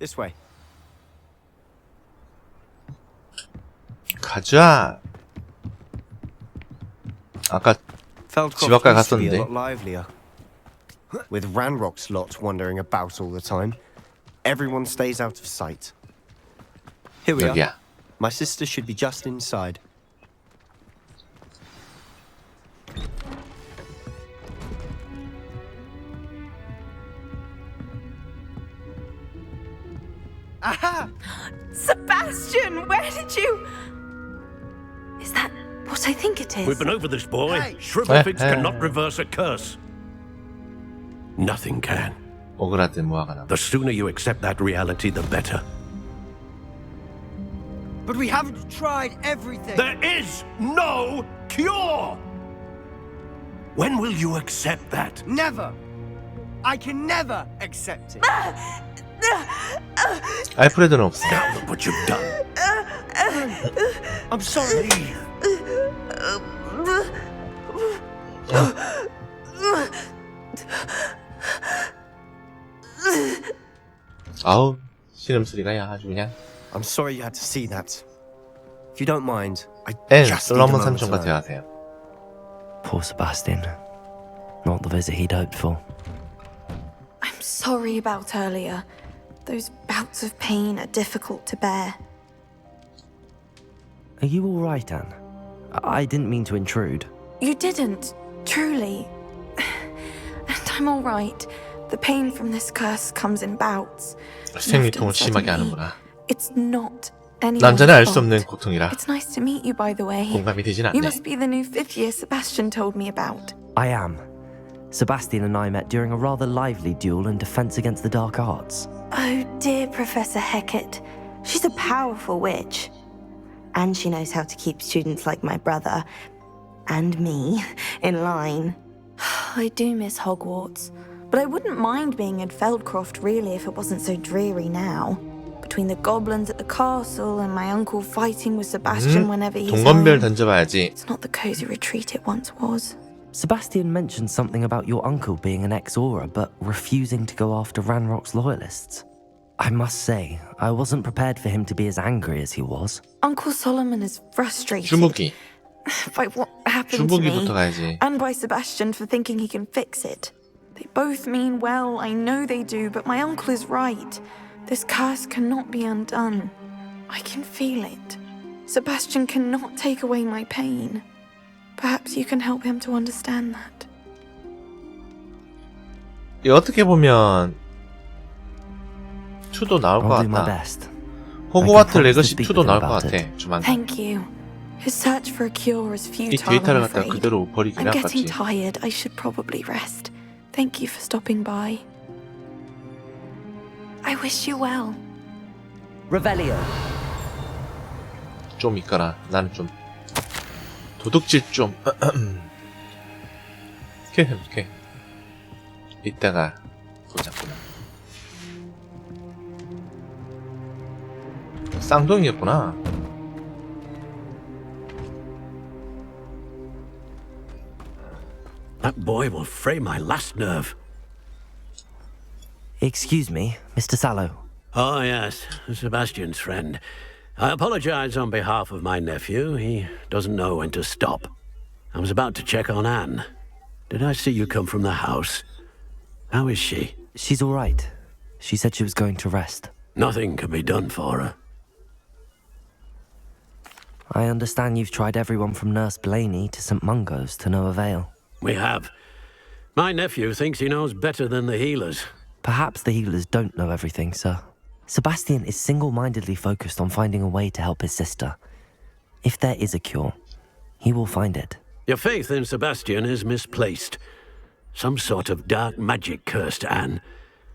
This way. 가자. 아까 집 앞까지 갔었는데. A lot livelier. With Ranrock's lot wandering about all the time, everyone stays out of sight. Here we are. 여기야. My sister should be just inside. Aha! Sebastian, where did you... Is that what I think it is? We've been over this, boy. Hey. Shrivelfigs cannot reverse a curse. Nothing can. 오그라든 모아가 나. The sooner you accept that reality, the better. But we haven't tried everything. There is no cure! When will you accept that? Never. I can never accept it. 알프레드는 없어. Now look what you've done. I'm sorry. 아우 신음소리가 아주 그냥. I'm sorry you had to see that. If you don't mind, I 앤 just need a 솔로몬 moment 삼촌과 alone. 대화하세요. Poor Sebastian. Not the visit he'd hoped for. I'm sorry about earlier. Those bouts of pain are difficult to bear. Are you all right, Anne? I didn't mean to intrude. You didn't, truly. And I'm all right. The pain from this curse comes in bouts. 생리통을 Often 심하게 suddenly. 하는구나. It's not anyone's 남자는 알 수 fault. 없는 고통이라 It's nice to meet you, by the way. 공감이 되진 You 않네. must be the new fifth year Sebastian told me about. I am. Sebastian and I met during a rather lively duel in defense against the dark arts. Oh, dear Professor Hecat. She's a powerful witch. And she knows how to keep students like my brother, and me, in line. I do miss Hogwarts, but I wouldn't mind being in Feldcroft really if it wasn't so dreary now. Between the goblins at the castle and my uncle fighting with Sebastian whenever he's 동건별 home, 던져봐야지. it's not the cozy retreat it once was. Sebastian mentioned something about your uncle being an ex-Auror, but refusing to go after Ranrock's loyalists. I must say, I wasn't prepared for him to be as angry as he was. Uncle Solomon is frustrated 주무기. by what happened to me, 주무기부터 가야지. and by Sebastian for thinking he can fix it. They both mean well, I know they do, but my uncle is right. This curse cannot be undone. I can feel it. Sebastian cannot take away my pain. Perhaps you can help him to understand that. 이 어떻게 보면 2도 나올 것 I'll do my 같다. best. 호그와트 I can promise to 레거시 speak 2도 with him 나올 것 about 같아. it. 조만간. Thank you. His search for a cure is 이 futile, 데이터를 I'm 갖다 afraid. 그대로 버리긴 I'm getting 아깝지. tired. I should probably rest. Thank you for stopping by. I wish you well. Revelio. 좀 있거라. 나는 좀 도둑질 좀. 오케이. 이따가 보자꾸나. 쌍둥이였구나. That boy will fray my last nerve. Excuse me, Mr. Sallow. Oh, yes, Sebastian's friend. I apologize on behalf of my nephew. He doesn't know when to stop. I was about to check on Anne. Did I see you come from the house? How is she? She's all right. She said she was going to rest. Nothing can be done for her. I understand you've tried everyone from Nurse Blaney to St. Mungo's to no avail. We have. My nephew thinks he knows better than the healers. Perhaps the healers don't know everything, sir. Sebastian is single-mindedly focused on finding a way to help his sister. If there is a cure, he will find it. Your faith in Sebastian is misplaced. Some sort of dark magic cursed Anne,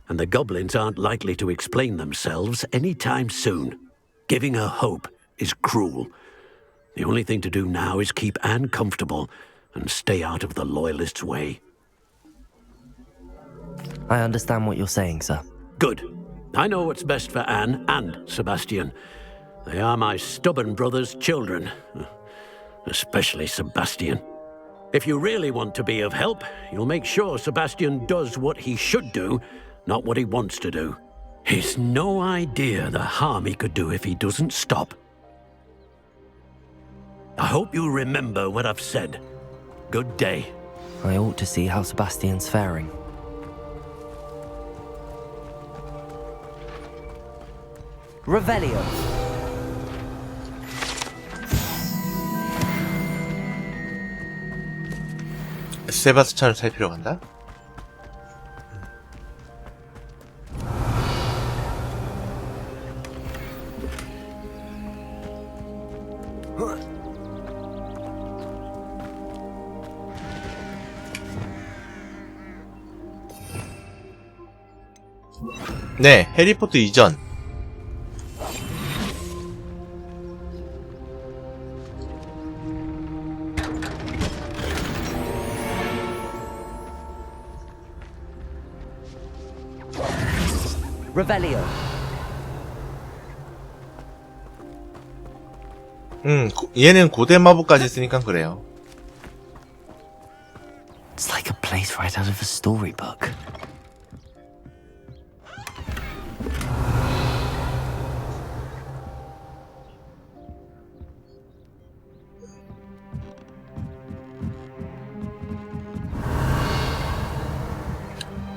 and the goblins aren't likely to explain themselves anytime soon. Giving her hope is cruel. The only thing to do now is keep Anne comfortable and stay out of the Loyalists' way. I understand what you're saying, sir. Good. I know what's best for Anne and Sebastian. They are my stubborn brother's children. Especially Sebastian. If you really want to be of help, you'll make sure Sebastian does what he should do, not what he wants to do. He's no idea the harm he could do if he doesn't stop. I hope you remember what I've said. Good day. I ought to see how Sebastian's faring. Revelio. 세바스찬을 살피러 간다? 네, 해리포터 이전. Revelio. 얘는 고대 마법까지 쓰니까 그래요. It's like a place right out of a storybook.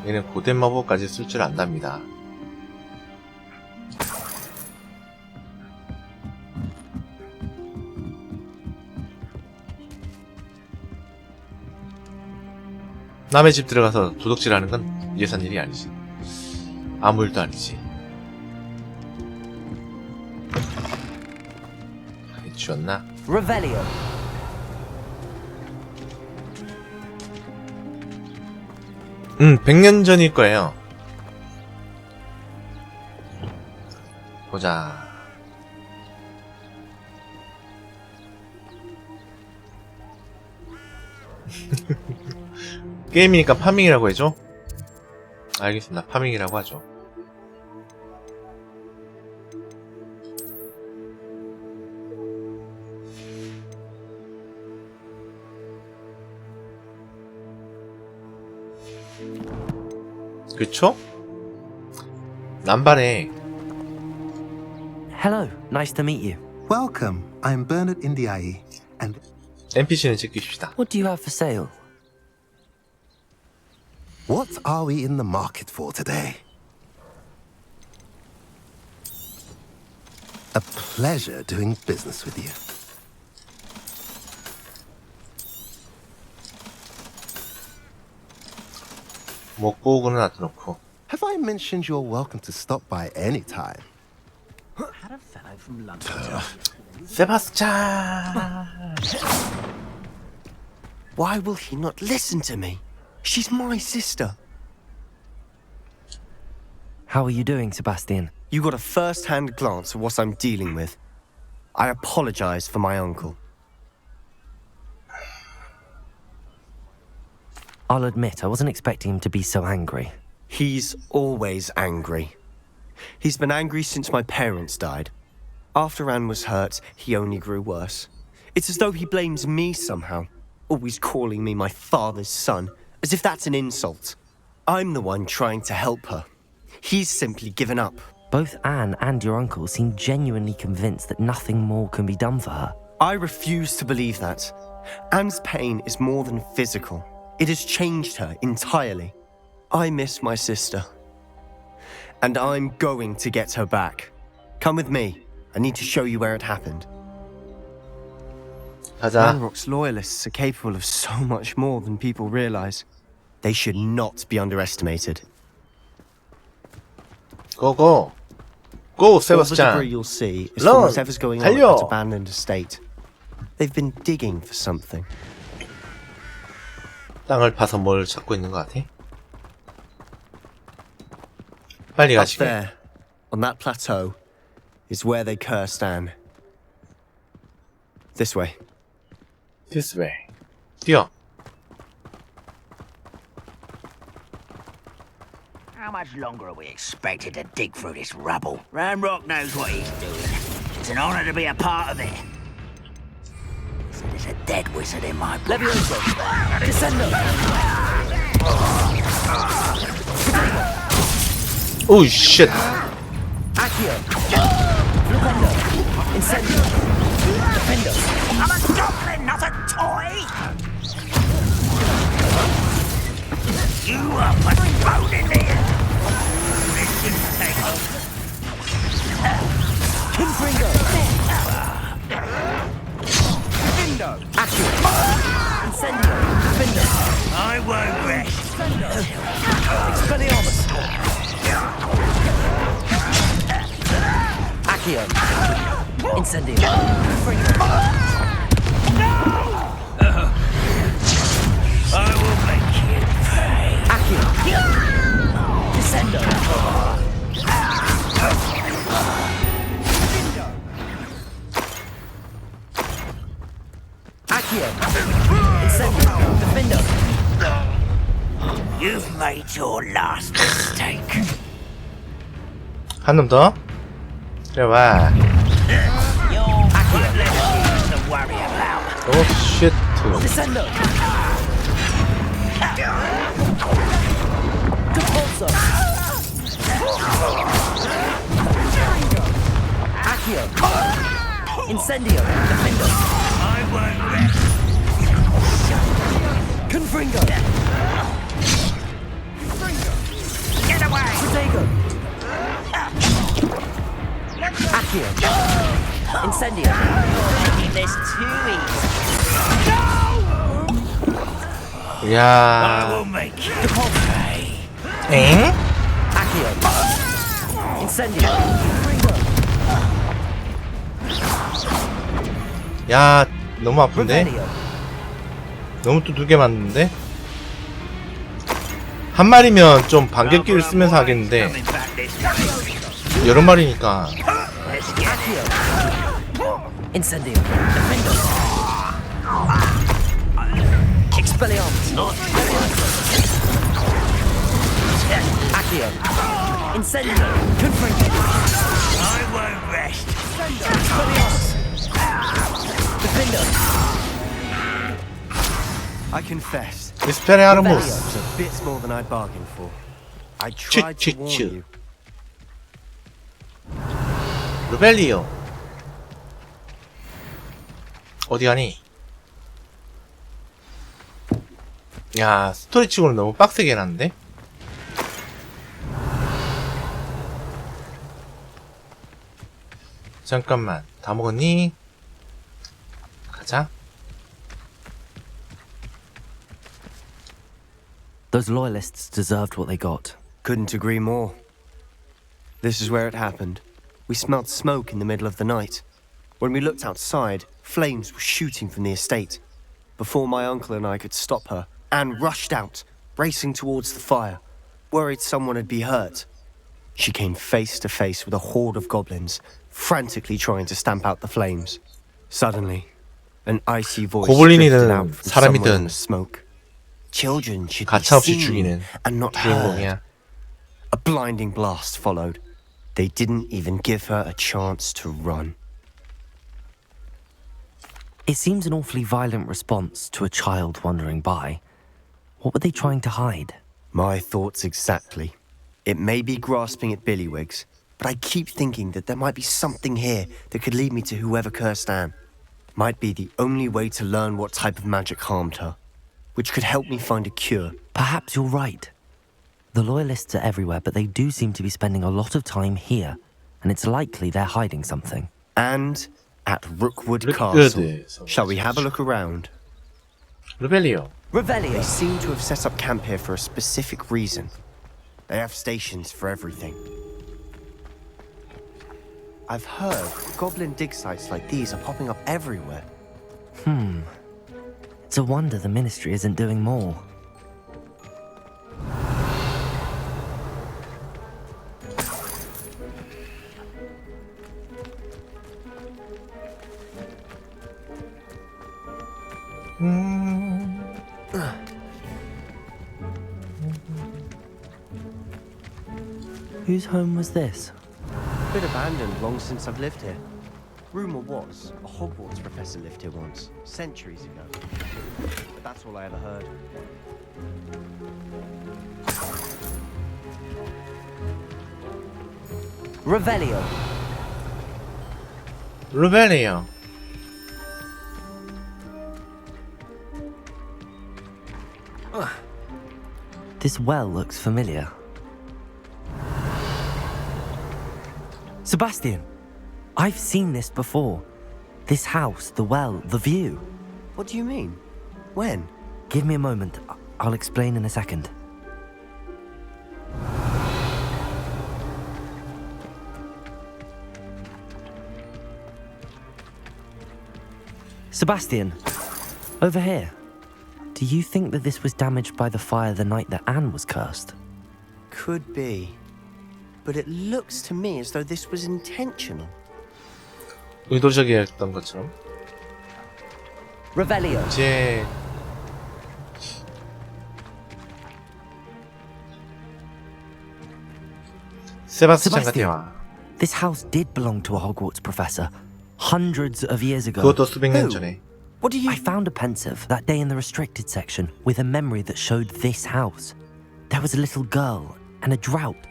얘는 고대 마법까지 쓸 줄 안답니다. 남의 집 들어가서 도둑질하는 건 예산 일이 아니지. 아무 일도 아니지. 주었나? Revelio. 응, 100년 전일 거예요. 보자. 게임이니까 파밍이라고 해줘? 알겠습니다. 파밍이라고 하죠. 그쵸? 남발에. Hello, nice to meet you. Welcome. I'm Bernard Indiaye, and NPC는 제끼십시다. What do you have for sale? what are we in the market for today? A pleasure doing business with you. 먹보고는 놔둬놓고. Have I mentioned you're welcome to stop by any time? 세바스찬. Why will he not listen to me? She's my sister. How are you doing, Sebastian? You got a first-hand glance at what I'm dealing with. I apologize for my uncle. I'll admit, I wasn't expecting him to be so angry. He's always angry. He's been angry since my parents died. After Anne was hurt, he only grew worse. It's as though he blames me somehow, always calling me my father's son, as if that's an insult. I'm the one trying to help her. He's simply given up. Both Anne and your uncle seem genuinely convinced that nothing more can be done for her. I refuse to believe that. Anne's pain is more than physical. It has changed her entirely. I miss my sister. And I'm going to get her back. Come with me. I need to show you where it happened. 가자. Ranrock's loyalists are capable of so much more than people realize. They should not be underestimated. 고고. 고 All the debris 세바스찬. you'll see is Run. from whatever's going on at 달려. that abandoned estate. They've been digging for something. 땅을 파서 뭘 찾고 있는 것 같아? 빨리 Up 가시게. there, on that plateau, is where they cursed Anne. This way. This way. 뛰어. How much longer are we expected to dig through this rubble? Ranrock knows what he's doing. It's an honor to be a part of it. There's a dead wizard in my blood. 오우 쉣. Accio. Flipendo. Incendio. Defendo. I'm a goblin, not a toy! You are postponing me! This didn't take long. Confringo. Accio. Incendio. Defendo. I won't rest. Expelliarmus. Accio. Incendio. Confringo. I will make you pay. Accio. Descendo. Accio. Incendio. Defendo. You've made your last mistake. 한 놈 더. 그래 봐. You're one less thing to worry about. 오 쉣. Descendo. Depulso. Accio. Incendio. Defendo. I won't rest. Confringo. Get away! Protego. Accio. Incendio. Making this too easy. I 야. will make you pay. 엥? Accio. Incendio. Confringo. 야, 너무 아픈데? Revelio. 너무 또 2개 맞는데? 한 마리면 좀 반격기를 쓰면서 하겠는데 Coming back this way. 여러 마리니까 Let's get it. Accio. Incendio. Defendo. Expelliarmus. Accio. Incendio. Confringo. I won't rest. Expelliarmus. Defendo. I confess, 에스페레아르모스 it's a bit more than I bargained for. I tried to warn 츄. you. 루벨리오 어디 가니? 야, 스토리 치고는 너무 빡세게 해놨는데? 잠깐만, 다 먹었니? 가자. Those loyalists deserved what they got. Couldn't agree more. This is where it happened. We smelled smoke in the middle of the night. When we looked outside, flames were shooting from the estate. Before my uncle and I could stop her, Anne rushed out, racing towards the fire, worried someone had been hurt. She came face to face with a horde of goblins, frantically trying to stamp out the flames. Suddenly, an icy voice drifted out 고블린이든 from somewhere in 사람이든 the smoke. Children should be 가차없이 seen 죽이는 and not heard. 주인공이야. A blinding blast followed. They didn't even give her a chance to run. It seems an awfully violent response to a child wandering by. What were they trying to hide? My thoughts exactly. It may be grasping at Billywigs, but I keep thinking that there might be something here that could lead me to whoever cursed Anne. Might be the only way to learn what type of magic harmed her, which could help me find a cure. Perhaps you're right. The loyalists are everywhere, but they do seem to be spending a lot of time here, and it's likely they're hiding something. And at Rookwood Rookwood. Castle. Shall we have a look around? 루벨리오. They Revelio. seem to have set up camp here for a specific reason. They have stations for everything. I've heard goblin dig sites like these are popping up everywhere. It's a wonder the ministry isn't doing more. Whose home was this? Been abandoned long since I've lived here. Rumour was a Hogwarts professor lived here once, centuries ago. But that's all I ever heard. Revelio. 루벨리요. This well looks familiar. Sebastian, I've seen this before. This house, the well, the view. What do you mean? When? Give me a moment. I'll explain in a second. Sebastian, over here. Do you think that this was damaged by the fire the night that Anne was cursed? Could be. But it looks to me as though this was intentional. 의도적이었던 것처럼. Revelio. 이제 세바스찬과 대화. This house did belong to a Hogwarts professor hundreds of years ago. 그것도 수백 년 Who? 전에. What do you... I found a pensive that day in the restricted section with a memory that showed this house. There was a little girl and a drought.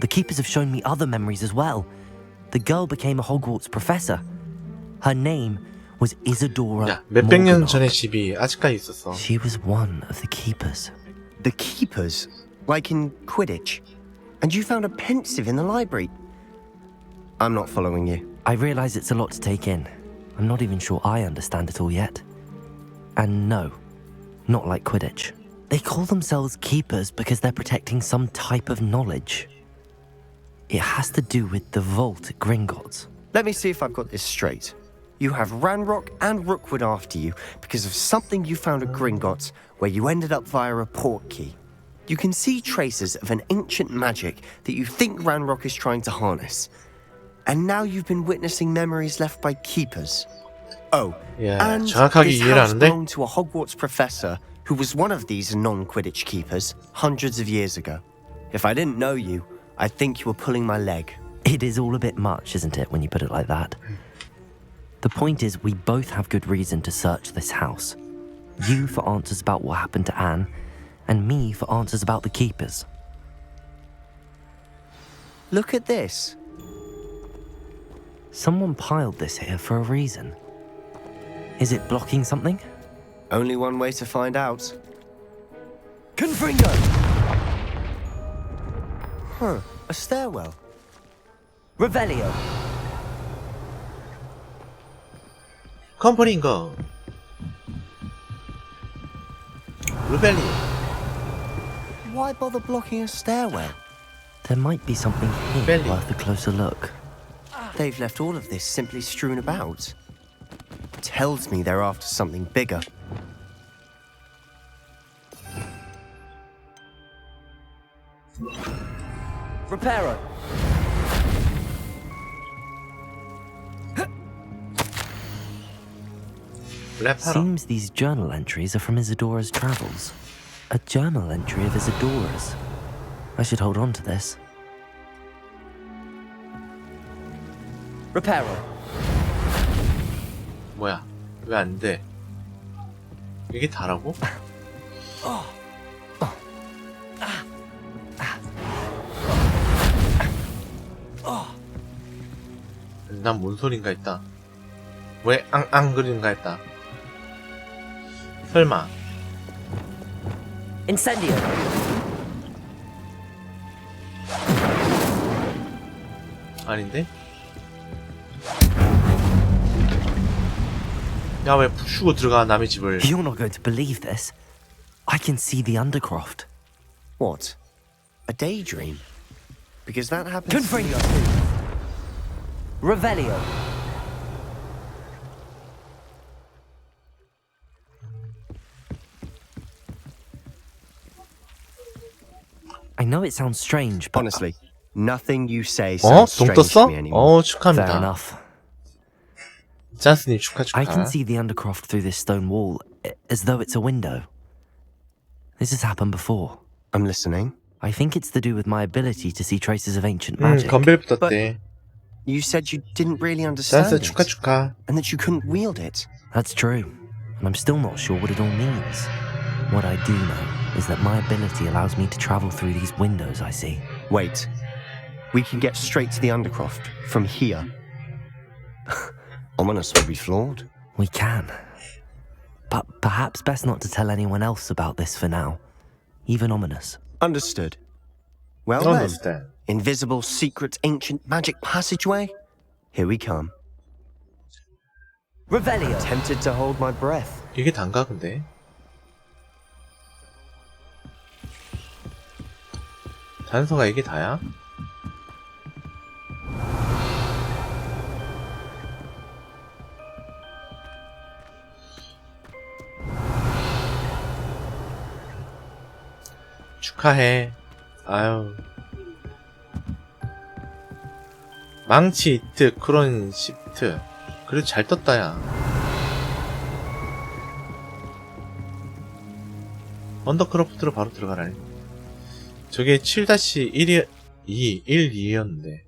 The keepers have shown me other memories as well. The girl became a Hogwarts professor. Her name was Isadora 야, 몇백 년 Morganach. 전의 집이 아직까지 있었어. She was one of the keepers. The keepers? Like in Quidditch? And you found a pensive in the library? I'm not following you. I realize it's a lot to take in. I'm not even sure I understand it all yet. And no, not like Quidditch. They call themselves keepers because they're protecting some type of knowledge. It has to do with the vault at Gringotts. Let me see if I've got this straight. You have Ranrock and Rookwood after you because of something you found at Gringotts where you ended up via a portkey. You can see traces of an ancient magic that you think Ranrock is trying to harness. And now you've been witnessing memories left by keepers. Oh, 야, and 정확하게 this 이해를 house 하는데? belonged to a Hogwarts professor who was one of these non-Quidditch keepers hundreds of years ago. If I didn't know you, I'd think you were pulling my leg. It is all a bit much, isn't it, when you put it like that? The point is, we both have good reason to search this house. You for answers about what happened to Anne, and me for answers about the keepers. Look at this. Someone piled this here for a reason. Is it blocking something? Only one way to find out. Confringo! Huh, a stairwell. Revelio! 컴퍼니인가? 루벨리. Why bother blocking a stairwell? There might be something here Belly. worth a closer look. They've left all of this simply strewn about. Tells me they're after something bigger. Reparo! 랩하러. Seems these journal entries are from Isadora's travels. A journal entry of Isadora's. I should hold on to this. Reparo. 뭐야? 왜 안 돼? 이게 다라고? 난 뭔 소린가 했다. 왜 앙앙 그린가 했다. 설마 Incendio! 아닌데? 야, 왜 부수고 들어가 남의 집을? You're not going to believe this. I can see the Undercroft. What? A daydream? Because that happens. Confringo! Revelio! I know it sounds strange, but Honestly, nothing you say 어? sounds 동 strange 떴어? to me anymore. fair 축하합니다. enough. 찬스님 축하 축하. I can see the Undercroft through this stone wall, as though it's a window. This has happened before. I'm listening. I think it's to do with my ability to see traces of ancient magic. 건벨 붙었대. You said you didn't really understand 찬스 it, 축하 축하. and that you couldn't wield it. That's true, and I'm still not sure what it all means. What I do know is that my ability allows me to travel through these windows I see. Wait, We can get straight to the Undercroft from here. Ominous will be flawed. We can. But perhaps best not to tell anyone else about this for now. Even Ominous. Understood. Well then, Understand. invisible, secret, ancient magic passageway? Here we come. Revelio! Tempted to hold my breath. 이게 단가 근데? 단서가 이게 다야? 축하해. 아유. 망치 히트 크론 시프트. 그래도 잘 떴다 야. 언더크로프트로 바로 들어가라니. 저게 7-1이 1-2였는데.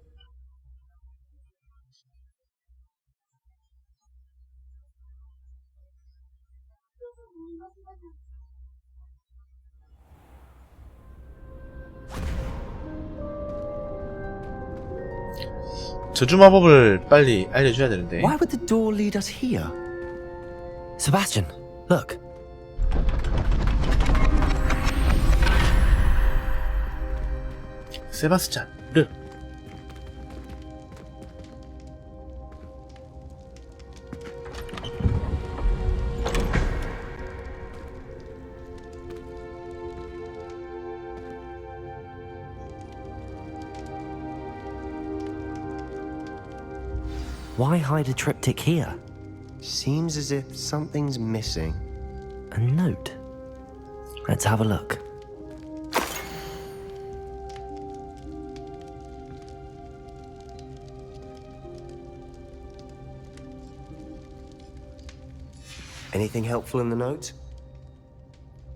저주 마법을 빨리 알려줘야 되는데. Why would the door lead us here? Sebastian, look. 세바스찬, 르. Why hide a triptych here? Seems as if something's missing. A note. Let's have a look. Anything helpful in the note?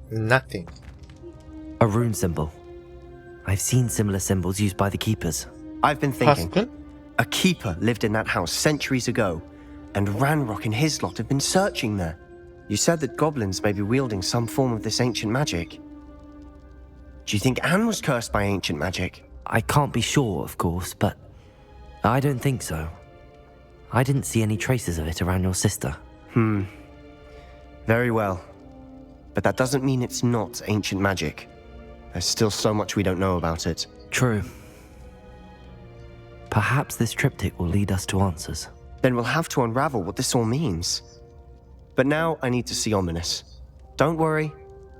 Nothing. A rune symbol. I've seen similar symbols used by the keepers. I've been thinking. 파스꾼? A keeper lived in that house centuries ago, and Ranrock and his lot have been searching there. You said that goblins may be wielding some form of this ancient magic. Do you think Anne was cursed by ancient magic? I can't be sure, of course, but I don't think so. I didn't see any traces of it around your sister. Very well. But that doesn't mean it's not ancient magic. There's still so much we don't know about it. True. Perhaps this triptych will lead us to answers. Then we'll have to unravel what this all means. But now I need to see Ominous. Don't worry,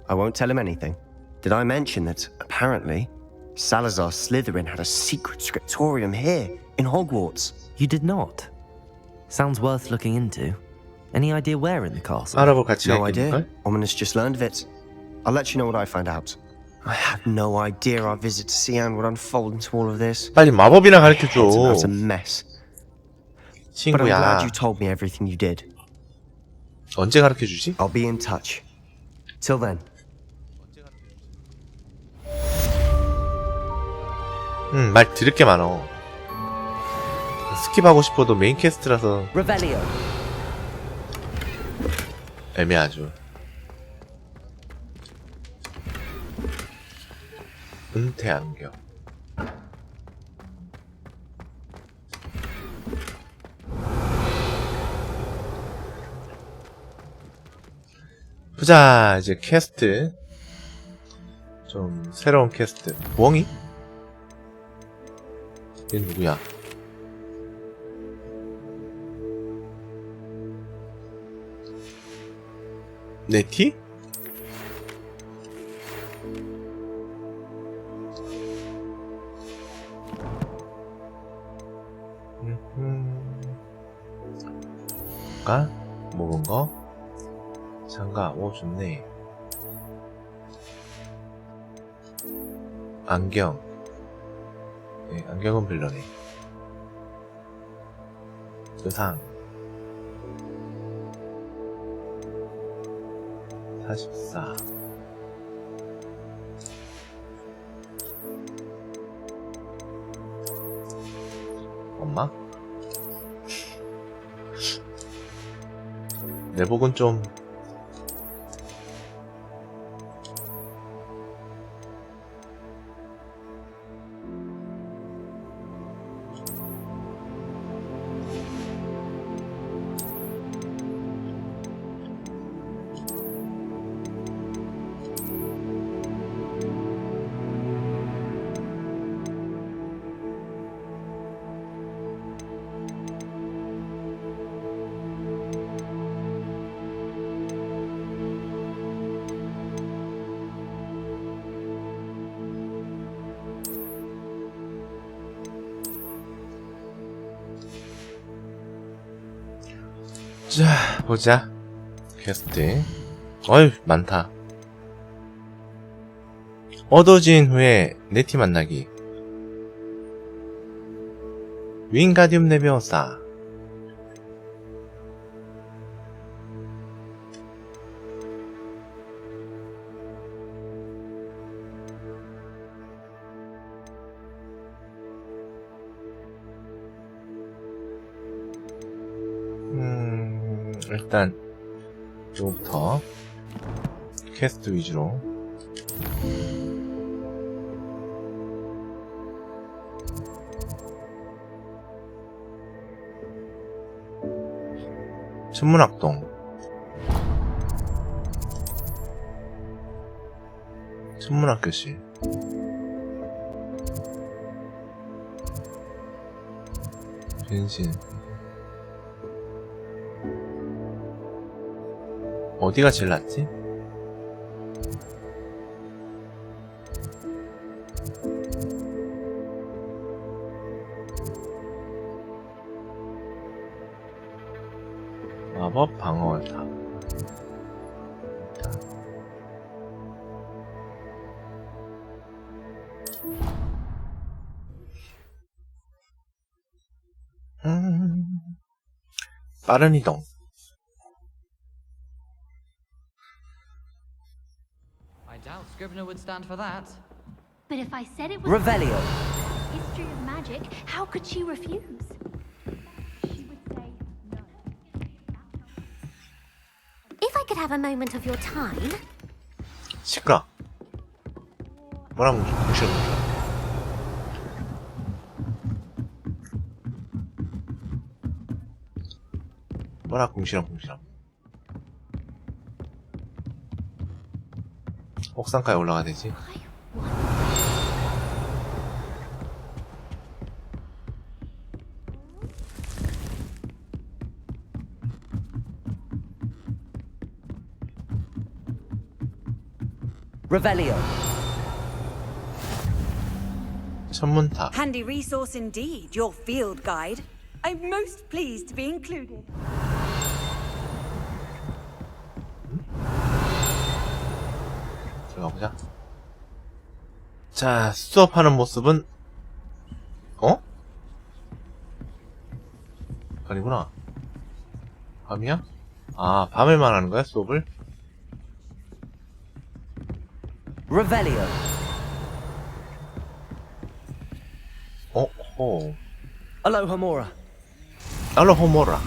I won't tell him anything. Did I mention that, apparently, Salazar Slytherin had a secret scriptorium here, in Hogwarts? You did not. Sounds worth looking into. Any idea where in the castle? 알아볼 가치가 No idea. 있겠는걸? Ominous just learned of it. I'll let you know what I find out. I had no idea our visit to Sian would unfold into all of this. 빨리 마법이나 It's 가르쳐줘. a mess. But I'm 친구야. glad you told me everything you did. 언제 가르쳐주지? I'll be in touch. Till then. 말 들을 게 많어. 스킵하고 싶어도 메인 퀘스트라서 Revelio. 애매하죠. 은퇴 안경. 보자, 이제 퀘스트. 좀 새로운 퀘스트. 부엉이? 얘 누구야? 네티? 볼까? 먹은 거? 장갑, 오 좋네. 안경. 네, 안경은 별로네. 의상 44. 엄마? 내복은 좀 자, 보자. 퀘스트. 어휴, 많다. 어두워진 후에 네티 만나기. 윙가디움 레비오사. 일단 이거부터 퀘스트 위주로. 천문학동. 천문학교실. 변신. 어디가 제일 낫지? 마법 방어탑. 빠른 이동. I doubt Scribner would stand for that. But if I said it was Revelio. history of magic, how could she refuse? She would say no. If I could have a moment of your time. 시끄러. 뭐라고 무시해. 뭐라 궁시렁. 옥상까지 올라가야 되지. Revelio. 천문탑. Handy resource indeed, your field guide. I'm most pleased to be included. 들어가보자. 자, 수업하는 모습은 어? 아니구나. 밤이야? 아, 밤에만 하는 거야, 수업을? Revelio. 호. Alohomora. 알로호모라.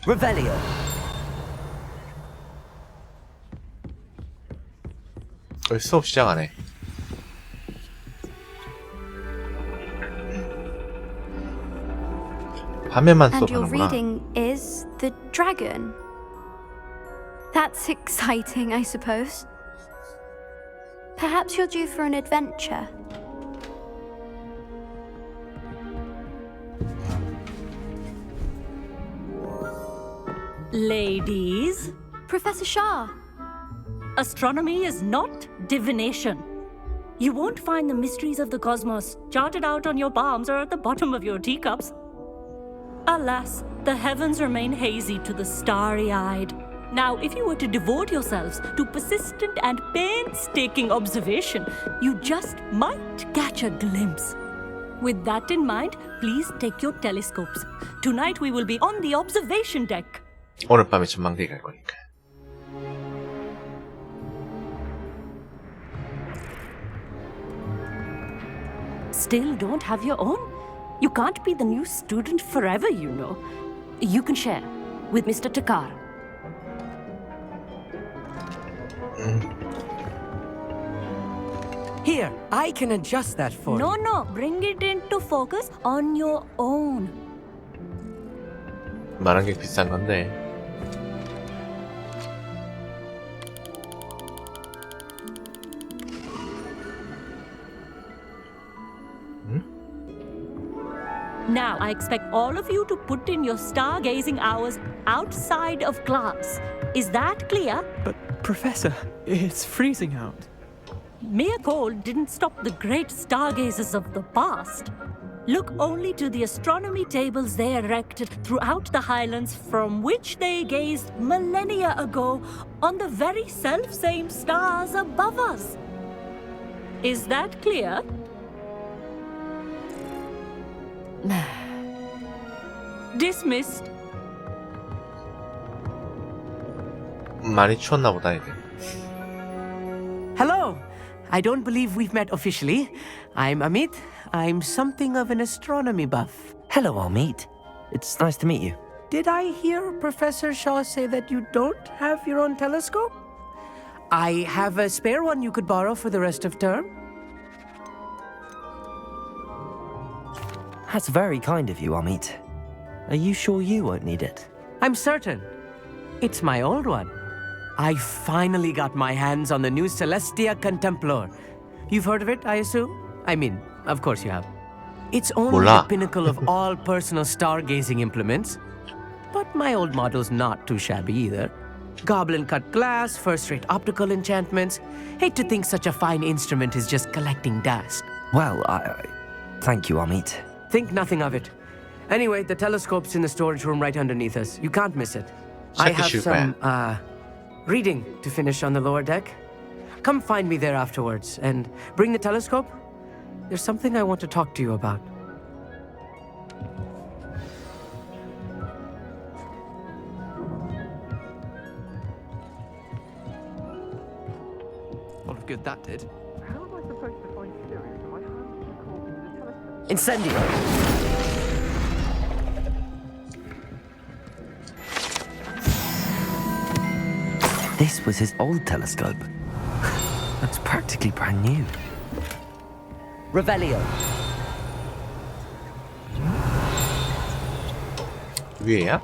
Revelio. 수업 시작하네. 밤에만 And your 수업하는구나. reading is The Dragon. That's exciting, I suppose. Perhaps you're due for an adventure. Ladies, Professor Shah. astronomy is not divination. You won't find the mysteries of the cosmos charted out on your palms or at the bottom of your teacups. Alas, the heavens remain hazy to the starry-eyed. Now, if you were to devote yourselves to persistent and painstaking observation, you just might catch a glimpse. With that in mind, please take your telescopes. Tonight we will be on the observation deck. 오늘 밤에 전망대에 갈 거니까. Still don't have your own? You can't be the new student forever, you know. You can share with Mr. Takar. Here, I can adjust that for you. No, bring it into focus on your own. 말한 게 비싼 건데. Now, I expect all of you to put in your stargazing hours outside of class. Is that clear? But, Professor, it's freezing out. Mere cold didn't stop the great stargazers of the past. Look only to the astronomy tables they erected throughout the highlands from which they gazed millennia ago on the very self-same stars above us. Is that clear? Dismissed. 많이 추웠나 보다 이제. Hello. I don't believe we've met officially. I'm Amit. I'm something of an astronomy buff. Hello, Amit. It's nice to meet you. Did I hear Professor Shaw say that you don't have your own telescope? I have a spare one you could borrow for the rest of term. That's very kind of you, Amit. Are you sure you won't need it? I'm certain. It's my old one. I finally got my hands on the new Celestia Contemplar. You've heard of it, I assume? I mean, of course you have. It's only the pinnacle of all personal stargazing implements. But my old model's not too shabby either. Goblin-cut glass, first-rate optical enchantments. Hate to think such a fine instrument is just collecting dust. Well, thank you, Amit. Think nothing of it. Anyway, the telescope's in the storage room right underneath us. You can't miss it. I have some, reading to finish on the lower deck. Come find me there afterwards, and bring the telescope. There's something I want to talk to you about. What good that did. How am I supposed to find Sirius if my hands keep caught in the telescope? Incendio! This was his old telescope. That's practically brand new. Revelio. 위에야?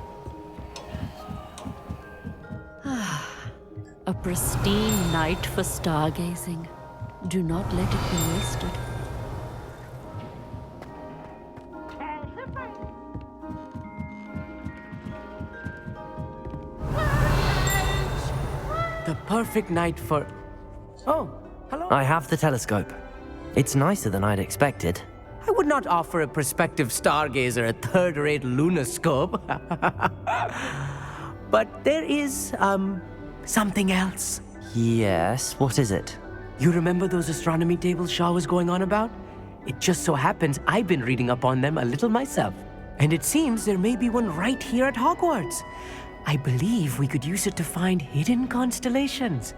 A pristine night for stargazing. Do not let it be wasted. The perfect night for... Oh, hello. I have the telescope. It's nicer than I'd expected. I would not offer a prospective stargazer a third-rate lunoscope. But there is, something else. Yes, what is it? You remember those astronomy tables Shaw was going on about? It just so happens I've been reading up on them a little myself. And it seems there may be one right here at Hogwarts. I believe we could use it to find hidden constellations.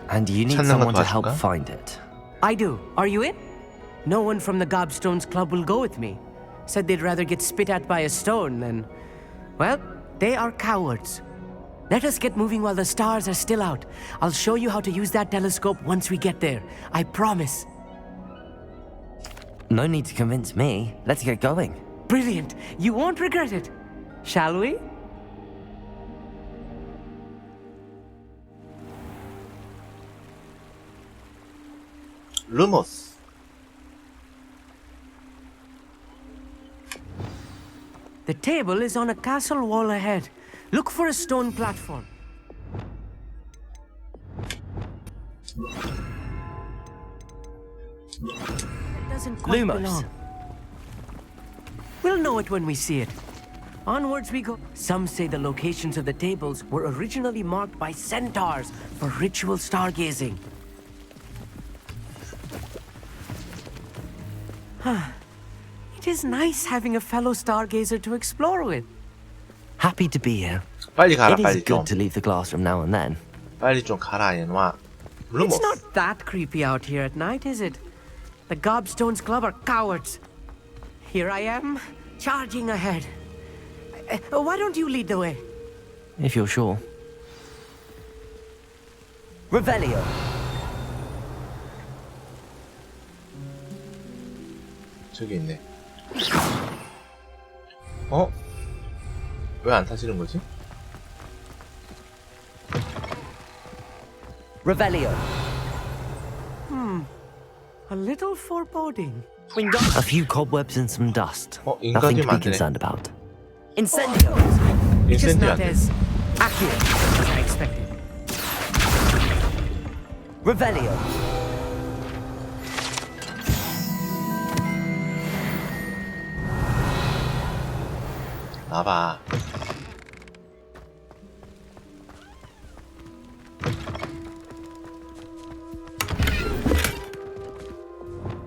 And you need someone to help find it. I do. Are you in? No one from the Gobstones Club will go with me. Said they'd rather get spit at by a stone than... Well, they are cowards. Let us get moving while the stars are still out. I'll show you how to use that telescope once we get there. I promise. No need to convince me. Let's get going. Brilliant. You won't regret it. Shall we? 루모스. The table is on a castle wall ahead. Look for a stone platform. It doesn't quite belong. We'll know it when we see it. Onwards we go. Some say the locations of the tables were originally marked by centaurs for ritual stargazing. It is nice having a fellow stargazer to explore with. Happy to be here. 빨리 가라, It is 빨리 좀. good to leave the classroom now and then. 빨리 좀 가라, 얘놈아. 루모스. It's not that creepy out here at night, is it? The Gobstones Club are cowards. Here I am, charging ahead. Why don't you lead the way? If you're sure. Revelio. 저기 있네. 어? 왜 안 타시는 거지? Revelio. A little foreboding. A few cobwebs and some dust. Nothing 인간이 to be 만드네. concerned about. Incendio. Just 인센디오 not 안 돼. as accurate as I expected. Revelio. 나봐.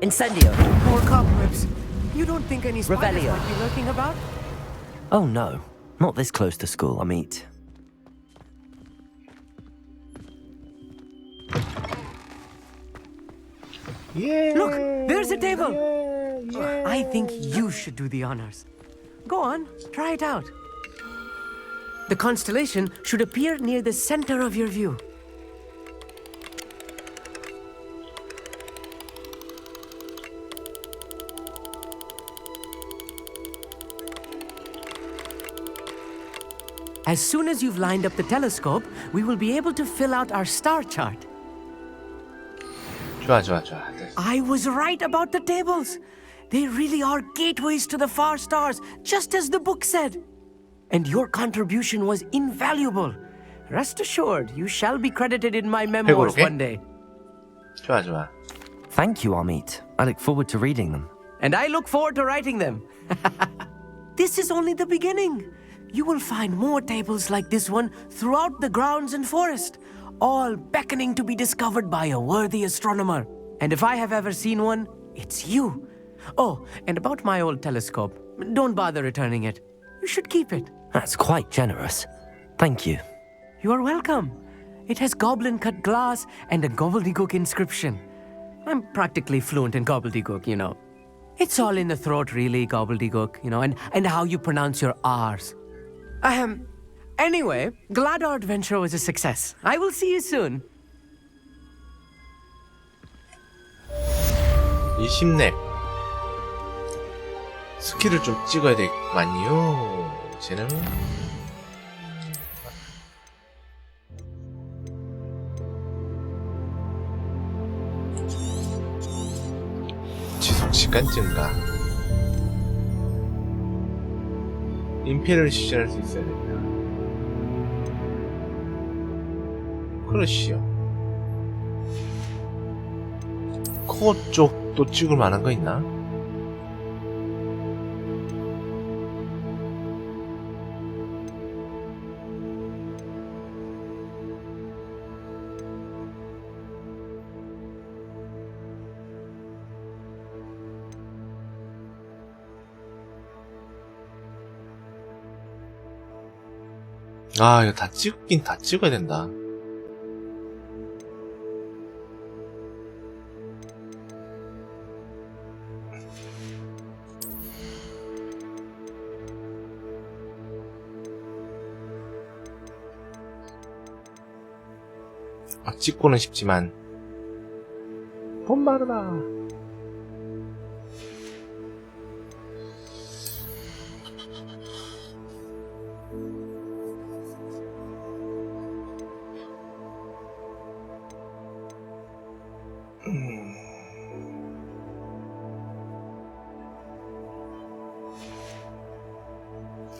Incendio. More cobwebs. You don't think any spiders Revelio. might be lurking about? Oh no, not this close to school, I mean. Look, there's a table. I think you should do the honors. Go on, try it out. The constellation should appear near the center of your view. As soon as you've lined up the telescope, we will be able to fill out our star chart. 좋아, 좋아, 좋아. I was right about the tables. They really are gateways to the far stars, just as the book said. And your contribution was invaluable. Rest assured, you shall be credited in my memoirs 해볼게. one day. 좋아, 좋아. Thank you, Amit. I look forward to reading them. And I look forward to writing them. This is only the beginning. You will find more tables like this one throughout the grounds and forest, all beckoning to be discovered by a worthy astronomer. And if I have ever seen one, it's you. Oh, and about my old telescope, don't bother returning it. You should keep it. That's quite generous. Thank you. You are welcome. It has goblin-cut glass and a gobbledygook inscription. I'm practically fluent in gobbledygook, you know. It's all in the throat, really, gobbledygook, you know, and how you pronounce your R's. Anyway, glad our adventure was a success. I will see you soon. 20렙. 스킬을 좀 찍어야 되겠만요. 쟤는 지속시간 증가. 임페를 시전할 수 있어야 된다. 그렇시요. 코어 쪽도 찍을 만한 거 있나? 아, 이거 다 찍긴 다 찍어야 된다. 찍고는 싶지만 돈 많으다.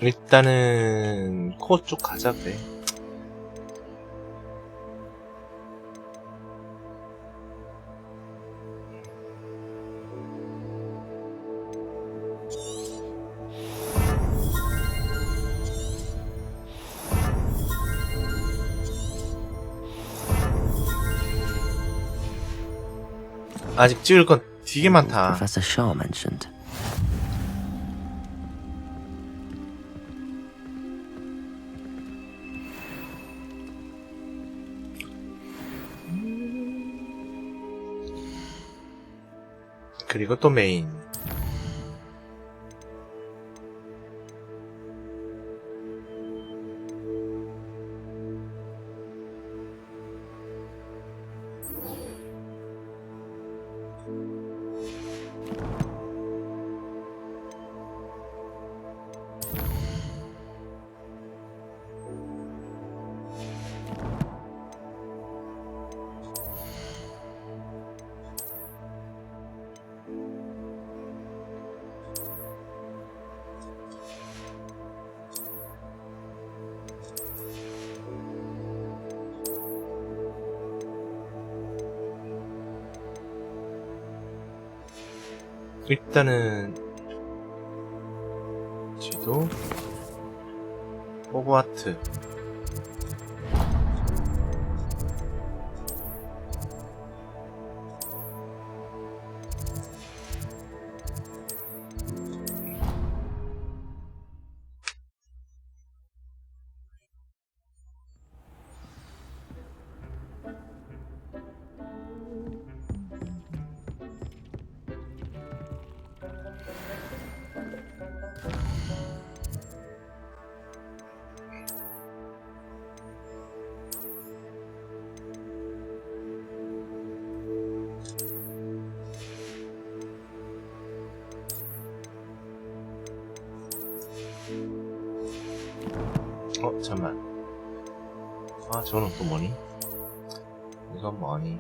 일단은 코어 쪽 가자 그래. 아직 찍을 건 되게 많다. Professor Shah mentioned. 그리고 또 메인. 일단은 지도 호그와트 잠만. 저는 또 뭐니? 이건 뭐니?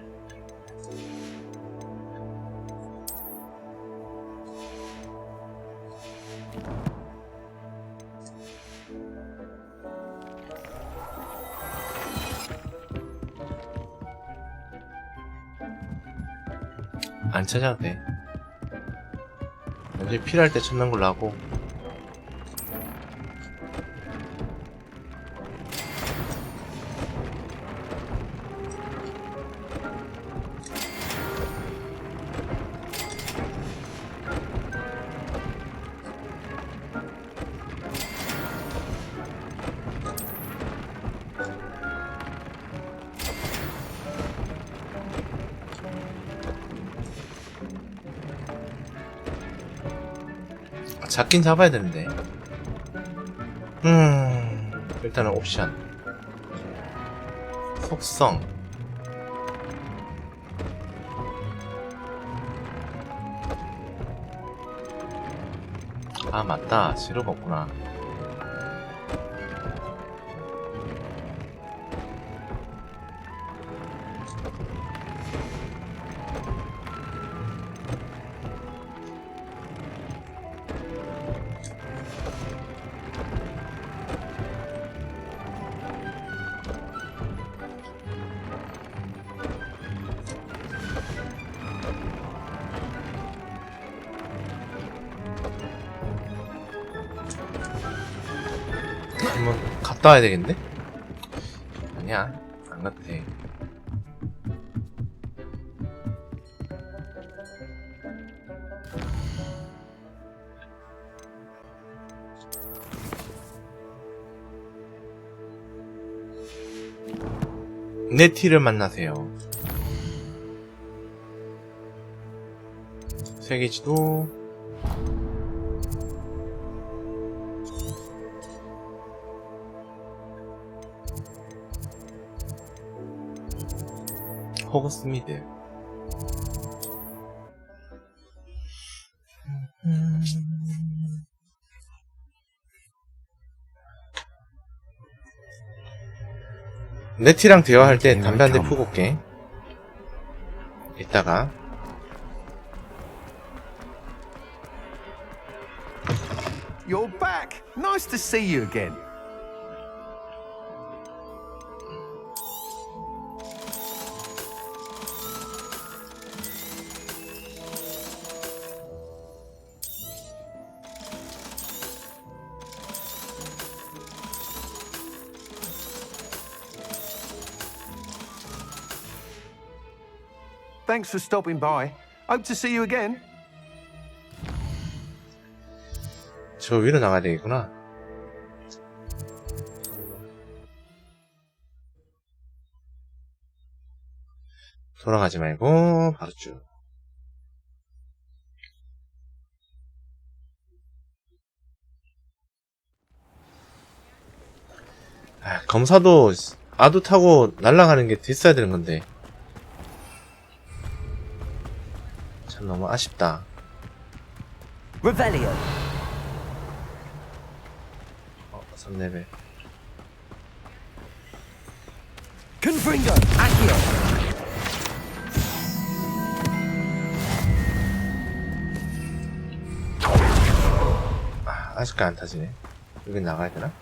안 찾아도 돼. 나중에 필요할 때 찾는 걸로 하고. 잡긴 잡아야 되는데. 일단은 옵션 속성 맞다. 재료가 없구나. 한번 갔다 와야 되겠네? 아니야, 안 같아. 네티를 만나세요. 세계지도 호그스미드. 네티랑 대화할 때 담배 한 대 푸고 올게. 이따가 You're back. Nice to see you again. Thanks for stopping by. Hope to see you again. 저 위로 나가야 되겠구나. 돌아가지 말고 바로 쭉. 검사도 아두 타고 날아가는 게 됐어야 되는 건데. 참 너무 아쉽다. Revelio. 3레벨. Confringo. Accio. 아직까지 안 타지네. 여기 나가야 되나?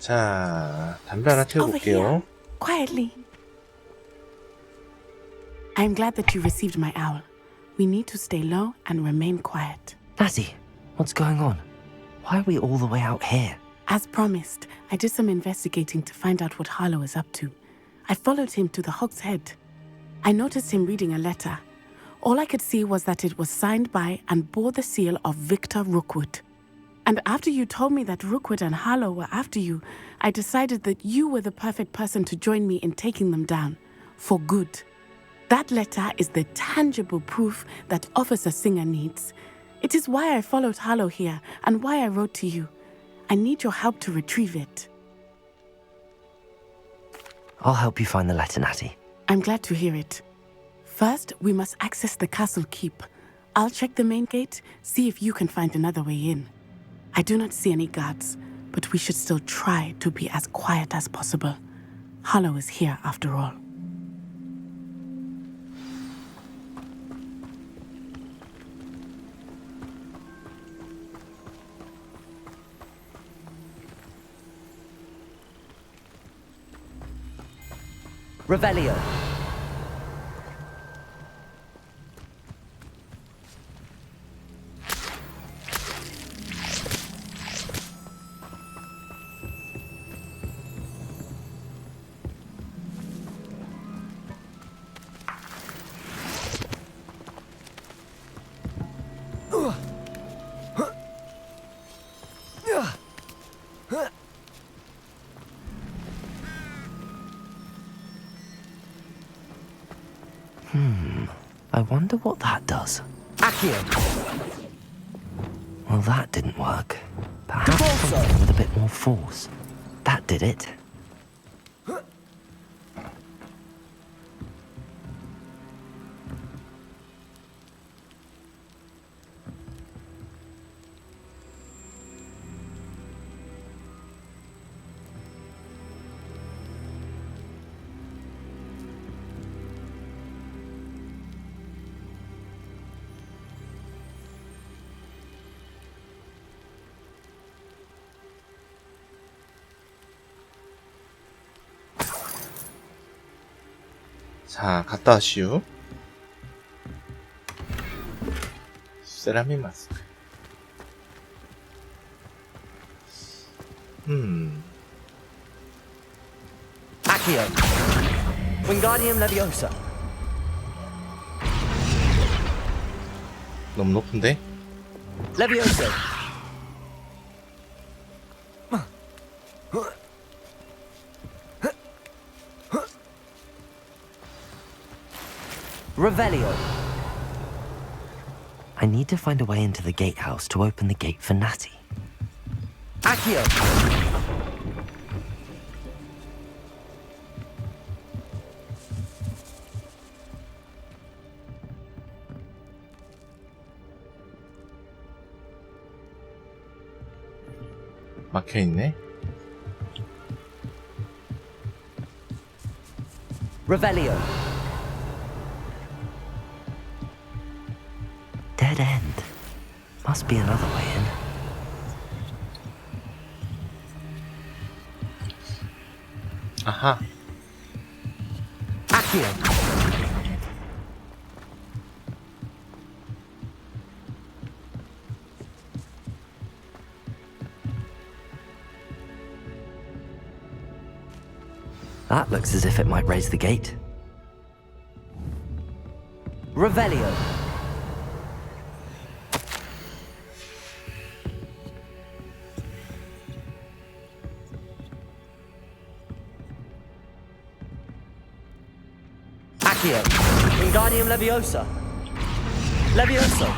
자, 담배 하나 Over here, 태워볼게요. quietly. I'm glad that you received my owl. We need to stay low and remain quiet. Natty, what's going on? Why are we all the way out here? As promised, I did some investigating to find out what Harlow is up to. I followed him to the Hog's Head. I noticed him reading a letter. All I could see was that it was signed by and bore the seal of Victor Rookwood. And after you told me that Rookwood and Harlow were after you, I decided that you were the perfect person to join me in taking them down. For good. That letter is the tangible proof that Officer Singer needs. It is why I followed Harlow here and why I wrote to you. I need your help to retrieve it. I'll help you find the letter, Natty. I'm glad to hear it. First, we must access the castle keep. I'll check the main gate, see if you can find another way in. I do not see any guards, but we should still try to be as quiet as possible. Harlow is here after all. Revelio. I wonder what that does. Accio! Well, that didn't work. Perhaps something with a bit more force. That did it. 자, 갔다 와시오. 세라믹 마스크. Accio. Wingardium Leviosa. 너무 높은데? Leviosa. Revelio. I need to find a way into the gatehouse to open the gate for Natty. Accio. 막혀있네. Revelio. Dead end. Must be another way in. Aha. Accio. That looks as if it might raise the gate. Revelio. Accio. Wingardium Leviosa. Levioso.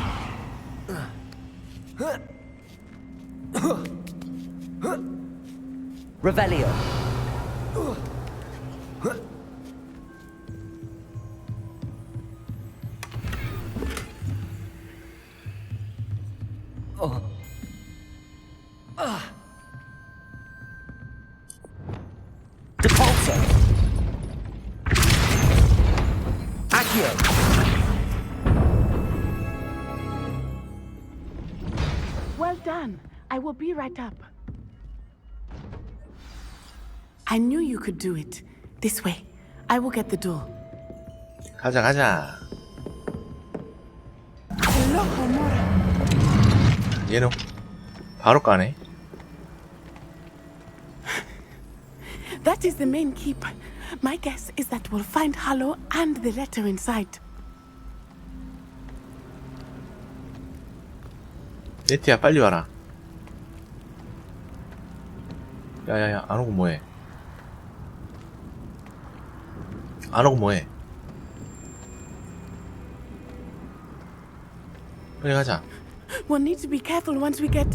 Revelio. Depulso. Accio. Well done. I will be right up. I knew you could do it. This way. I will get the door. 가자 가자. Hello, Homura. 얘는 바로 까네. That is the main keep. My guess is that we'll find Harlow and the letter inside. 네티야 빨리 와라. 야야야 안 오고 뭐해? 안 오고 뭐해? 빨리 가자. We'll need to be careful once we get...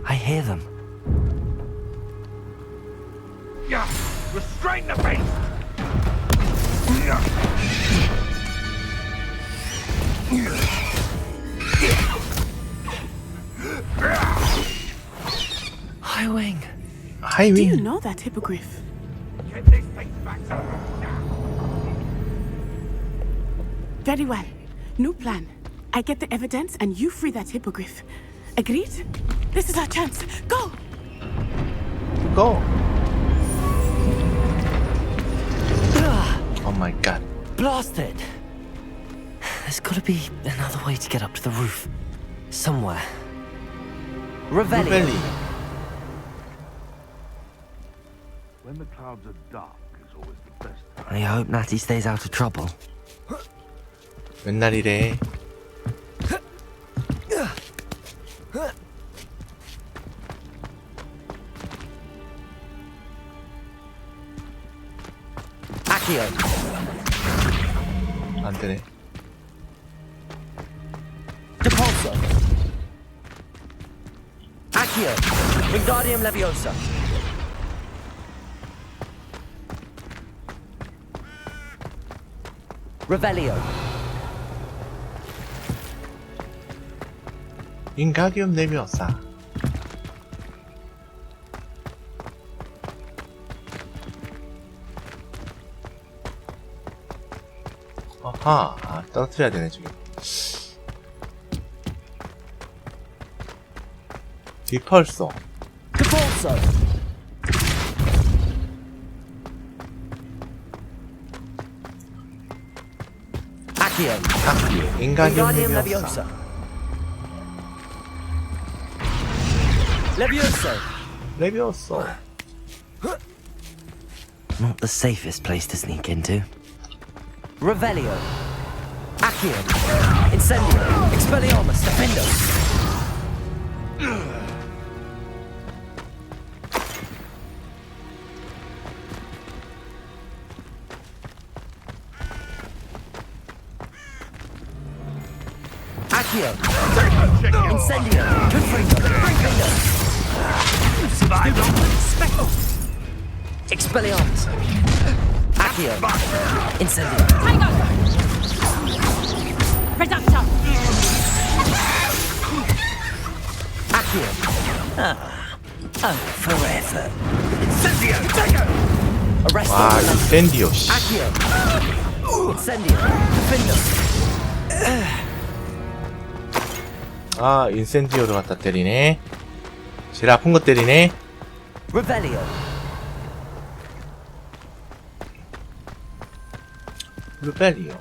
I hear them. Yeah, restrain the beast! Highwing. Highwing. Do you know that hippogriff? Get this thing back to now. Very well. New plan. I get the evidence and you free that hippogriff. Agreed? This is our chance. Go! Go! Oh my god. Blast it! There's gotta be another way to get up to the roof. Somewhere. Revelli. Revelli. When the clouds are dark is always the best. I hope Natty stays out of trouble. 맨날 이래. Accio. 안 되네. Depulso. Accio. Wingardium Leviosa. Revelio. 윙가디움 레비오사. 아하, 아, 떨어뜨려야 되네 지금. 디펄소. Depulso. Accio. 아키, 윙가디움 Wingardium 레비오사. Leviosa. 레비오소. Not the safest place to sneak into. Revelio. Accio. Incendio. Expelliarmus. Defendo. Accio. Incendio. Confringo. Confringo. Spectre. Expelliarmus. Accio. Incendio. Reductor. Accio. Oh, forever. Incendio! Take Arresto. 와, 인센디오 씨. Accio. Incendio. Defendo. 아, 인센디오를 갖다 때리네. 제일 아픈 거 때리네. Revelio. 루벨리오.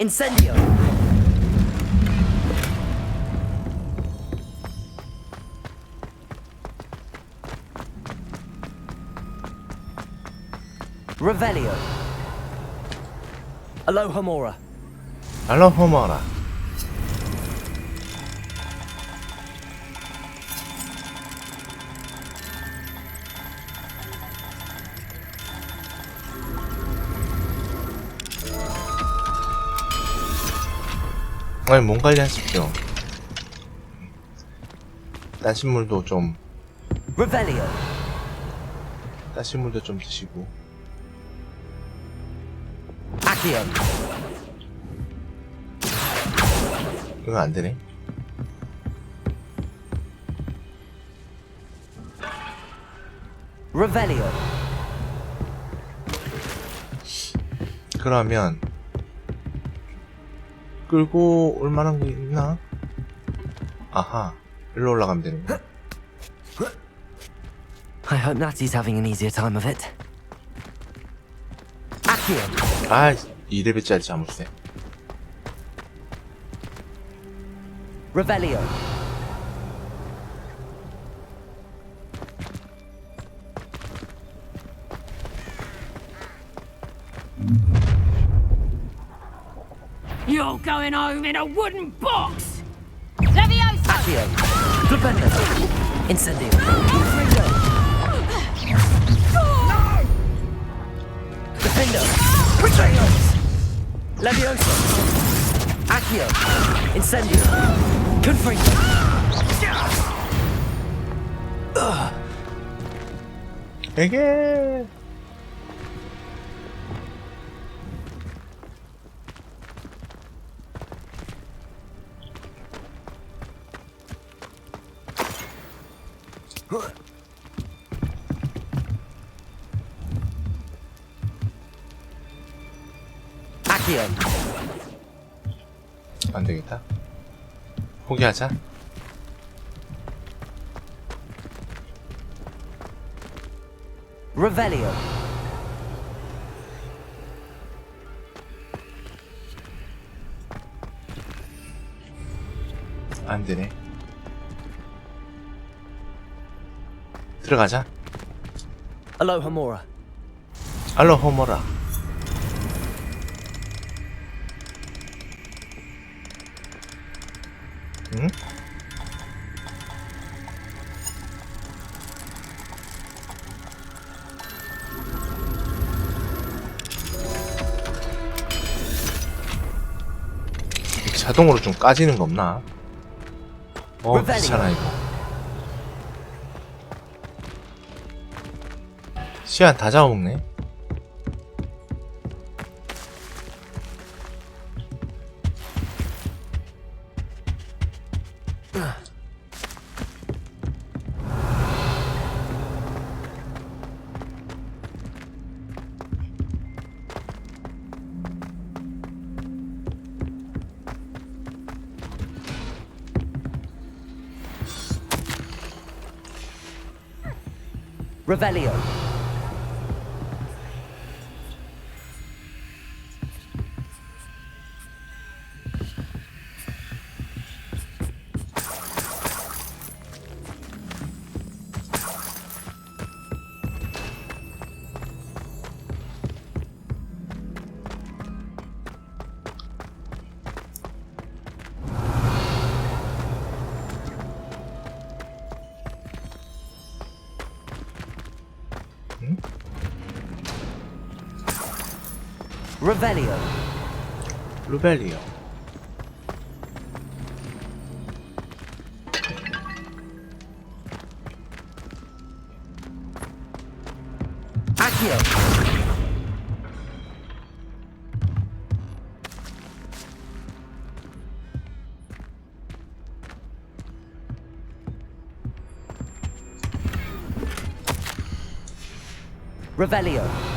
Incendio. Revelio. Alohomora. 알로호모라. 아니, 몸 관리하십시오. 단신물도 좀, Revelio. 단신물도 좀 드시고. Accio. 이건 안 되네. Revelio. 그러면 끌고 올 만한 게 있나? 아하, 일로 올라가면 되는구나. I hope Natty's having an easier time of it. Accio. 아, 2레벨짜리 자물쇠. Revelio. You're going home in a wooden box! Levioso! Accio. Flipendo. Incendio. Defendo. Retraos. Levioso. Accio. Incendio. Confringo. 에게. Accio. 안 되겠다. 포기하자. Revelio. 안 되네. 들어가자. Alohomora. 알로호모라. 응? 자동으로 좀 까지는 거 없나? 귀찮아 이거. 시간 다 잡아먹네. Revelio. Revelio. 루벨리오. Accio. Revelio.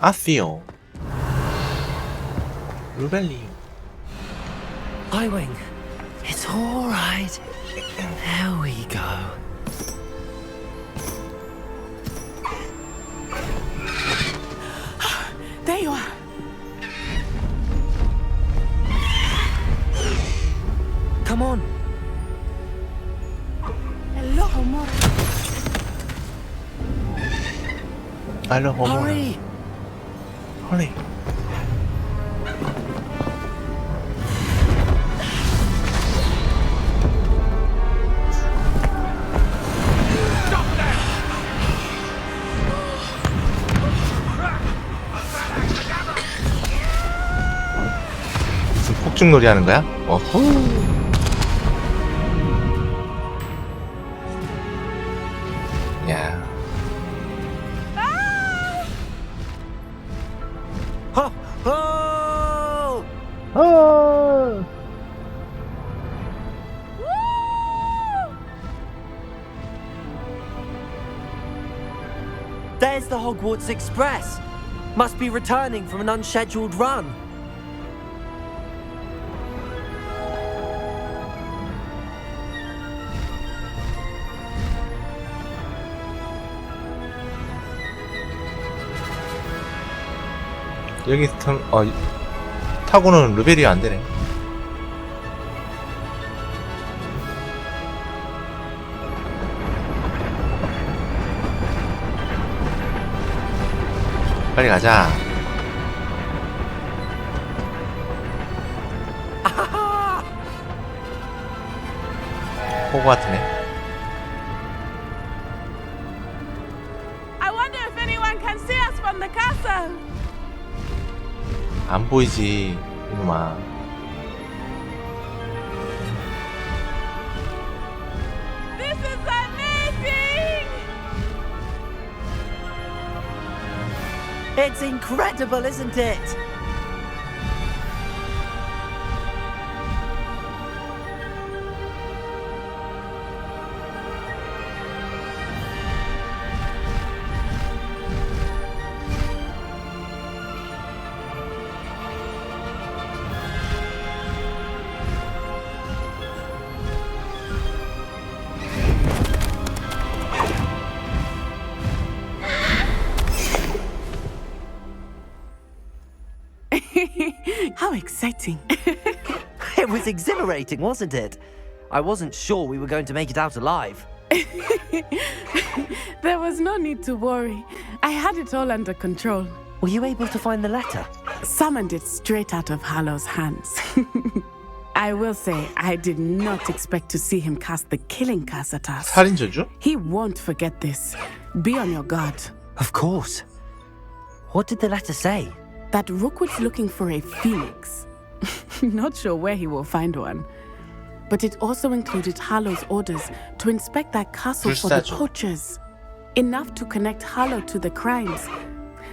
아시오. 루벨리오. Highwing. It's all right. There we go. There you are. Come on. Alohomora. 알로호모라. Hurry. 허리. 무슨 폭죽놀이 하는 거야? 어후. 야. Hogwarts Express. Must be returning from an unscheduled run. 여기 타고는 루벨이 안 되네. 빨리 가자. 호그와트네. I wonder if anyone can see us from the castle. 안 보이지, 이놈아. This is amazing! It's incredible, isn't it? How exciting. It was exhilarating, wasn't it? I wasn't sure we were going to make it out alive. There was no need to worry. I had it all under control. Were you able to find the letter? Summoned it straight out of Hallow's hands. I will say, I did not expect to see him cast the killing curse at us. 살인저주? He won't forget this. Be on your guard. Of course. What did the letter say? That Rookwood's looking for a phoenix. Not sure where he will find one. But it also included Harlow's orders to inspect that castle for the poachers. Enough to connect Harlow to the crimes.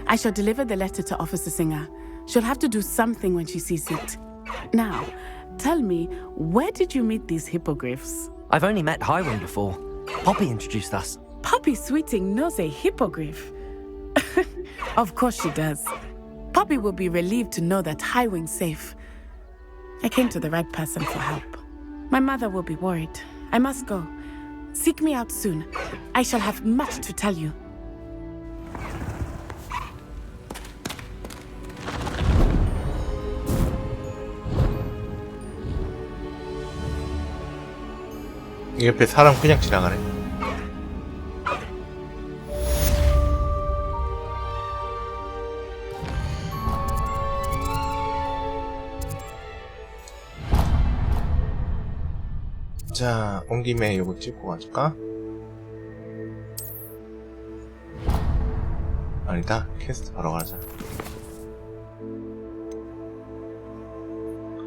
I shall deliver the letter to Officer Singer. She'll have to do something when she sees it. Now, tell me, where did you meet these hippogriffs? I've only met Highwing before. Poppy introduced us. Poppy Sweeting knows a hippogriff. Of course she does. Poppy will be relieved to know that Highwing's safe. I came to the right person for help. My mother will be worried. I must go. Seek me out soon. I shall have much to tell you. 이 옆에 사람 그냥 지나가네. 자, 온 김에 요거 찍고 가줄까? 아니다, 퀘스트 바로 가자.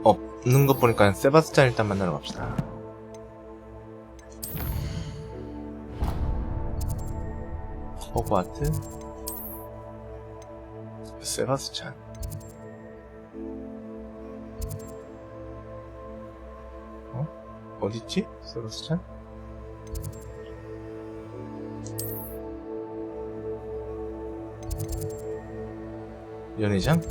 없는 거 보니까 세바스찬 일단 만나러 갑시다. 호그와트 세바스찬. 어딨지? 세바스찬? 연회장?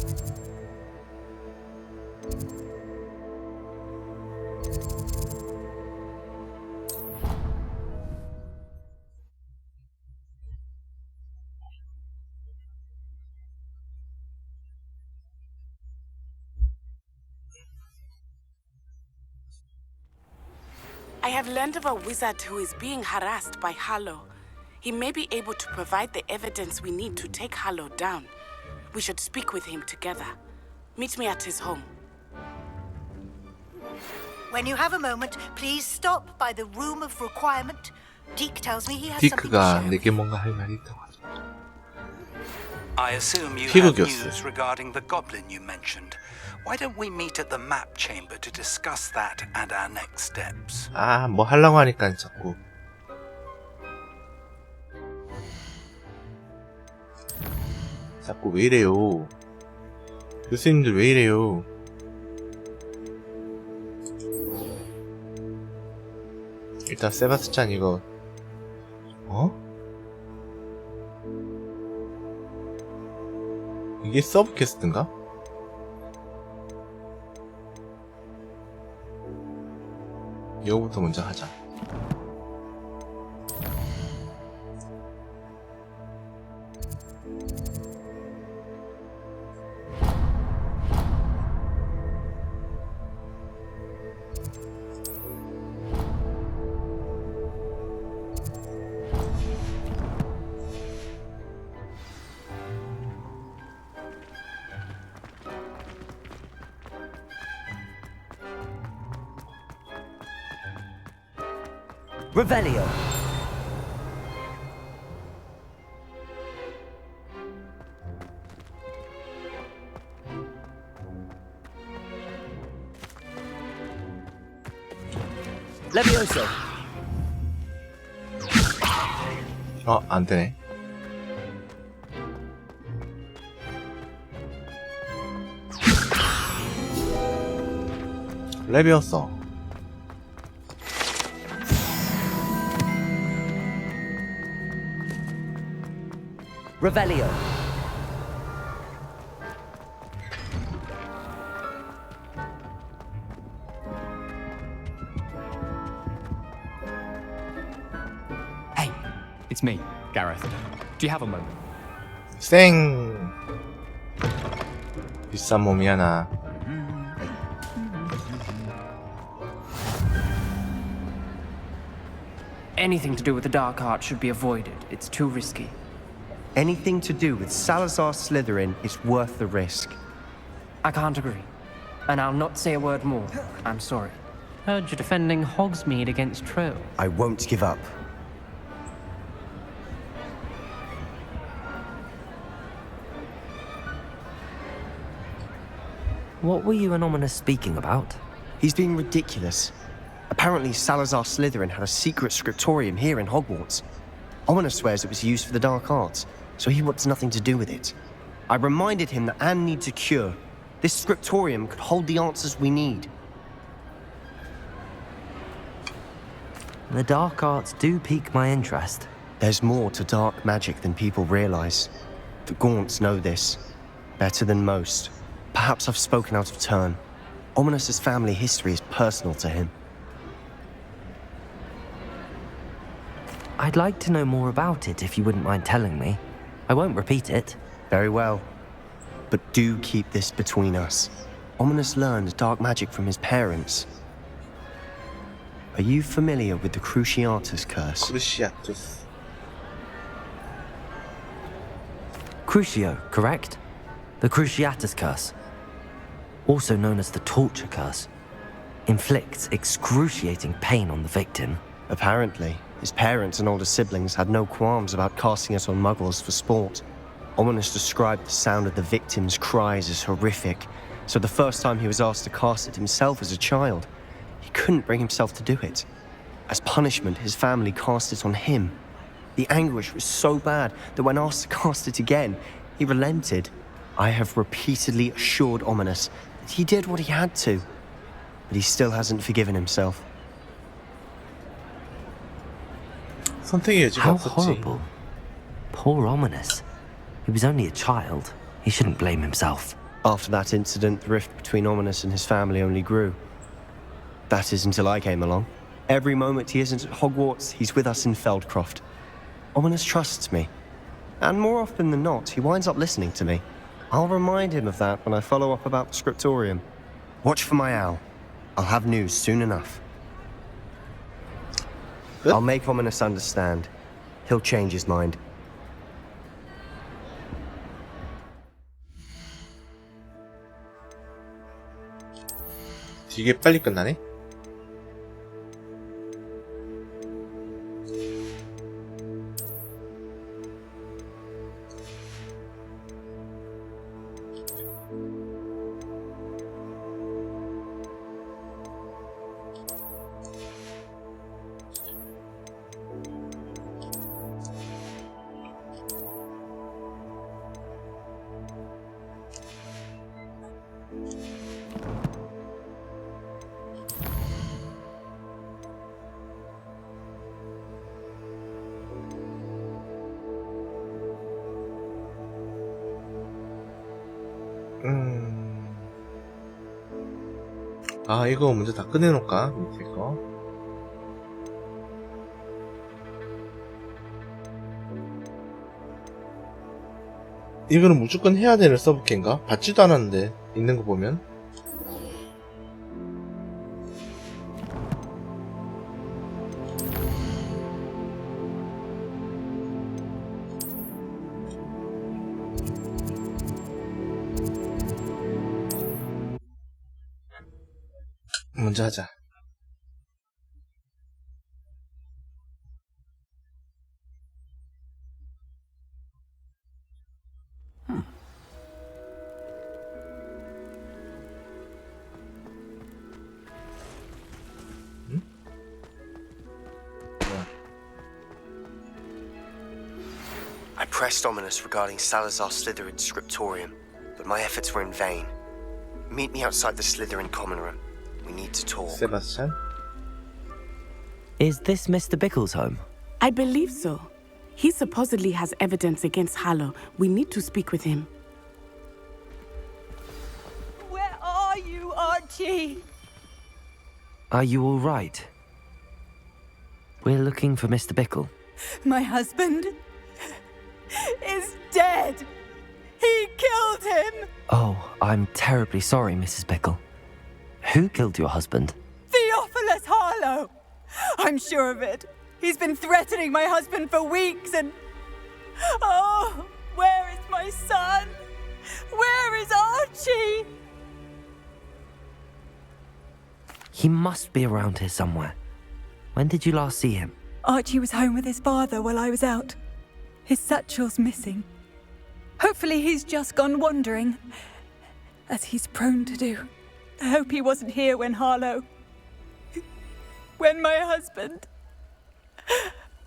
I have learned of a wizard who is being harassed by Harlow. He may be able to provide the evidence we need to take Harlow down. We should speak with him together. Meet me at his home. When you have a moment, please stop by the room of requirement. Deke tells me he has something to 디크가 share. 내게 뭔가 할 말이 있다고 하죠. I assume you 피부 have 교수. news regarding the goblin you mentioned. Why don't we meet at the map chamber to discuss that and our next steps? 아, 뭐 하려고 하니까 자꾸. 자꾸 왜 이래요? 교수님들 왜 이래요? 일단 세바스찬 이거 이게 서브 퀘스트인가? 이거부터 먼저 하자. Revelio. Levioso. 안 되네. 레비오서. Revelio. Hey, it's me, Gareth. Do you have a moment? 쌩. 비싼 몸이야 나. Anything to do with the dark art should be avoided. It's too risky. Anything to do with Salazar Slytherin is worth the risk. I can't agree. And I'll not say a word more. I'm sorry. Heard you're defending Hogsmeade against True. I won't give up. What were you and Ominous speaking about? He's being ridiculous. Apparently Salazar Slytherin had a secret scriptorium here in Hogwarts. Ominous swears it was used for the dark arts, so he wants nothing to do with it. I reminded him that Anne needs a cure. This scriptorium could hold the answers we need. The dark arts do pique my interest. There's more to dark magic than people realize. The Gaunts know this better than most. Perhaps I've spoken out of turn. Ominous's family history is personal to him. I'd like to know more about it if you wouldn't mind telling me. I won't repeat it. Very well. But do keep this between us. Ominous learned dark magic from his parents. Are you familiar with the Cruciatus curse? Cruciatus. Crucio, correct? The Cruciatus curse. Also known as the torture curse. Inflicts excruciating pain on the victim. Apparently, his parents and older siblings had no qualms about casting it on muggles for sport. Ominous described the sound of the victim's cries as horrific, so the first time he was asked to cast it himself as a child, he couldn't bring himself to do it. As punishment, his family cast it on him. The anguish was so bad that when asked to cast it again, he relented. I have repeatedly assured Ominous that he did what he had to, but he still hasn't forgiven himself. How horrible. Poor Ominous. He was only a child. He shouldn't blame himself. After that incident, the rift between Ominous and his family only grew. That is until I came along. Every moment he isn't at Hogwarts, he's with us in Feldcroft. Ominous trusts me. And more often than not, he winds up listening to me. I'll remind him of that when I follow up about the scriptorium. Watch for my owl. I'll have news soon enough. I'll make Ominous understand. He'll change his mind. 되게 빨리 끝나네? 아, 이거 먼저 다 꺼내놓을까? 밑에 거. 이거는 무조건 해야 되는 서브캐인가? 받지도 않았는데, 있는 거 보면. 먼저 하자. I pressed ominous regarding Salazar Slytherin's scriptorium, but my efforts were in vain. Meet me outside the Slytherin common room. We need to talk. Sebastian? Is this Mr. Bickle's home? I believe so. He supposedly has evidence against Harlow. We need to speak with him. Where are you, Archie? Are you all right? We're looking for Mr. Bickle. My husband is dead. He killed him. Oh, I'm terribly sorry, Mrs. Bickle. Who killed your husband? Theophilus Harlow. I'm sure of it. He's been threatening my husband for weeks and... Oh, where is my son? Where is Archie? He must be around here somewhere. When did you last see him? Archie was home with his father while I was out. His satchel's missing. Hopefully he's just gone wandering, as he's prone to do. I hope he wasn't here when Harlow... when my husband...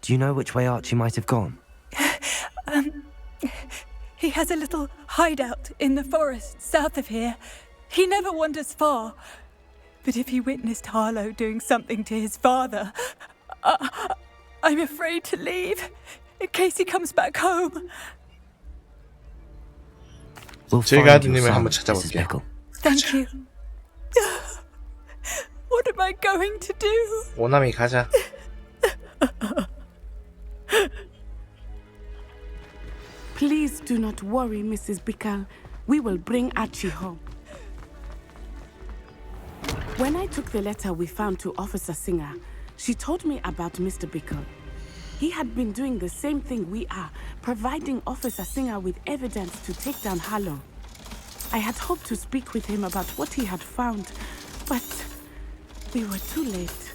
Do you know which way Archie might have gone? He has a little hideout in the forest south of here. He never wanders far. But if he witnessed Harlow doing something to his father, I'm afraid to leave, in case he comes back home. 제가 아드님을 한번 찾아볼게요. Thank you. What am I going to do? 오나미 가자. Please do not worry, Mrs. Bickle. We will bring Archie home. When I took the letter we found to Officer Singer, she told me about Mr. Bickle. He had been doing the same thing we are, providing Officer Singer with evidence to take down Harlow. I had hoped to speak with him about what he had found, but we were too late.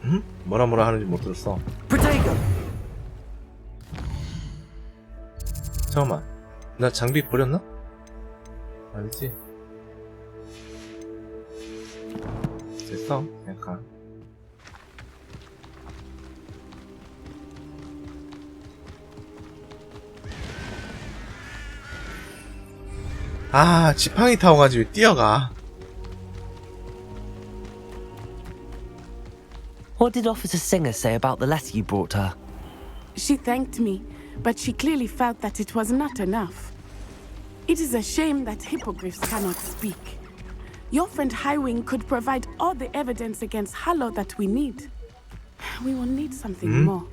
응? 뭐라 하는지 못 들었어. 잠깐만, 나 장비 버렸나? 아니지. 됐어, 약간. 아, 지팡이 타고 가지 왜 뛰어가? What did Officer Singer say about the letter you brought her? She thanked me, but she clearly felt that it was not enough. It is a shame that hippogriffs cannot speak. Your friend Highwing could provide all the evidence against Harlow that we need. We will need something more.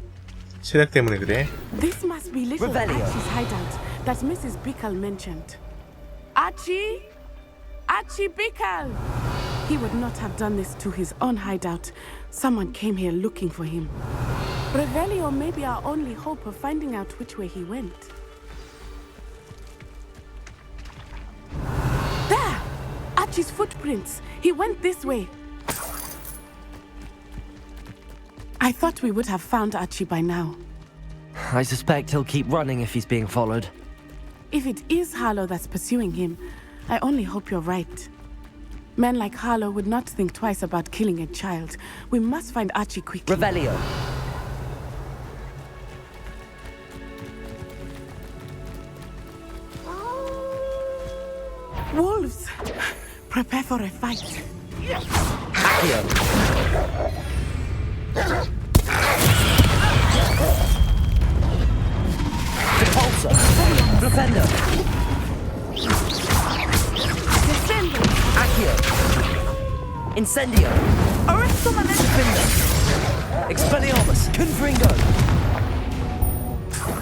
체력 때문에 그래? This must be little Archie's hideout that Mrs. Bickle mentioned. Archie? Archie Bickle! He would not have done this to his own hideout. Someone came here looking for him. Revelio may be our only hope of finding out which way he went. There! Archie's footprints. He went this way. I thought we would have found Archie by now. I suspect he'll keep running if he's being followed. If it is Harlow that's pursuing him, I only hope you're right. Men like Harlow would not think twice about killing a child. We must find Archie quickly. Revelio. Wolves! Prepare for a fight. Repulsor. Defender. Descendo. Accio. Incendio. Arresto Defender. Expelliarmus. Confringo.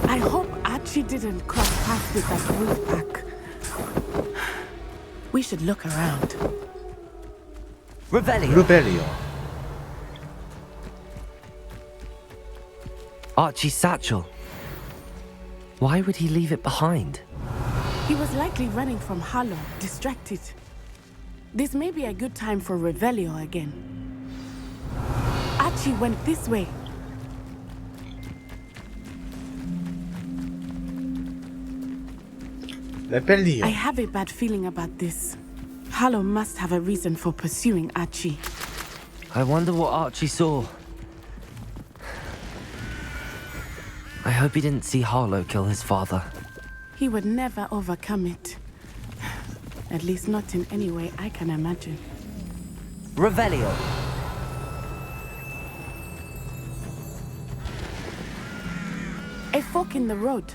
I hope Archie didn't cross paths with that wolf pack. We should look around. Revelio. Revelio. Archie's satchel. Why would he leave it behind? He was likely running from Harlow, distracted. This may be a good time for Revelio again. Archie went this way. Revelio. I have a bad feeling about this. Harlow must have a reason for pursuing Archie. I wonder what Archie saw. I hope he didn't see Harlow kill his father. He would never overcome it. At least not in any way I can imagine. Revelio. A fork in the road.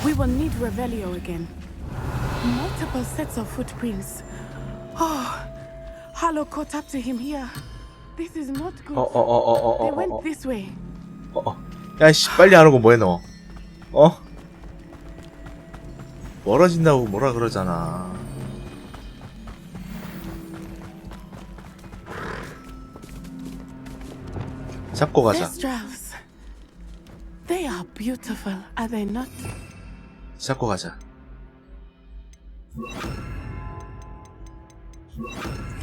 We will need Revelio again. Multiple sets of footprints. Oh, Harlow caught up to him here. This is not good. They went this way. 야씨 빨리 안 오고 뭐해 너? 멀어진다고 뭐라 그러잖아. 잡고 가자. These straus. They are beautiful, are they not? 잡고 가자.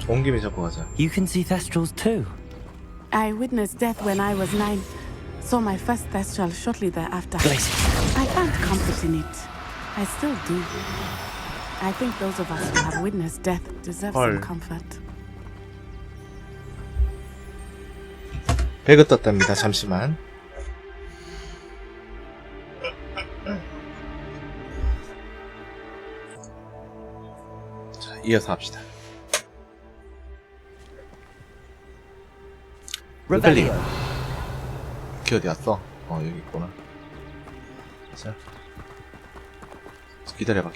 온 김에 잡고 가자. You can see thestrals too. I witnessed death when I was 9. Saw my first thestral shortly thereafter. I found comfort in it. I still do. I think those of us who have witnessed death deserve some comfort. 배가 떴답니다. 잠시만. 자, 이어서 합시다. Revelio. 키 어디 갔어? 여기 있구나. 자, 기다려봐.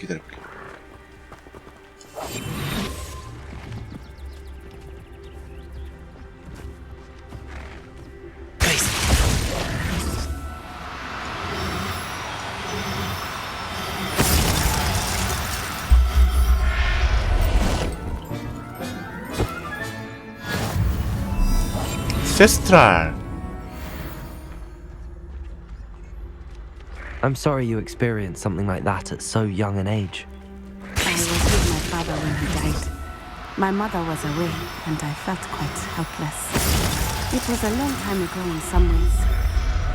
세스트랄. I'm sorry you experienced something like that at so young an age. I was with my father when he died. My mother was away, and I felt quite helpless. It was a long time ago in some ways,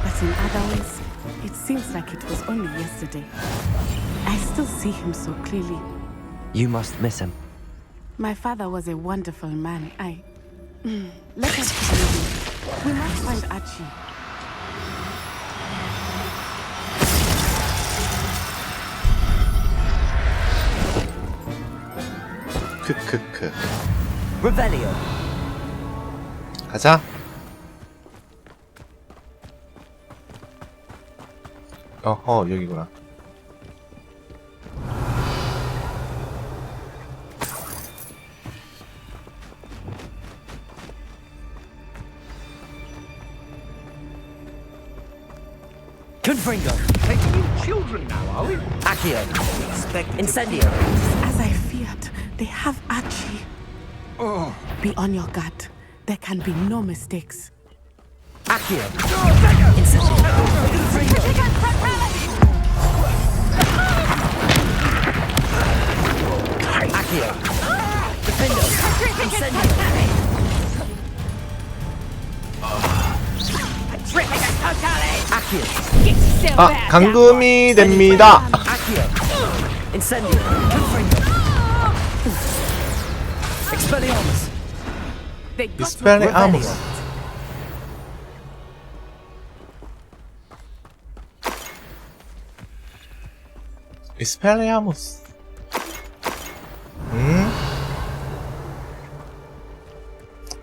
but in other ways, it seems like it was only yesterday. I still see him so clearly. You must miss him. My father was a wonderful man. Let us keep moving. We must find Archie. 크크크. Revelio. 가자. 여기구나. Confringo. Taking in children now, are we? Accio. Incendio. As I feared, they have Archie. Be on your guard. There can be no mistakes. Accio. Incendio. Accio. Defendo. Incendio. 아, 감금이 됩니다. Incendio. Expelliarmus. Expelliarmus. Expelliarmus.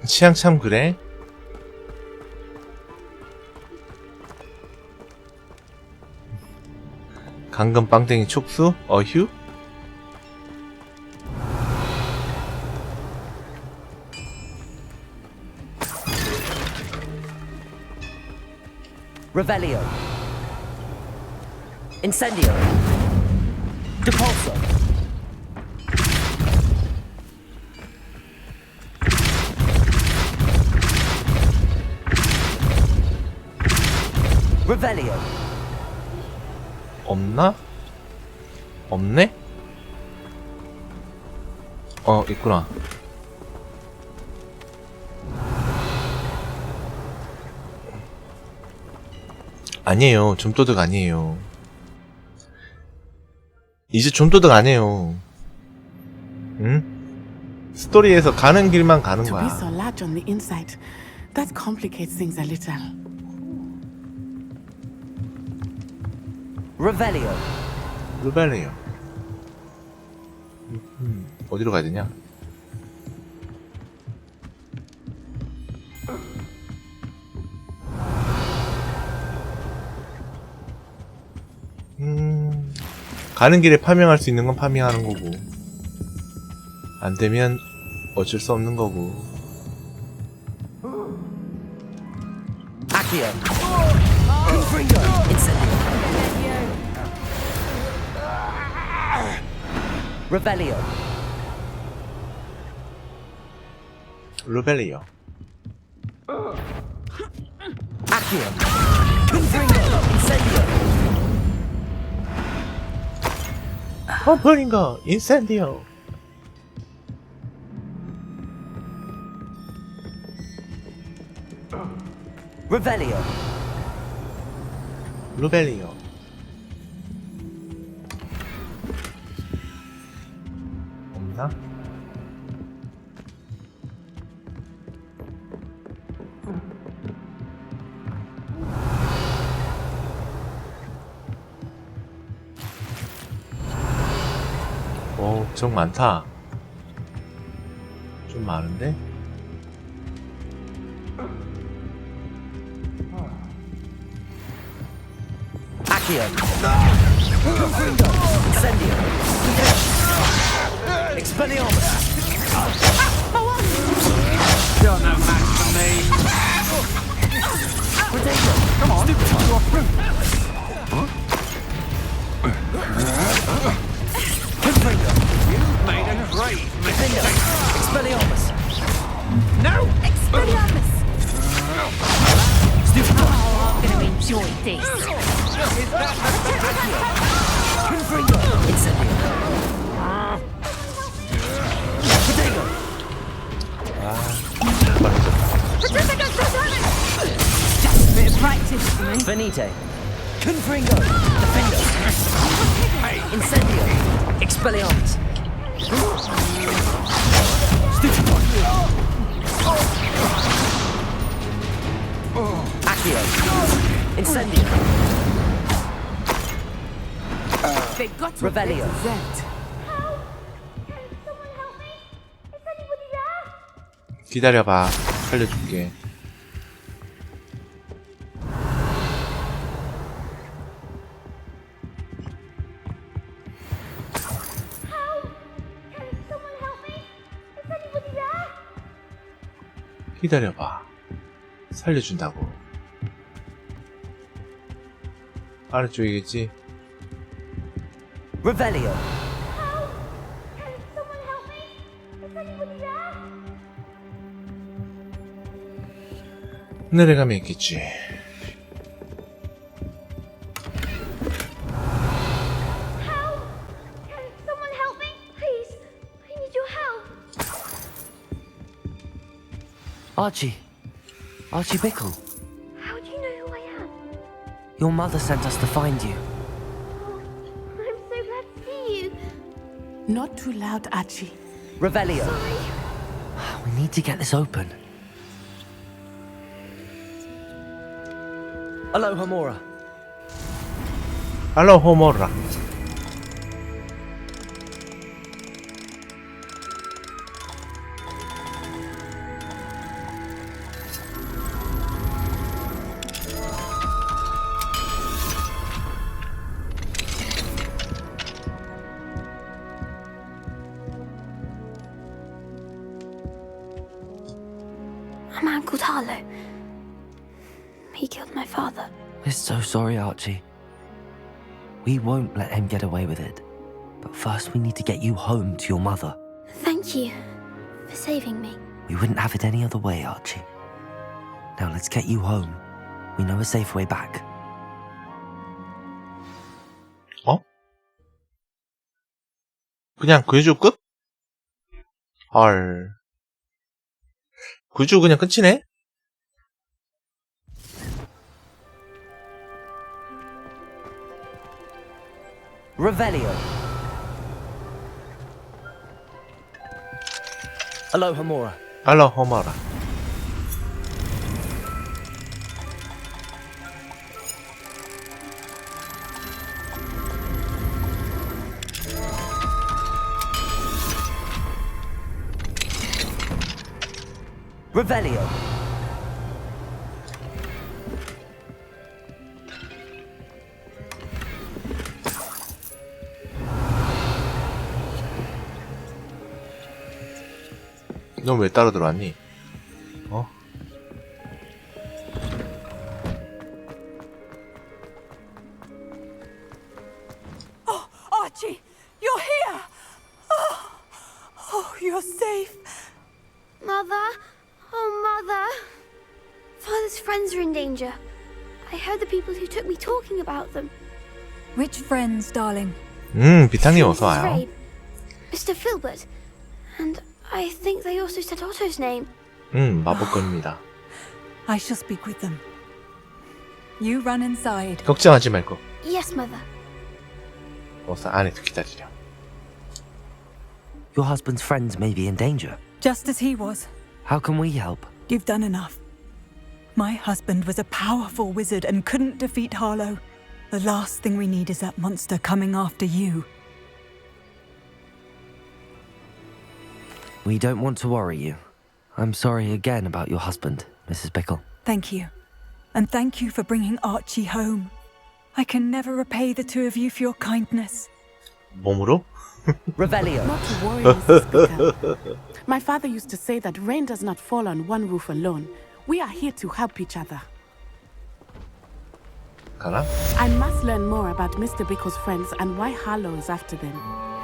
취향 참 그래. 강금 빵땡이 촉수? 어휴? Revelio. Incendio. Depulso. Revelio. 없나? 없네? 있구나. 아니에요. 좀도둑 아니에요. 이제 좀도둑 아니에요. 응? 스토리에서 가는 길만 가는 To be so 거야. large on the inside, that complicates things a little. Revelio. 루벨리요. 어디로 가야 되냐? 가는 길에 파밍할 수 있는 건 파밍하는 거고, 안 되면 어쩔 수 없는 거고. Accio. Confringo. Incendio. Revelio. 루벨리요. Accio. Confringo. Incendio. 펌프링거 인센디오. Revelio. 루벨리요. 없나? 좀 많다. 좀 많은데? Accio. Confringo. Incendio. Expelliarmus. You're no match for me. Protego. Come on, you're through. Confringo. You've made a great mistake. Expelliarmus. No! Expelliarmus! Oh, I'm gonna enjoy this. Confringo. Incendio. Protego. Just a bit of practice for me. Venite. Confringo. Defendo. Incendio. Expelliarmus. Accio. Incendio. They got to Revelio. 기다려봐. 살려줄게. 기다려봐. 살려준다고. 아래쪽이겠지? Revelio. 내려가면 있겠지. Someone help me, please. I need your help. Archie. Archie Bickle. How do you know who I am? Your mother sent us to find you. I'm so glad to see you. Not too loud, Archie. Revelio. We need to get this open. Aloha Mora. 알로하 모라. a man called Harlow. He killed my father. We're so sorry, Archie. We won't let him get away with it. But first we need to get you home to your mother. Thank you for saving me. We wouldn't have it any other way, Archie. Now let's get you home. We know a safe way back. 어? 그냥 구해줘 끝? 헐. 구해줘 그냥 끝이네? Revelio. Alohomora. Alohomora. Revelio. 넌 왜 따로 들어왔니? 어? Oh, Archie, you're here! Oh, you're safe. Mother? Oh, Mother. Father's friends are in danger. I heard the people who took me talking about them. Which friends, darling? 비타님 어서 와요. Ray, Mr. Filbert. And I think they also said Otto's name. 마법건입니다. I shall speak with them. You run inside. 걱정하지 말고. Yes, Mother. 어서 안에서 기다리렴. Your husband's friends may be in danger. Just as he was. How can we help? You've done enough. My husband was a powerful wizard and couldn't defeat Harlow. The last thing we need is that monster coming after you. We don't want to worry you. I'm sorry again about your husband, Mrs. Bickle. Thank you. And thank you for bringing Archie home. I can never repay the two of you for your kindness. 몸으로? Revelio. Not to worry, Mrs. Bickle. My father used to say that rain does not fall on one roof alone. We are here to help each other. 가나? I must learn more about Mr. Bickle's friends and why Harlow is after them.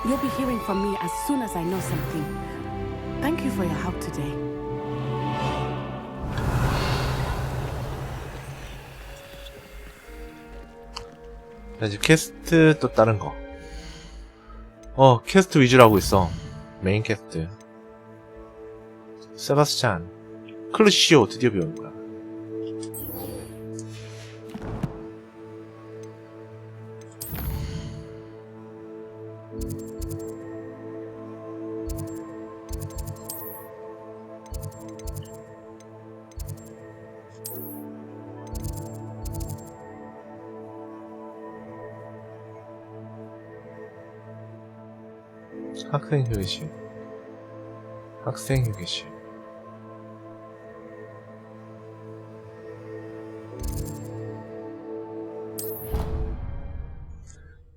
You'll be hearing from me as soon as I know something. Thank you for your help today. 자, 이제 퀘스트 또 다른 거. 퀘스트 위주로 하고 있어. 메인 퀘스트. 세바스찬. 클루시오 드디어 배우는 거야. 학생 휴게실. 학생 휴게실.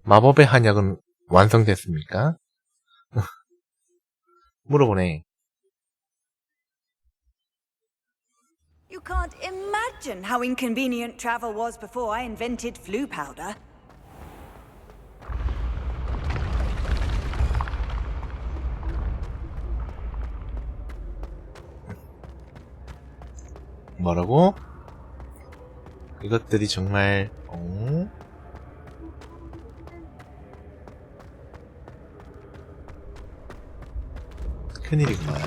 마법의 한약은 완성됐습니까? 물어보네. You can't imagine how inconvenient travel was before I invented flu powder. 뭐라고? 이것들이 정말 큰일이구만.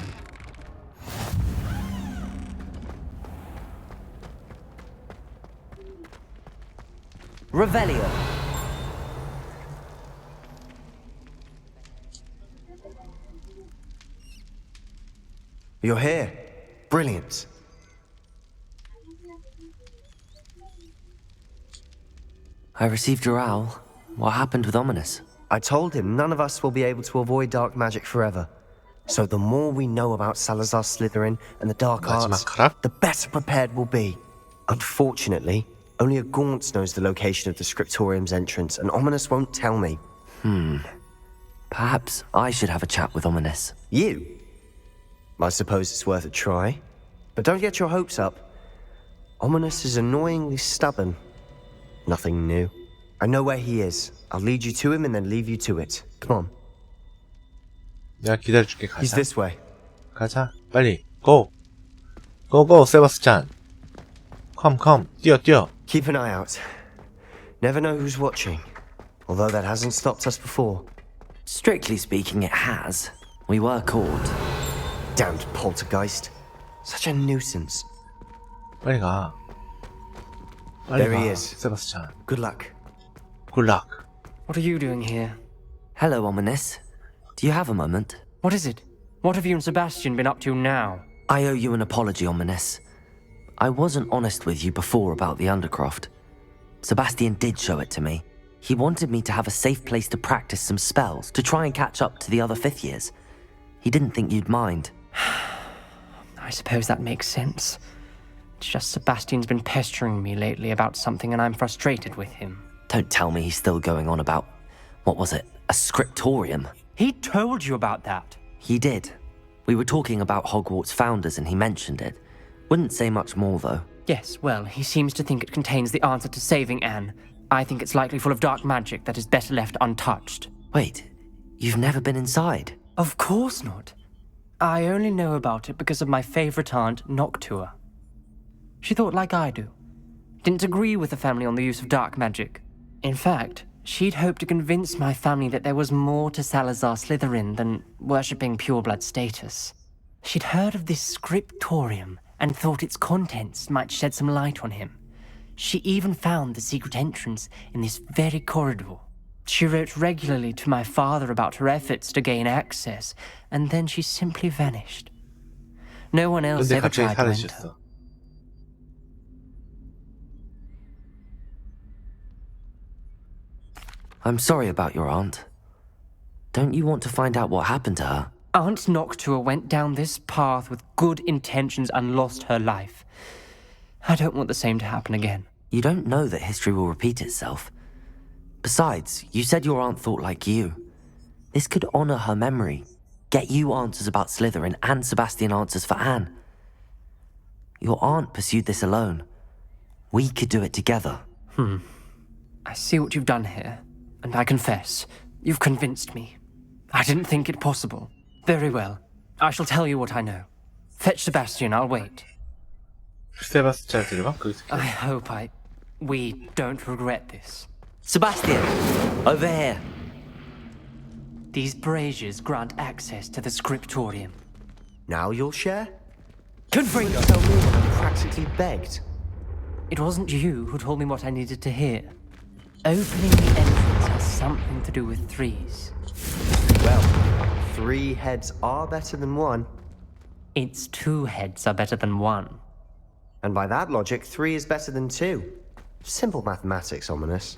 Revelio. You're here. Brilliant. I received your owl. What happened with Ominous? I told him none of us will be able to avoid dark magic forever. So the more we know about Salazar Slytherin and the dark arts, the better prepared we'll be. Unfortunately, only a Gaunt knows the location of the Scriptorium's entrance, and Ominous won't tell me. Perhaps I should have a chat with Ominous. You? I suppose it's worth a try. But don't get your hopes up. Ominous is annoyingly stubborn. Nothing new. I know where he is. I'll lead you to him and then leave you to it. Come on. 내가 기다려줄게. 가자. He's this way. 가자. 빨리. Go. Go, go, 세바스찬. Come. 뛰어. Keep an eye out. Never know who's watching. Although that hasn't stopped us before. Strictly speaking, it has. We were caught. Damned poltergeist. Such a nuisance. 빨리 가. There he is. 세바스찬. Good luck. Good luck. What are you doing here? Hello, Ominous. Do you have a moment? What is it? What have you and Sebastian been up to now? I owe you an apology, Ominous. I wasn't honest with you before about the Undercroft. Sebastian did show it to me. He wanted me to have a safe place to practice some spells, to try and catch up to the other 5th years. He didn't think you'd mind. I suppose that makes sense. It's just Sebastian's been pestering me lately about something and I'm frustrated with him. Don't tell me he's still going on about, what was it, a scriptorium? He told you about that. He did. We were talking about Hogwarts founders and he mentioned it. Wouldn't say much more though. Yes, well, he seems to think it contains the answer to saving Anne. I think it's likely full of dark magic that is better left untouched. Wait, you've never been inside? Of course not. I only know about it because of my favorite aunt, Noctua. She thought like I do. Didn't agree with the family on the use of dark magic. In fact, she'd hoped to convince my family that there was more to Salazar Slytherin than worshipping pureblood status. She'd heard of this scriptorium and thought its contents might shed some light on him. She even found the secret entrance in this very corridor. She wrote regularly to my father about her efforts to gain access, and then she simply vanished. No one else 근데 ever 갑자기 tried to enter. 사라졌어. I'm sorry about your aunt. Don't you want to find out what happened to her? Aunt Noctua went down this path with good intentions and lost her life. I don't want the same to happen again. You don't know that history will repeat itself. Besides, you said your aunt thought like you. This could honor her memory, get you answers about Slytherin and Sebastian answers for Anne. Your aunt pursued this alone. We could do it together. I see what you've done here, and I confess, you've convinced me. I didn't think it possible. Very well. I shall tell you what I know. Fetch Sebastian, I'll wait. 세바스찬 데려가? I hope we don't regret this. Sebastian! Over here! These braziers grant access to the scriptorium. Now you'll share? Couldn't you tell me what I practically begged? It wasn't you who told me what I needed to hear. Opening the entrance has something to do with threes. Well, 3 heads are better than 1. Its 2 heads are better than 1. And by that logic, 3 is better than 2. Simple mathematics, Ominous.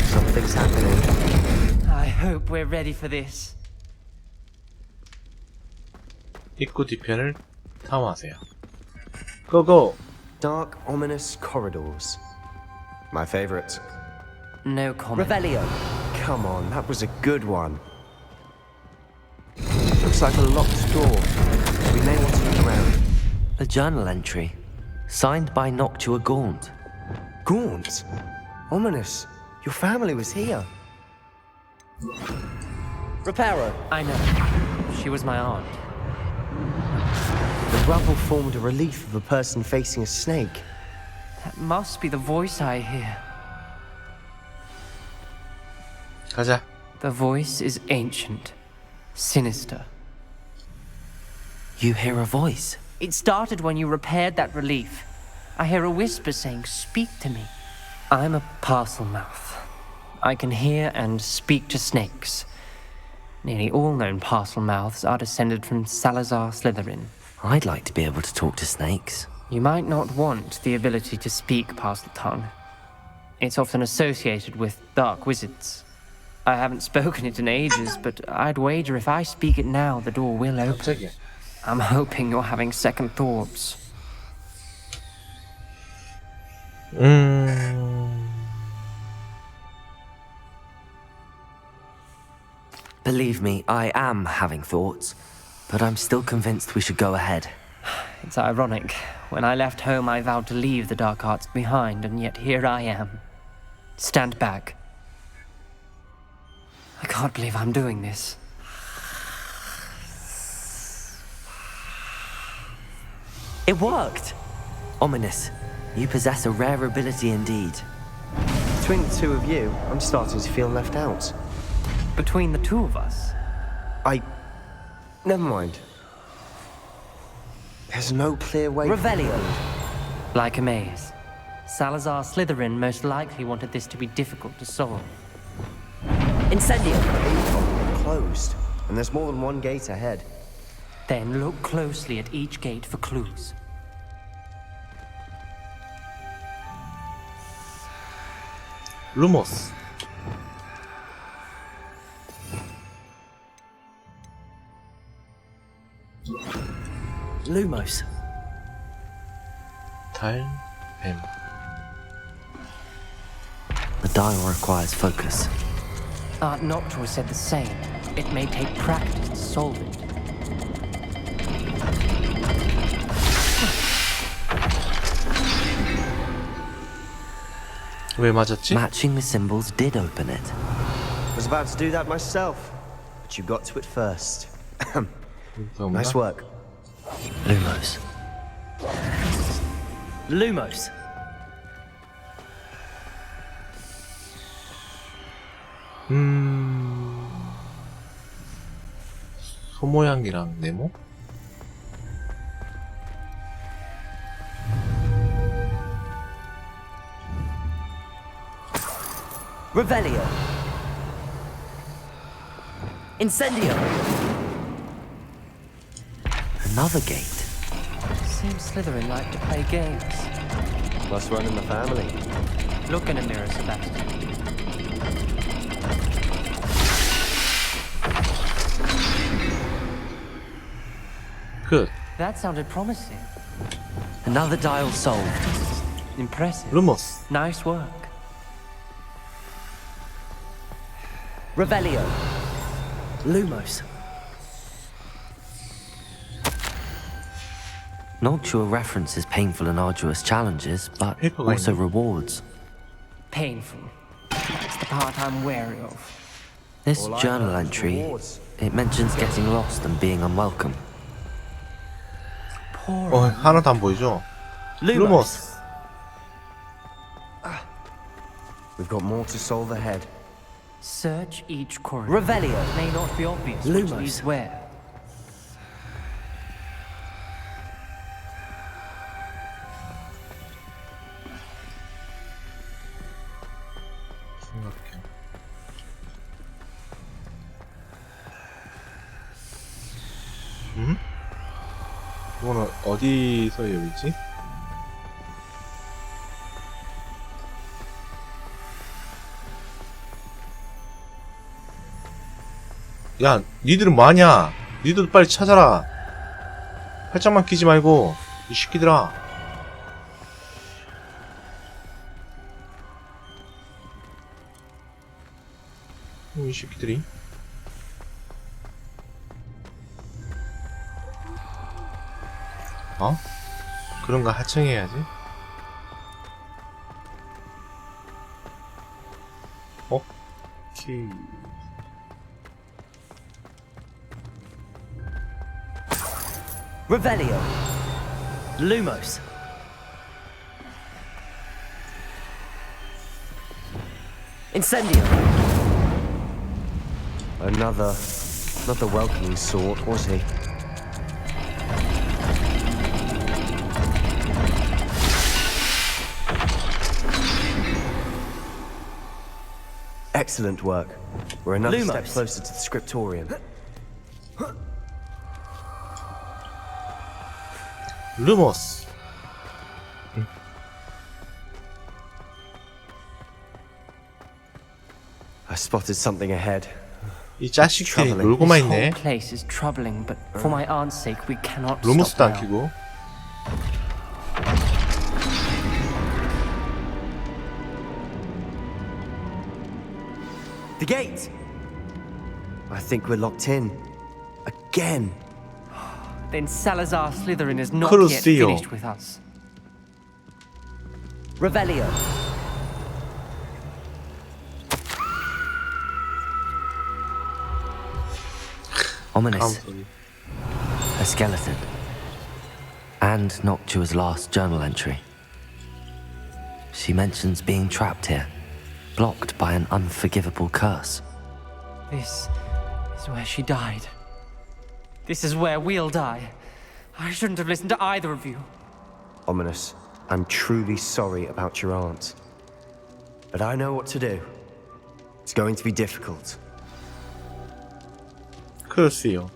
Something's happening. I hope we're ready for this. 입구 뒤편을 탐험하세요. 고고! Dark, ominous corridors. My favorite. No comment. Revelio! Come on, that was a good one. Looks like a locked door. We may want to look around. A journal entry, signed by Noctua Gaunt. Gaunt? Ominous. Your family was here. Reparo! I know. She was my aunt. The rubble formed a relief of a person facing a snake. That must be the voice I hear. 가자. The voice is ancient, sinister. You hear a voice? It started when you repaired that relief. I hear a whisper saying, "Speak to me." I'm a parcel mouth. I can hear and speak to snakes. Nearly all known parcel mouths are descended from Salazar Slytherin. I'd like to be able to talk to snakes. You might not want the ability to speak parcel tongue. It's often associated with dark wizards. I haven't spoken it in ages, but I'd wager if I speak it now, the door will open. 갑자기야. I'm hoping you're having second thoughts. believe me, I am having thoughts, but I'm still convinced we should go ahead. It's ironic. When I left home, I vowed to leave the dark arts behind, and yet here I am. Stand back. I can't believe I'm doing this. It worked! Ominous. You possess a rare ability indeed. Between the two of you, I'm starting to feel left out. Between the two of us? Never mind. There's no clear way... Revelio! Like a maze. Salazar Slytherin most likely wanted this to be difficult to solve. Incendio! Closed, and there's more than one gate ahead. Then look closely at each gate for clues. 루모스. Lumos. 달, 뱀. The dial requires focus. Art Noctua said the same. It may take practice to solve it. 왜 맞았지? Matching the symbols did open it. I was about to do that myself, but you got to it first. Nice work. Lumos. Lumos. 소모양이랑 네모? Revelio. Incendio. Another gate. Seems Slytherin like to play games. Must run in the family. Look in a mirror, Sebastian. Good. That sounded promising. Another dial solved. Impressive. 루모스. Nice work. Revelio. Lumos. Noctua references painful and arduous challenges, but also rewards. Painful. That's the part I'm wary of. This journal entry, it mentions getting lost and being unwelcome. 하나도 안 보이죠? 루모스. We've got more to solve ahead. Search each corridor. Revelio. It may not be obvious Lumos. which leads where. 이거는 어디서 여기지? 야, 니들은 뭐하냐? 니들도 빨리 찾아라. 팔짱만 끼지 말고 이 새끼들아. 이 새끼들이. 어? 그런가 하청해야지. 오케이. Revelio. Lumos. Incendio. Another not the welcoming sort, was he? Excellent work. We're another step closer to the scriptorium. 루모스. I spotted something ahead. 이 자식들이 놀고만 This 있네. whole place is troubling, but for my aunt's sake, we cannot 루모스도 stop 안 now. 키고. The gate! I think we're locked in. Again. Then Salazar Slytherin is not yet Crucio. finished with us. Revelio. Ominous. A skeleton. And Noctua's last journal entry. She mentions being trapped here, blocked by an unforgivable curse. This is where she died. This is where we'll die. I shouldn't have listened to either of you. Ominous, I'm truly sorry about your aunt. But I know what to do. It's going to be difficult. 그렇지요.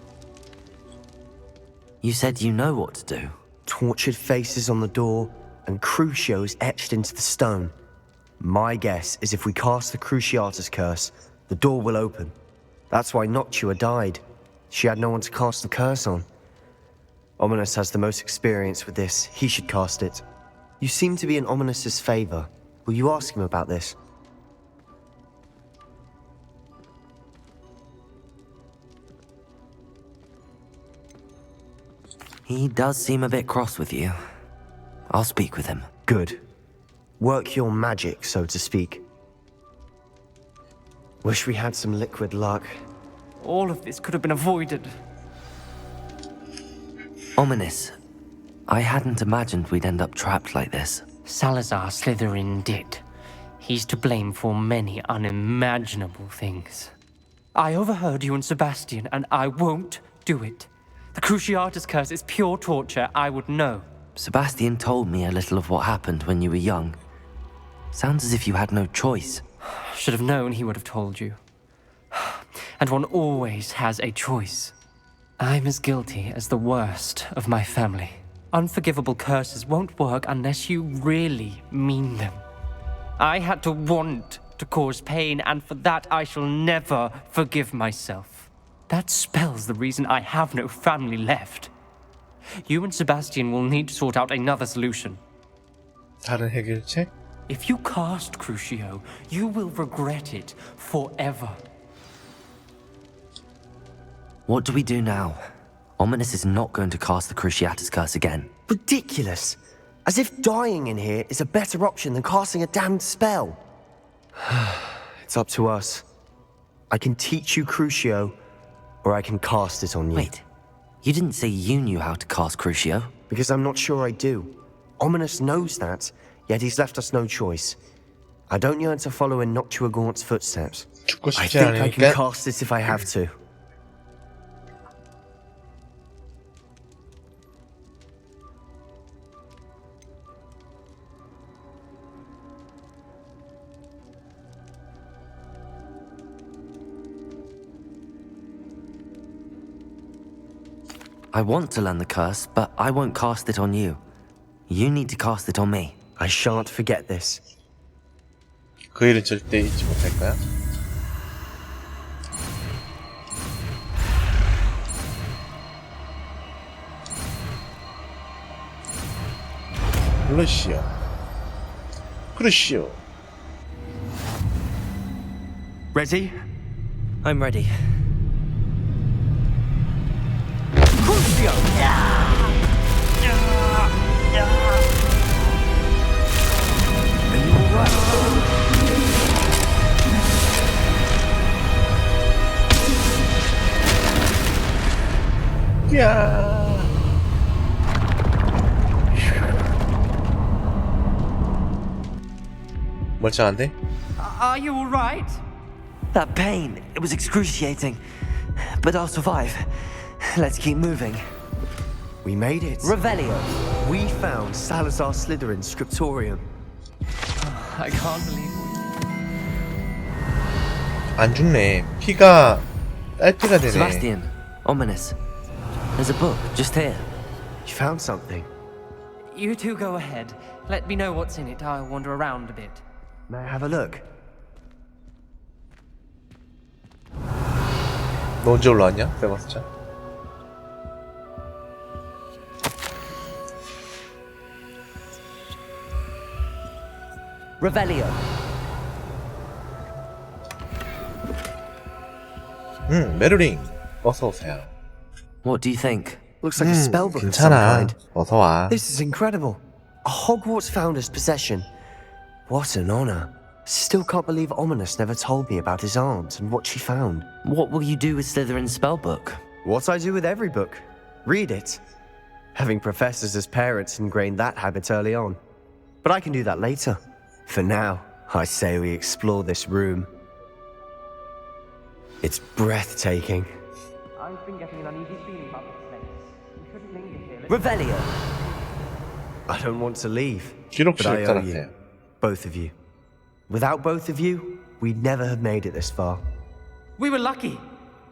You said you know what to do. Tortured faces on the door and Crucios etched into the stone. My guess is if we cast the Cruciatus curse, the door will open. That's why Noctua died. She had no one to cast the curse on. Ominous has the most experience with this. He should cast it. You seem to be in Ominous's favor. Will you ask him about this? He does seem a bit cross with you. I'll speak with him. Good. Work your magic, so to speak. Wish we had some liquid luck. All of this could have been avoided. Ominous. I hadn't imagined we'd end up trapped like this. Salazar Slytherin did. He's to blame for many unimaginable things. I overheard you and Sebastian, and I won't do it. The Cruciatus curse is pure torture. I would know. Sebastian told me a little of what happened when you were young. Sounds as if you had no choice. Should have known he would have told you. And one always has a choice. I'm as guilty as the worst of my family. Unforgivable curses won't work unless you really mean them. I had to want to cause pain, and for that I shall never forgive myself. That spells the reason I have no family left. You and Sebastian will need to sort out another solution. 다른 해결책? If you cast Crucio, you will regret it forever. What do we do now? Ominous is not going to cast the Cruciatus curse again. Ridiculous! As if dying in here is a better option than casting a damned spell. It's up to us. I can teach you Crucio, or I can cast it on you. Wait, you didn't say you knew how to cast Crucio? Because I'm not sure I do. Ominous knows that, yet he's left us no choice. I don't yearn to follow in Noctua Gaunt's footsteps. I think I can cast it if I have to. I want to learn the curse, but I won't cast it on you. You need to cast it on me. I shan't forget this. 그 일은 절대 잊지 못할 거야. 그러시오. 그러시오. Ready? I'm ready. Crucio! 야. 멀쩡한데? Are you all right? That pain, it was excruciating. But I'll survive. Let's keep moving. We made it. Revelio. We found Salazar Slytherin's scriptorium. I can't believe 안 죽네. 피가 딸피가 되네. Sebastian, Ominous. There's a book just here. You found something. You two go ahead. Let me know what's in it. I'll wander around a bit. May I have a look? 너 언제 올라왔냐? 세바스찬? Revelio. 메르링 어서 오세요. What do you think? Looks like a spellbook of some 괜찮아. kind. 어서 와. This is incredible. A Hogwarts founder's possession. What an honor. Still can't believe Ominous never told me about his aunt and what she found. What will you do with Slytherin's spellbook? What I do with every book. Read it. Having professors as parents ingrained that habit early on. But I can do that later. For now, I say we explore this room. It's breathtaking. I've been getting an uneasy feeling about this place. We shouldn't linger here. Revelio! I don't want to leave, 기록 but I owe you. 시작하세요. Both of you. Without both of you, we'd never have made it this far. We were lucky.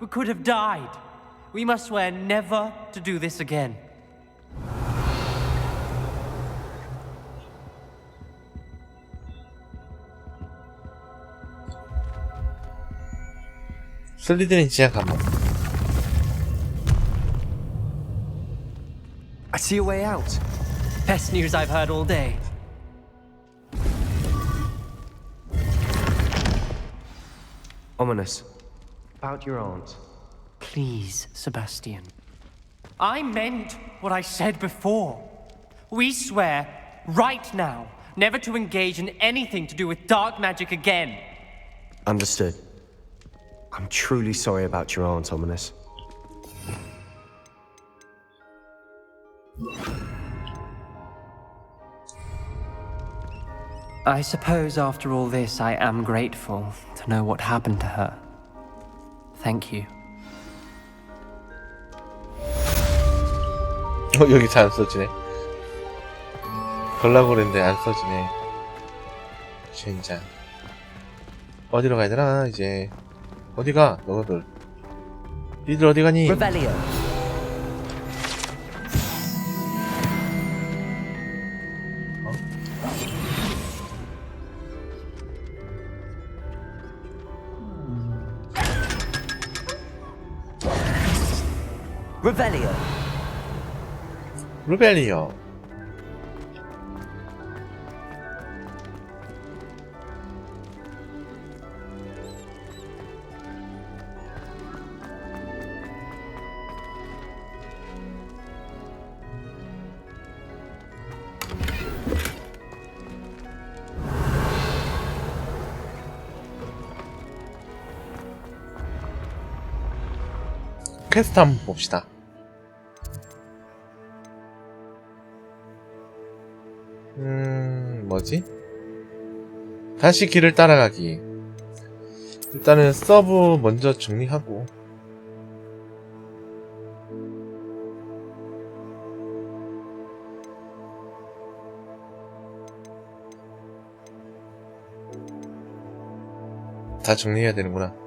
We could have died. We must swear never to do this again. 슬리드린 지하 감옥. I see a way out. Best news I've heard all day. Ominous. About your aunt. Please, Sebastian. I meant what I said before. We swear, right now, never to engage in anything to do with dark magic again. Understood. I'm truly sorry about your aunt, Ominous. I suppose after all this, I am grateful to know what happened to her. Thank you. 여기 잘 안 써지네. 걸라고 그랬는데 안 써지네. 젠장. 어디로 가야 되나 이제. 어디가 너희들. 니들 어디 가니? Revelio. Revelio. 루벨리오. 퀘스트 한번 봅시다. 뭐지? 다시 길을 따라가기. 일단은 서브 먼저 정리하고. 다 정리해야 되는구나.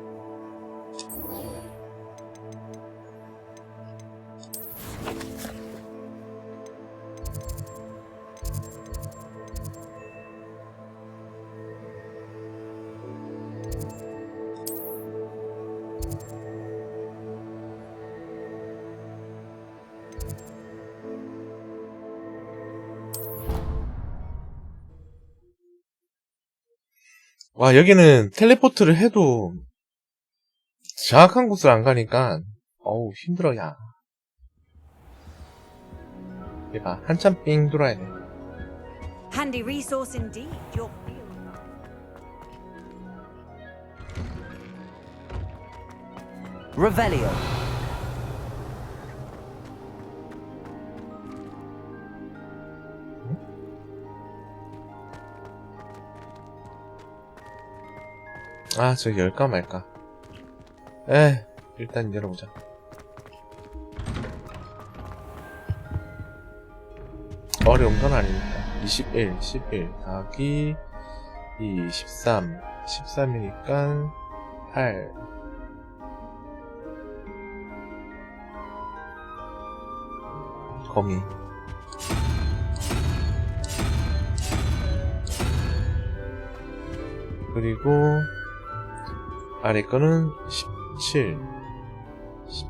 와, 여기는 텔레포트를 해도 정확한 곳을 안 가니까 어우 힘들어. 야 얘봐 한참 삥 돌아야 돼. Handy resource indeed. Your Revelio. 아, 저기 열까 말까. 에, 일단 열어보자. 어려운 건 아니니까. 21, 11 더하기 2, 13. 13이니까 8. 거미. 그리고 아래 거는 17.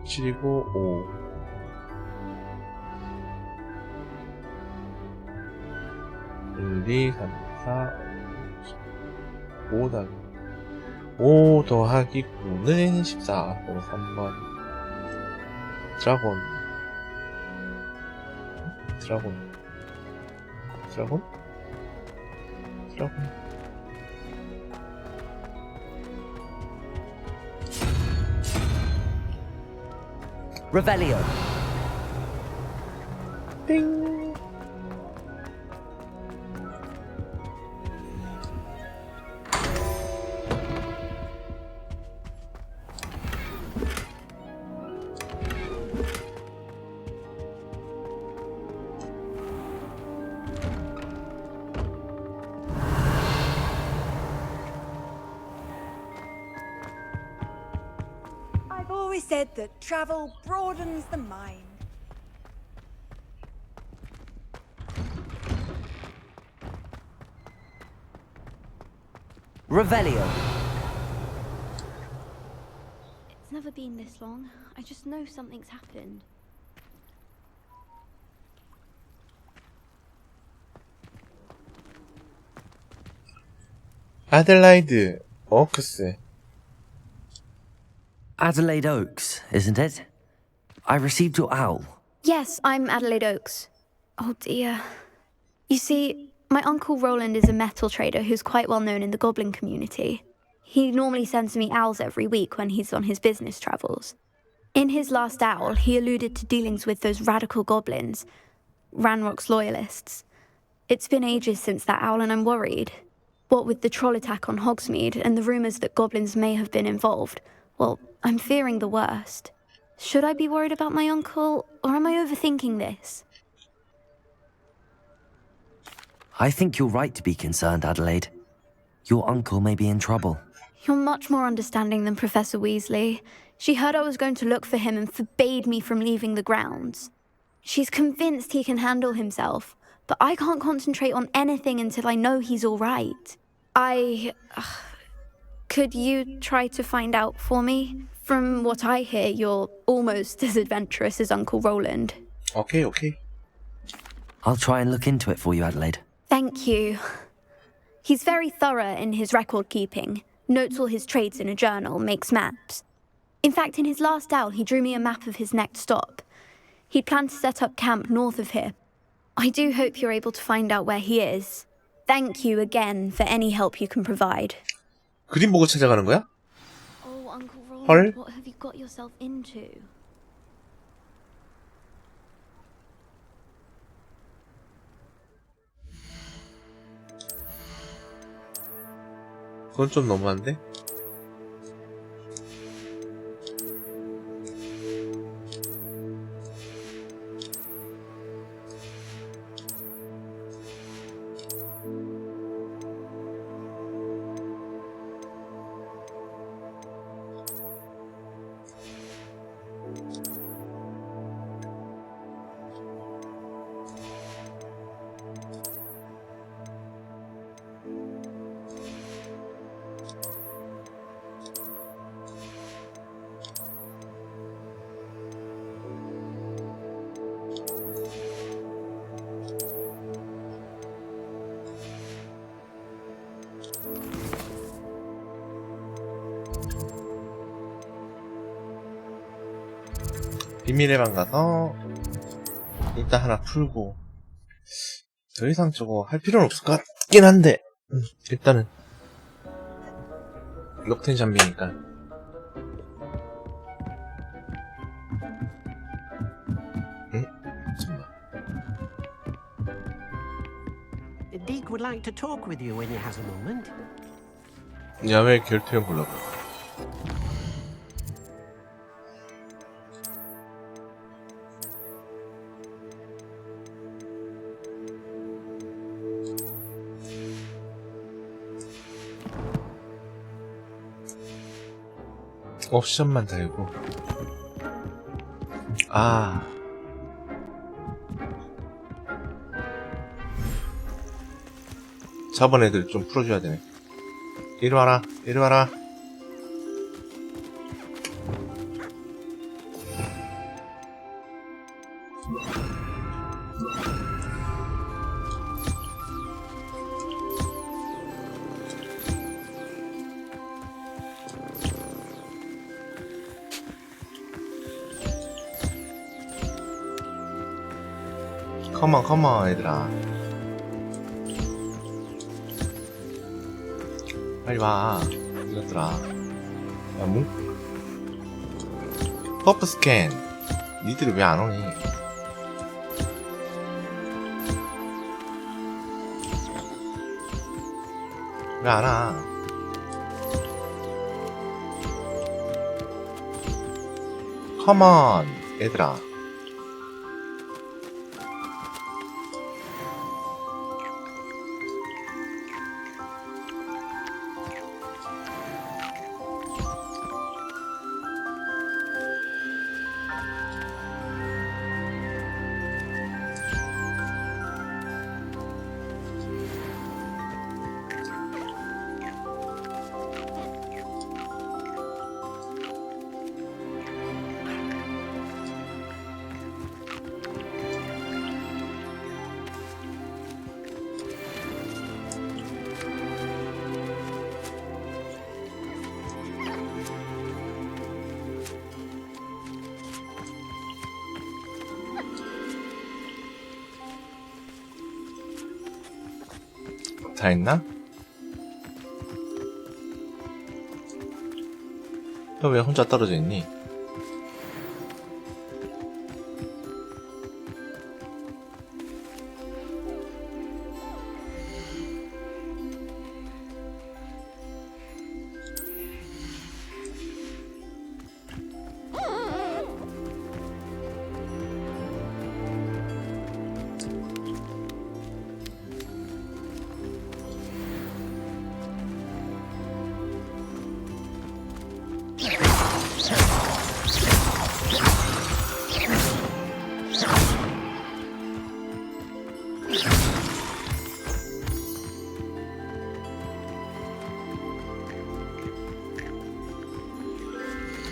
17이고 5. 1, 2, 3, 4, 5 더하기 5 더하기 9는 14. 그럼 3번. 드라곤. 드라곤. 드라곤? 드라곤. Revelio. 띵. I've always said that travel broadens the mind. Revelio. It's never been this long. I just know something's happened. 아델라이드 오크스. Adelaide Oaks, isn't it? I received your owl. Yes, I'm Adelaide Oaks. Oh dear. You see, my uncle Roland is a metal trader who's quite well known in the goblin community. He normally sends me owls every week when he's on his business travels. In his last owl, he alluded to dealings with those radical goblins, Ranrock's loyalists. It's been ages since that owl and I'm worried. What with the troll attack on Hogsmeade and the rumours that goblins may have been involved, well, I'm fearing the worst. Should I be worried about my uncle, or am I overthinking this? I think you're right to be concerned, Adelaide. Your uncle may be in trouble. You're much more understanding than Professor Weasley. She heard I was going to look for him and forbade me from leaving the grounds. She's convinced he can handle himself, but I can't concentrate on anything until I know he's all right. Could you try to find out for me? From what I hear, you're almost as adventurous as Uncle Roland. Okay. I'll try and look into it for you, Adelaide. Thank you. He's very thorough in his record keeping, notes all his trades in a journal, makes maps. In fact, in his last owl, he drew me a map of his next stop. He'd planned to set up camp north of here. I do hope you're able to find out where he is. Thank you again for any help you can provide. 그림 보고 찾아가는 거야? Oh, Uncle Roland, 헐. what have you got yourself into? 그건 좀 너무한데? 비밀의 방 가서 일단 하나 풀고 더 이상 저거 할 필요는 없을 것 같긴 한데 일단은 럭텐 잠비니까 잠깐만. Dick would like to talk with you when he has a moment. 야외 결투형 클럽. 옵션만 달고 저번 애들 좀 풀어줘야 되네. 이리 와라 이리 와라. 컴온 얘들아. 빨리 와 이것들아. 야 퍼프 스캔. 니들이 왜 안 오니? 왜 안 와? 컴온 얘들아. 다 했나? 너 왜 혼자 떨어져 있니?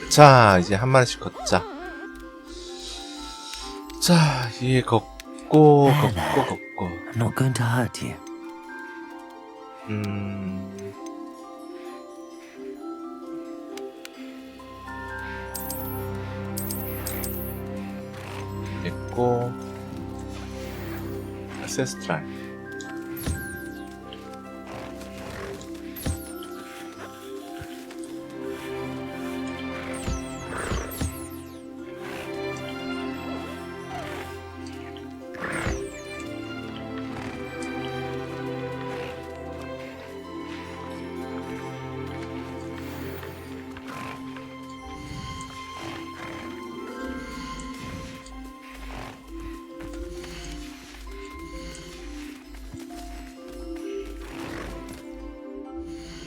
자, 이제 한 마리씩 걷자. 자, 이제 걷고. I'm not going to hurt you. 됐고. 아세스트랄.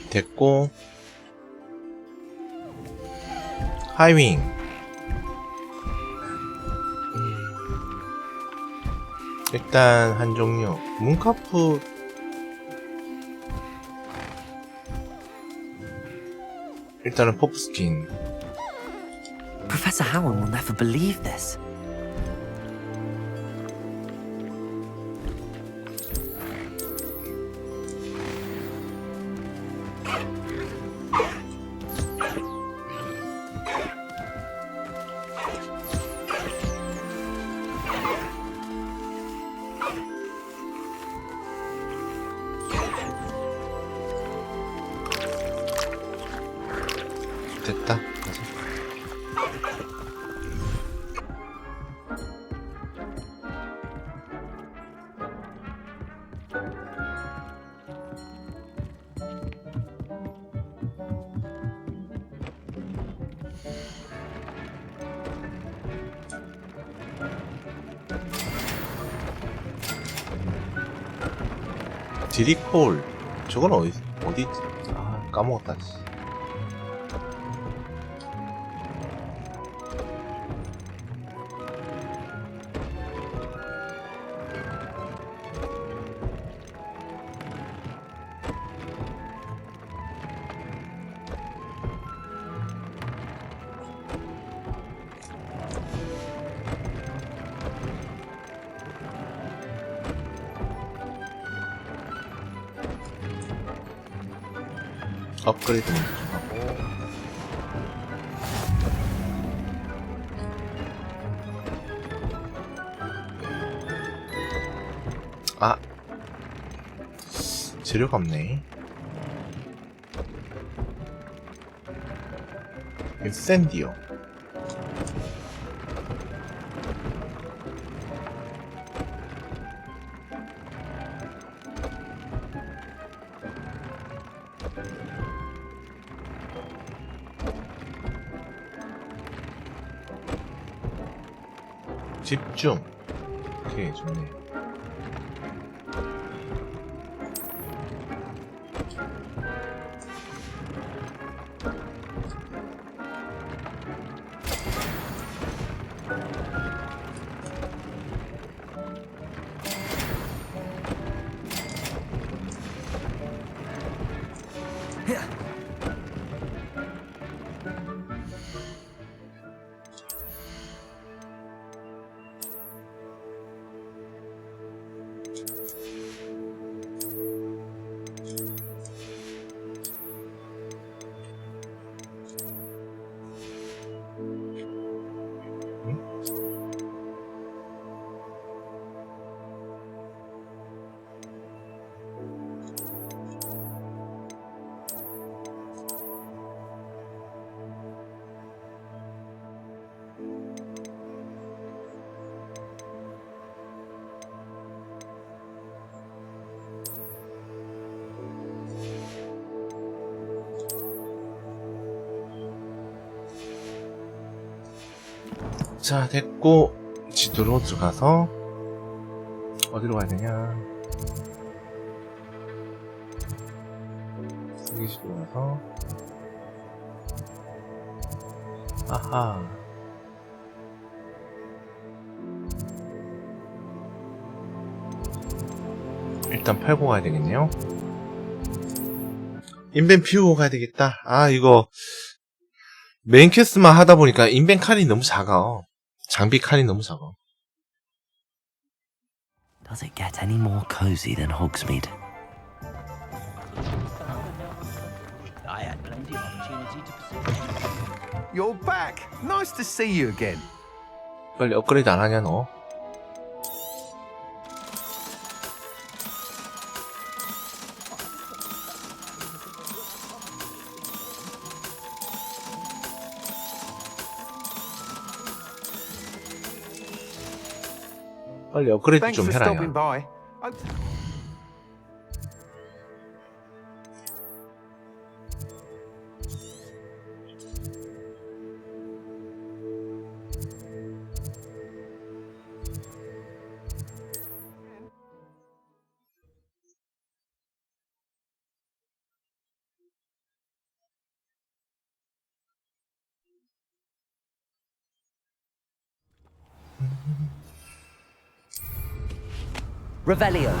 됐고. 하이윙. 일단 한 종류. 문카프. 일단은 포프스킨. Professor Howard will never believe this. 됐다. 디리콜. 저건 어디 있지? 아, 까먹었다. 업그레이드 먼저 하고. 재료가 없네. 인센디오. 집중. 오케이, 좋네. 자, 됐고 지도로 들어가서 어디로 가야 되냐? 여기 지도로 가서 아하. 일단 팔고 가야 되겠네요. 인벤 피우고 가야 되겠다. 아, 이거 메인 퀘스트만 하다 보니까 인벤 칸이 너무 작아. 장비 칸이 너무 작아. Does it get any more cozy than Hogsmeade? I had plenty of opportunity to pursue. You're back. Nice to see you again. 빨리 업그레이드 안 하냐 너? 빨리 업그레이드 Thanks 좀 for 해라. stopping by. Revelio.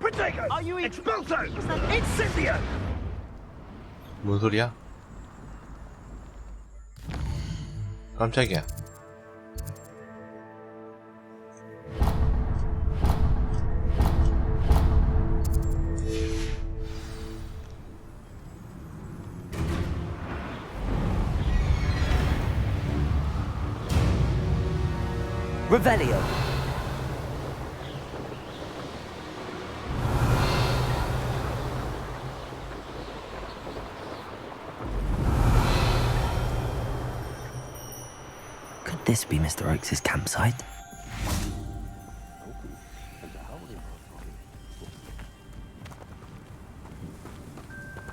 Protego! Are you Expulso! Incendio! 뭔 소리야? 깜짝이야. Revelio. Could this be Mr. Oakes' campsite?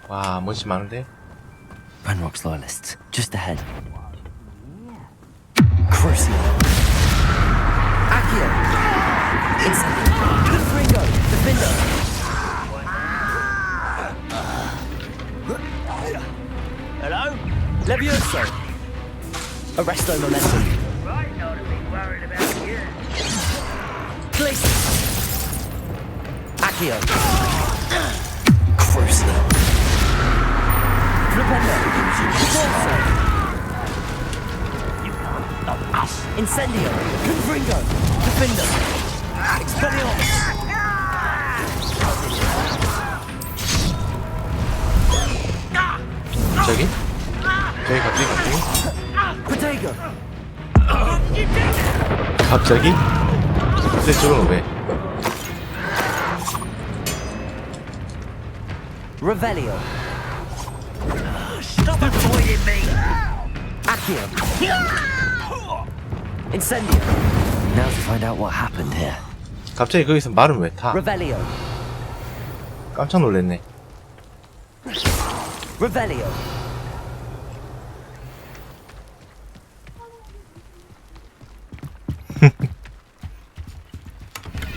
와, 멋이 많은데? Ranrock's loyalists, just ahead. Crucio. Accio. Incendio. Confringo. Defender. Hello? Levioso. Arresto momentum. Right, not to be worried about you. Glacius. Accio. Crucio. Flipendo. Corso. Incendio! Confringo! Defender! Expelliarmus! 저기? 저기 갑자기? Protego! 갑자기? 근데 저건 왜? Revelio. Stop avoiding me! Accio. Incendio. Now to find out what happened here. 갑자기 거기서 말은 왜 타? Revelio. 깜짝 놀랐네. Revelio.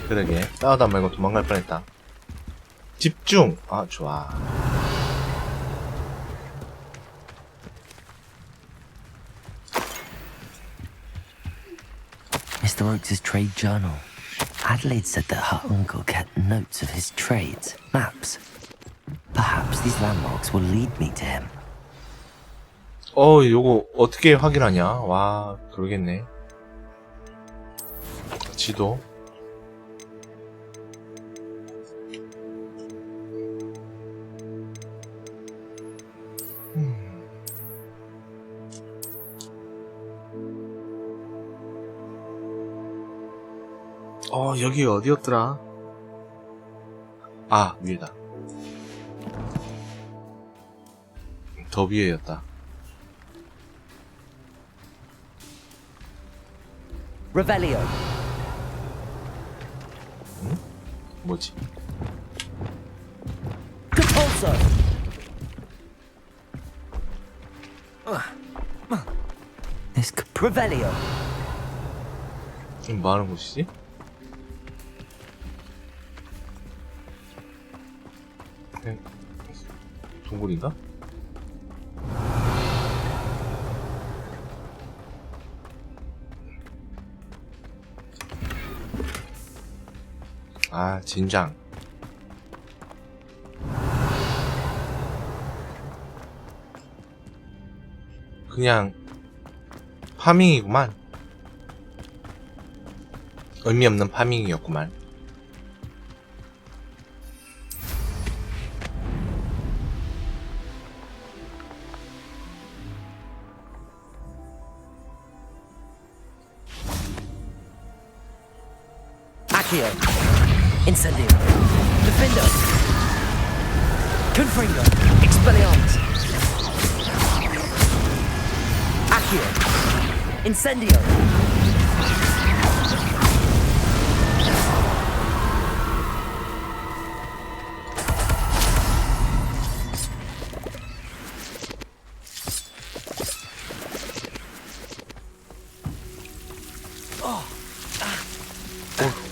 그러게 싸우다 말고 도망갈 뻔했다. 집중! 아 좋아. Mr. Oakes' trade journal. Adelaide said that her uncle kept notes of his trades, maps. Perhaps these landmarks will lead me to him. 요거 어떻게 확인하냐? 와, 그러겠네. 지도. 여기 어디였더라? 아, 위에다. 더 위에였다. Revelio. 응? 뭐지? Compulso. This Revelio. 뭐 하는 곳이지? 동굴인가? 아, 진장. 그냥 파밍이구만. 의미 없는 파밍이었구만. Accio. Incendio. Defendo. Confringo. Expelliarmus. Accio. Incendio.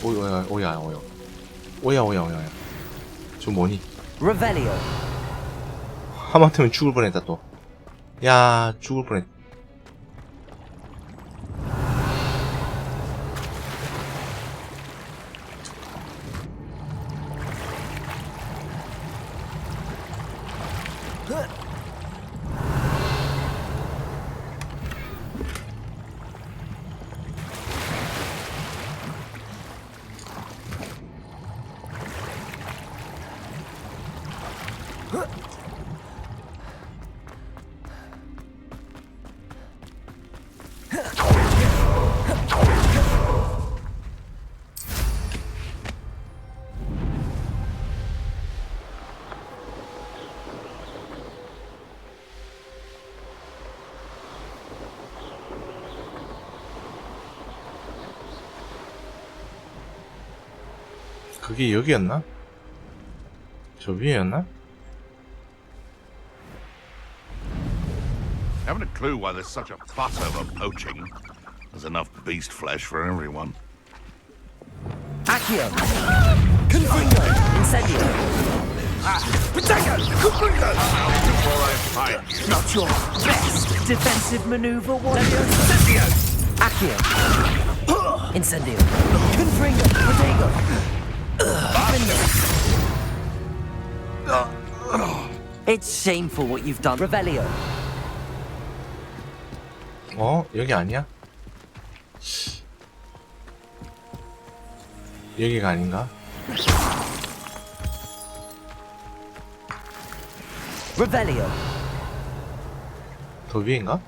오야. 저 뭐니? Revelio. 하마터면 죽을 뻔했다 또. 야, 죽을 뻔했. 그게 여기였나? 저 위에였나? Haven't a clue why there's such a fuss over poaching. There's enough beast flesh for everyone. Accio. Confringo. Incendio. Protego! Confringo! Before I fight. Not your best defensive maneuver, warrior. Incendio. Accio. Incendio. Confringo. Protego. It's shameful what you've done. Revelio. 여기 아니야? 여기가 아닌가? Revelio. 더 위인가?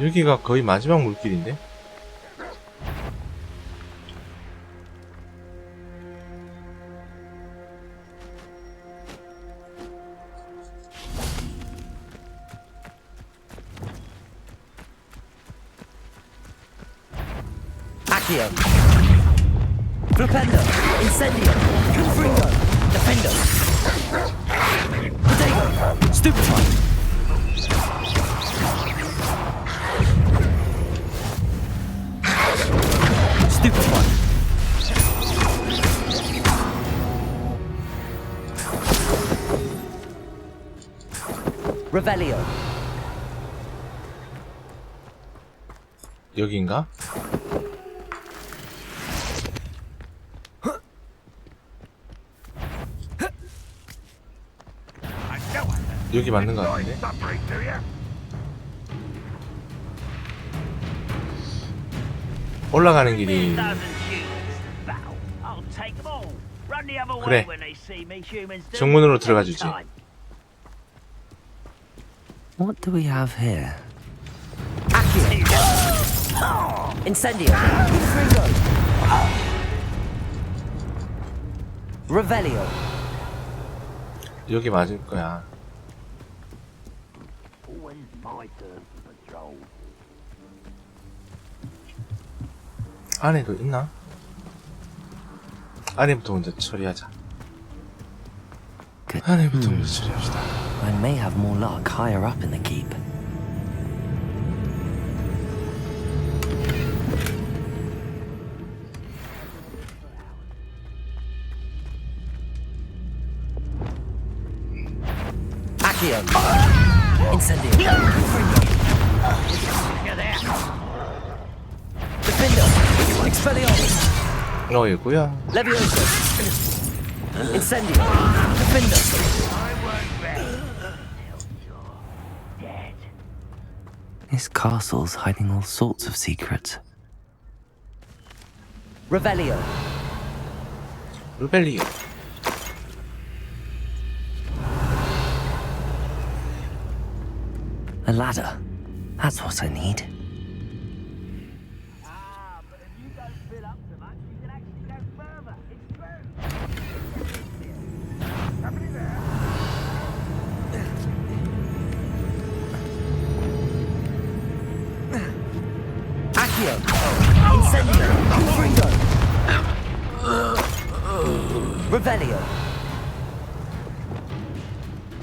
여기가 거의 마지막 물길인데? Accio. Flipendo. Incendio. Confringo. Defendo. Potato. Stupefy. Stupefy. Revelio. 여기인가? 여기 맞는 것 같은데? 올라가는 길이 그래 정문으로 들어가 주지. What do we have here? Accio. Incendio. Confringo. Revelio. 여기 맞을 거야. 안에도 있나? 안에부터 먼저 처리하자. 안에부터 먼저 처리합시다. I may have more luck higher up in the keep. Accio. Incendio. Defendo. Expelliarmus. 여기구야. Levioso. Incendio. Defendo. This castle's hiding all sorts of secrets. Revelio. Revelio. A ladder. That's what I need. Accio. Incendio. Confringo. Revelio.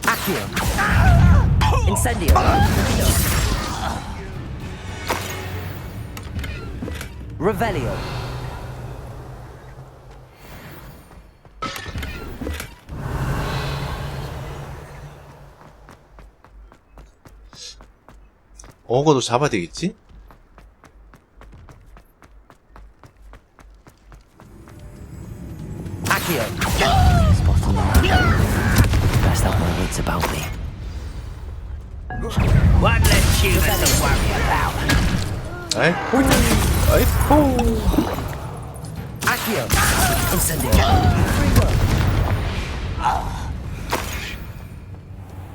Accio. Incendio. Revelio. 어거도 잡아야 되겠지? Accio. Spot on the map. Best have my wits about me. One less human to worry about. Accio. Incendio.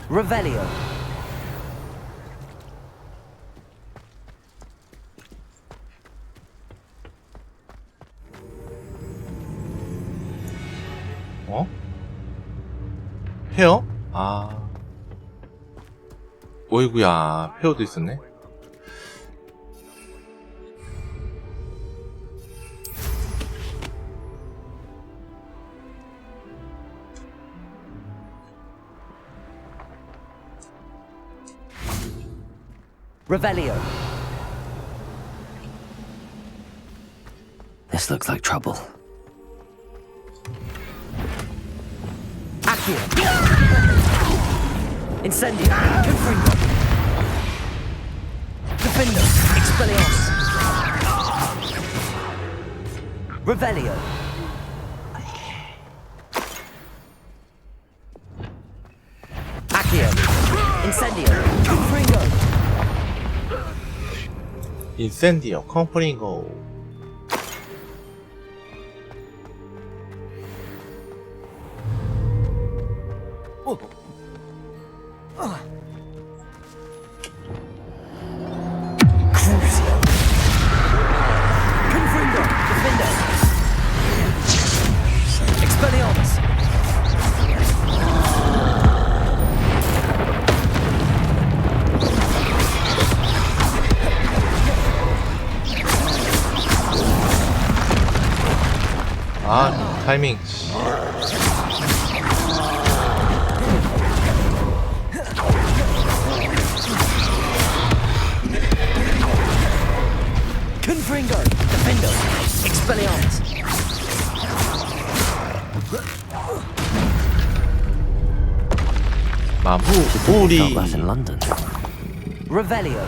Revelio. 어? 페어? 아. 어이구야, 페어도 있었네. Revelio. This looks like trouble. Accio. Incendio. Confringo. Defendo. Expelliarmus. Revelio. Accio. Incendio. Confringo. 인센디오, 컴프링고. 타이밍. Confringo! Defendo! Expelliarmus! 마무리. Felt that in London. Revelio.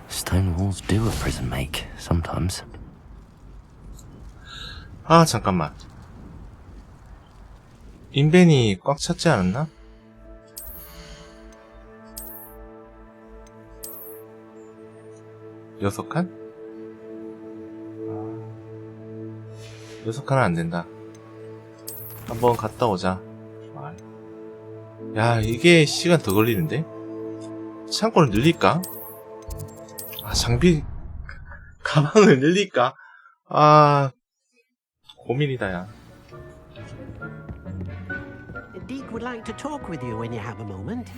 Stone walls do a prison make, sometimes. 아, 잠깐만. 인벤이 꽉 찼지 않았나? 여섯 칸? 6칸은 안 된다. 한번 갔다 오자. 야, 이게 시간 더 걸리는데? 창고를 늘릴까? 아, 장비, 가방을 늘릴까? 아, 고민이다, 야. The Deke would like to talk with you when you have a moment.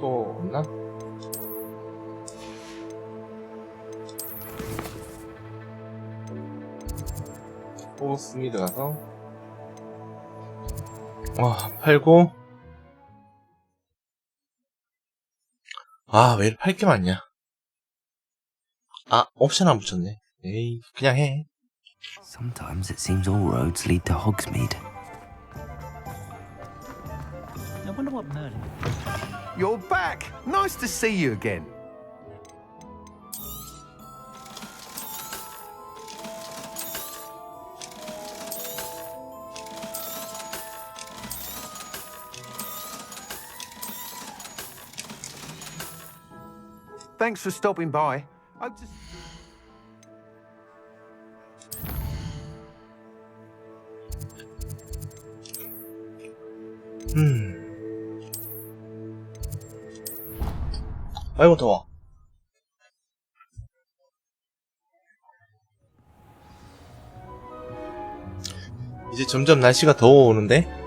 또 없나? 호그와트 가서 팔고. 아, 왜 팔 게 많냐? 아, 옵션 안 붙였네. 에이, 그냥 해. Sometimes it seems all roads lead to Hogsmeade. I wonder what Merlin... You're back! Nice to see you again. Thanks for stopping by. Hope to... 아이고, 더워. 이제 점점 날씨가 더워오는데?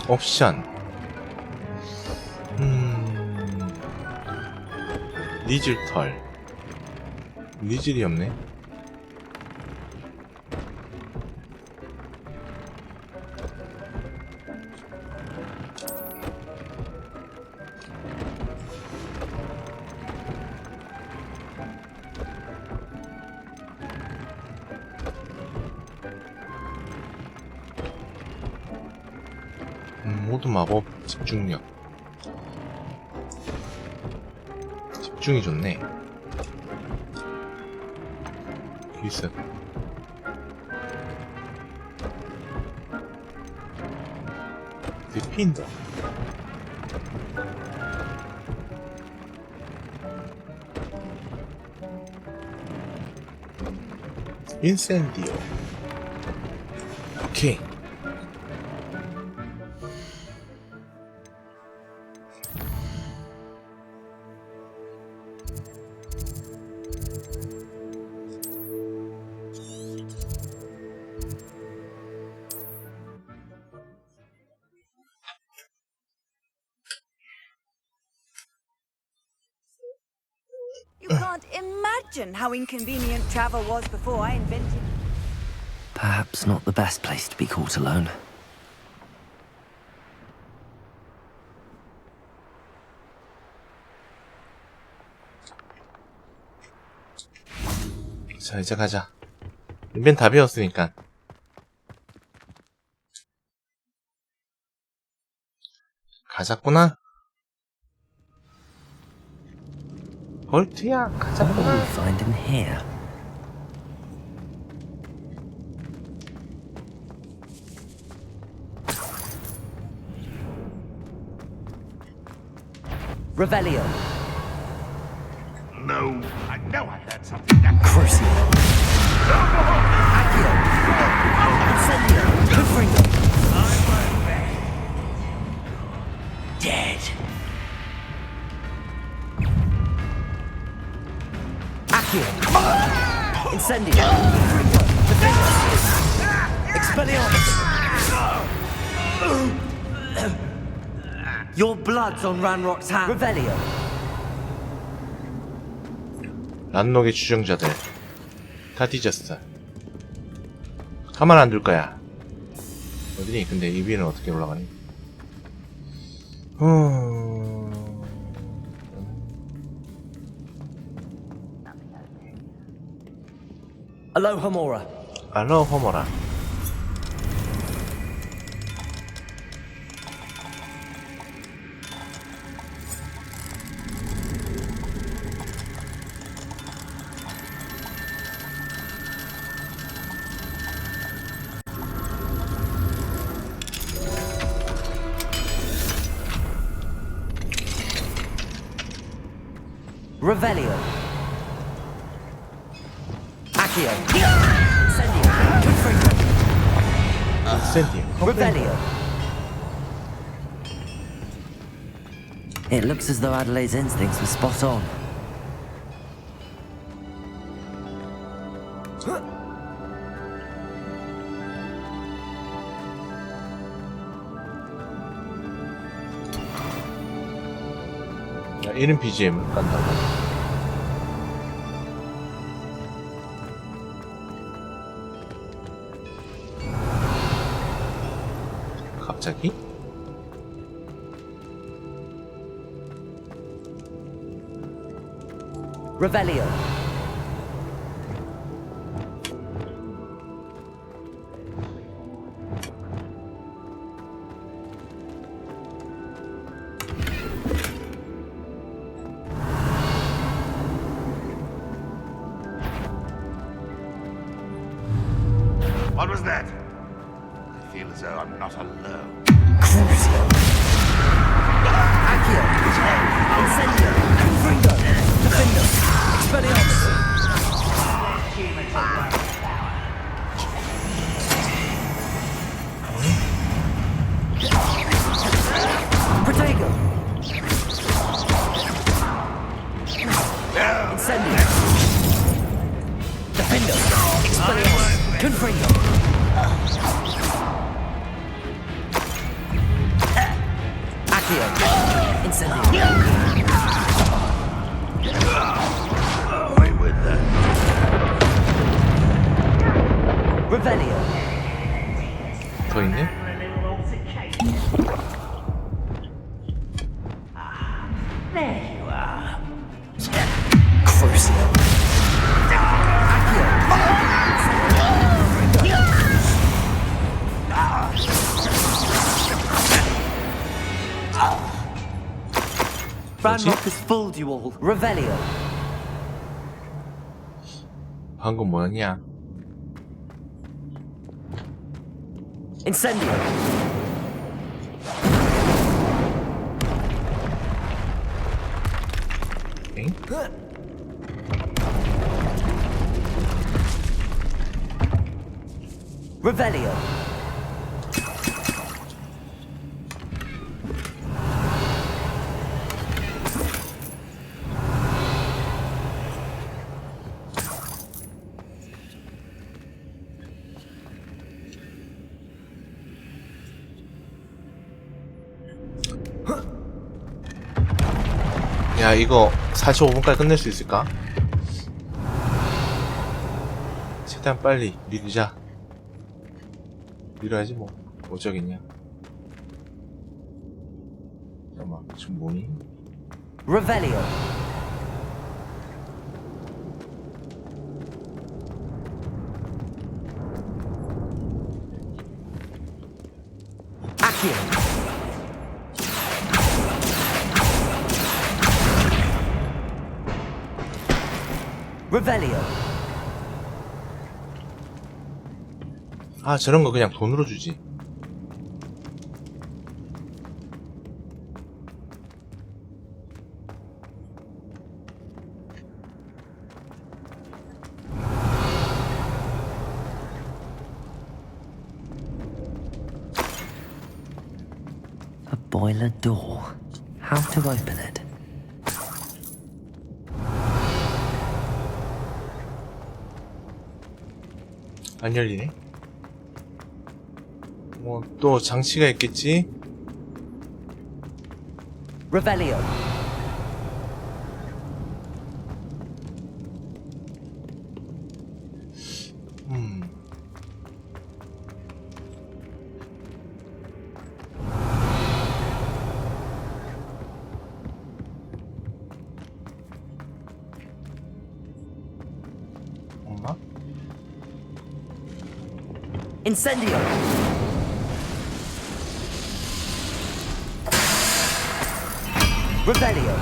옵션. 니즐털. 니즐이 없네. 모두 마법 집중력. 집중이 좋네. 기습. 디핀더. 인센디오. 오케이. imagine how inconvenient travel was before I invented... Perhaps not the best place to be caught alone. 자, 이제 가자. 맨 다 비웠으니까. 가자꾸나. 볼트야, 가자꾸나. What do we find in here? Revelio. No, I know I heard something. Crucio. Accio. Incendio. Confringo. Dead. Accio. Incendio. Confringo. Defense. Expelliarmus. Your blood's on Ranrock's hand. Revelio. 란록의 추종자들 다 뒤졌어. 가만 안 둘 거야. 어디니? 근데 이 위에는 어떻게 올라가니? Alohomora. 알로호모라. Revelio. Accio. Incendio. Confringo. Incendio. Revelio. It looks as though Adelaide's instincts were spot on. 야, 이런 BGM을 깐다고. 갑자기? Revelio. What was that? I feel as though I'm not alone. Crucio. Accio. Incendio. Confringo. Defendo. Expelliarmus. Protego. Incendio. Defendo. Expelliarmus. Confringo. Accio. Incendio. Away with that. Revelio. 더 있네? There you are. Crucio. Ranrock has fooled you all. Revelio. 방금 뭐였냐? Incendio. 엥? Revelio. 야, 이거 45분까지 끝낼 수 있을까? 최대한 빨리 밀자. 밀어야지 뭐 어쩌겠냐. 잠깐만 지금 뭐니? Revelio. Accio. Revelio. 아 저런 거 그냥 돈으로 주지. A boiler door. How to open it? 안 열리네. 뭐 또 장치가 있겠지? Revelio. 엄마? Incendio. Revelio.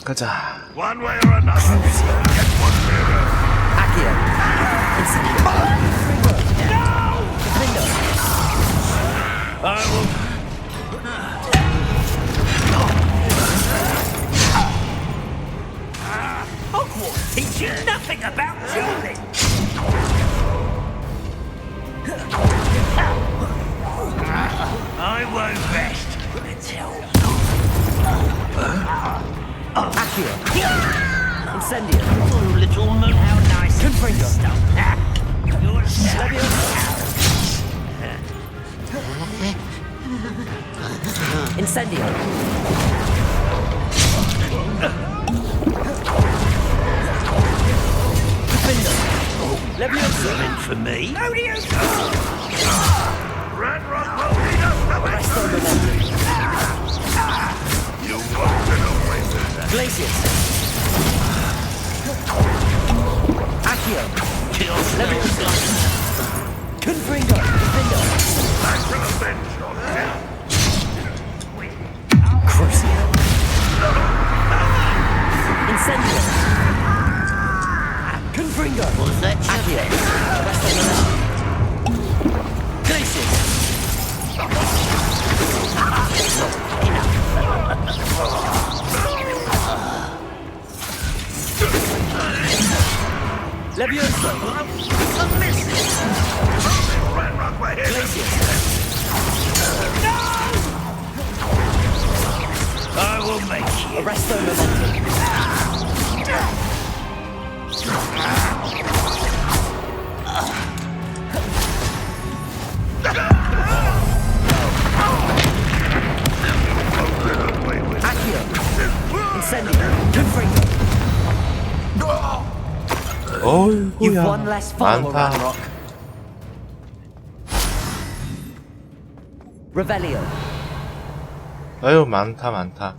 가자. One way or another. Get one mirror. Accio. Incendio. I will. Hogwarts teach you nothing about dueling. I won't rest until. Accio. Incendio. Oh, little moon, how nice and Confringo. stuff. Incendio. Leviosa. Something for me? Red Rock will lead us the way. You won't get away with that. Glacius. Accio. Leviosa. Confringo. Defendo. I shall avenge your death. Crucio. Incendio. Confringo. Was that Accio. Glacius. Leviosa. Red Rock will hit. Glacius. I will make you. Arresto momentum. Accio. Incendio. Confringo. You've 어이구야. one less follower, 많다. Ranrock. Revelio. 아유 많다 많다.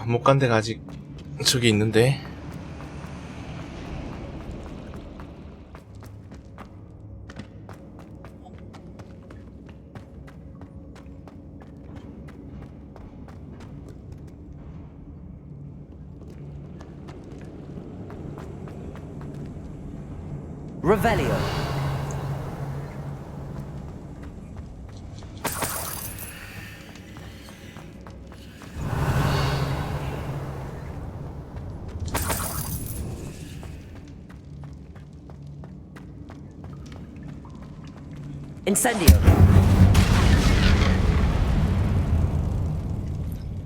못 간 데가 아직 저기 있는데. Revelio. Incendio.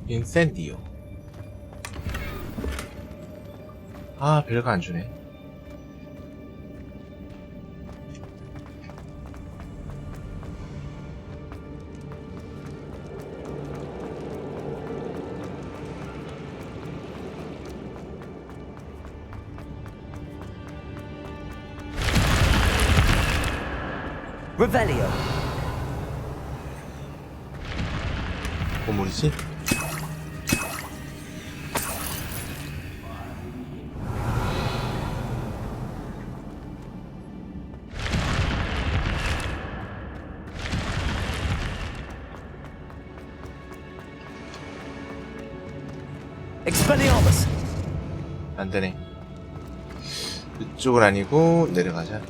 인센디오. 아, 별거 안 주네. Revelio. 보물이지? Expelliarmus. 안 되네. 이쪽은 아니고 내려가자.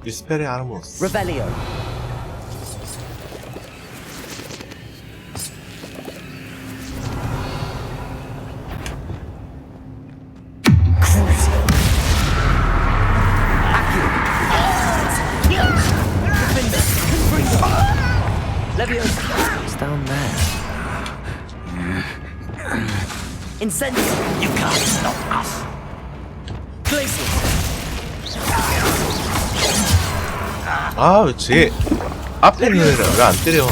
Dispere Armus. Revelio. Leviosa. It's down there. Incendio. You can't stop us. Glacius. 아, 왜 쟤 앞에 있는 애를 왜 안 때려?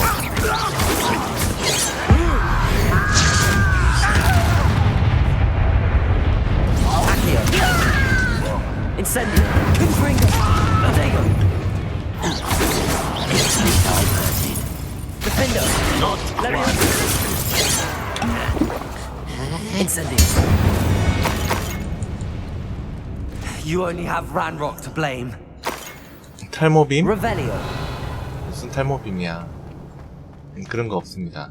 Incendio. Defender. Incendio. You only have Ranrock to blame. 탈모빔? Revelio. 무슨 탈모빔이야? 그런 거 없습니다.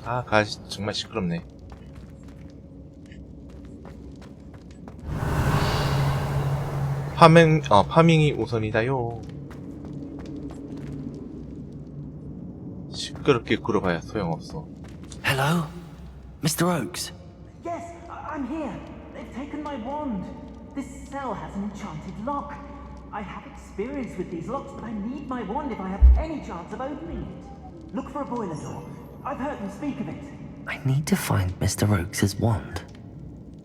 아, 가시 정말 시끄럽네. 파밍이 우선이다요. 시끄럽게 굴어봐야 소용없어. Hello? Mr. Oakes? Yes, I'm here. They've taken my wand. This cell has an enchanted lock. I have experience with these locks, but I need my wand if I have any chance of opening it. Look for a boiler door. I've heard them speak of it. I need to find Mr. Oakes' wand.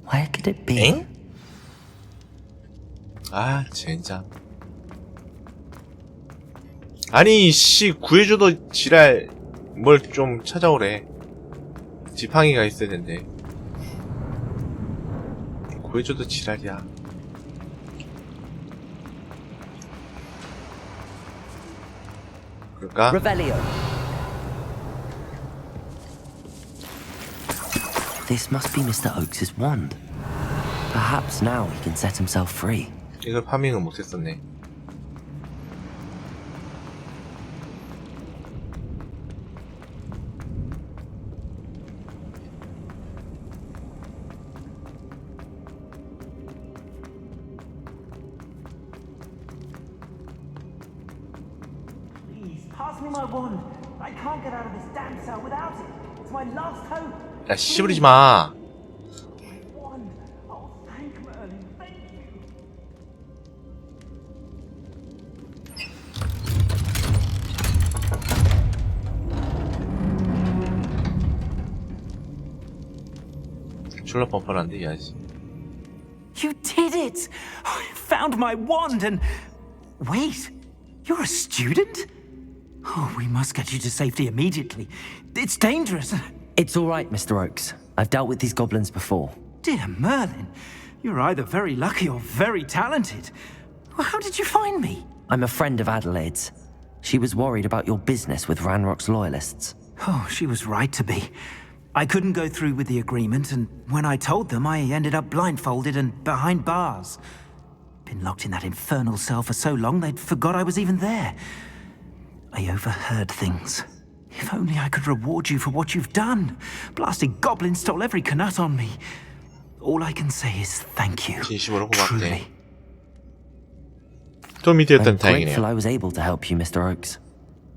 Where could it be? 엥? 아, 젠장. 아니, 씨, 구해줘도 지랄 뭘 좀 찾아오래. 지팡이가 있어야 된대. 구해줘도 지랄이야. 그럴까? Revelio. This must be Mr. Oakes' wand. Perhaps now he can set himself free. 이걸 파밍을 못했었네. Please, pass me my wand. I can't get out of this damn cell without it. It's my last hope. 야, 씨부리지 마. Wand. Oh, thank Merlin. Thank you. 졸라 뻔뻔한데, 이 아저씨. You did it! I found my wand and... Wait, you're a student? Oh, we must get you to safety immediately. It's dangerous. It's all right, Mr. Oakes. I've dealt with these goblins before. Dear Merlin, you're either very lucky or very talented. Well, how did you find me? I'm a friend of Adelaide's. She was worried about your business with Ranrock's loyalists. Oh, she was right to be. I couldn't go through with the agreement, and when I told them, I ended up blindfolded and behind bars. Been locked in that infernal cell for so long, they'd forgot I was even there. I overheard things. If only I could reward you for what you've done. Blasted goblin stole every canut on me. All I can say is thank you. 진심으로 고맙대. Truly. 좀 I'm 이때였던 grateful 다행이네요. I was able to help you, Mr. Oakes.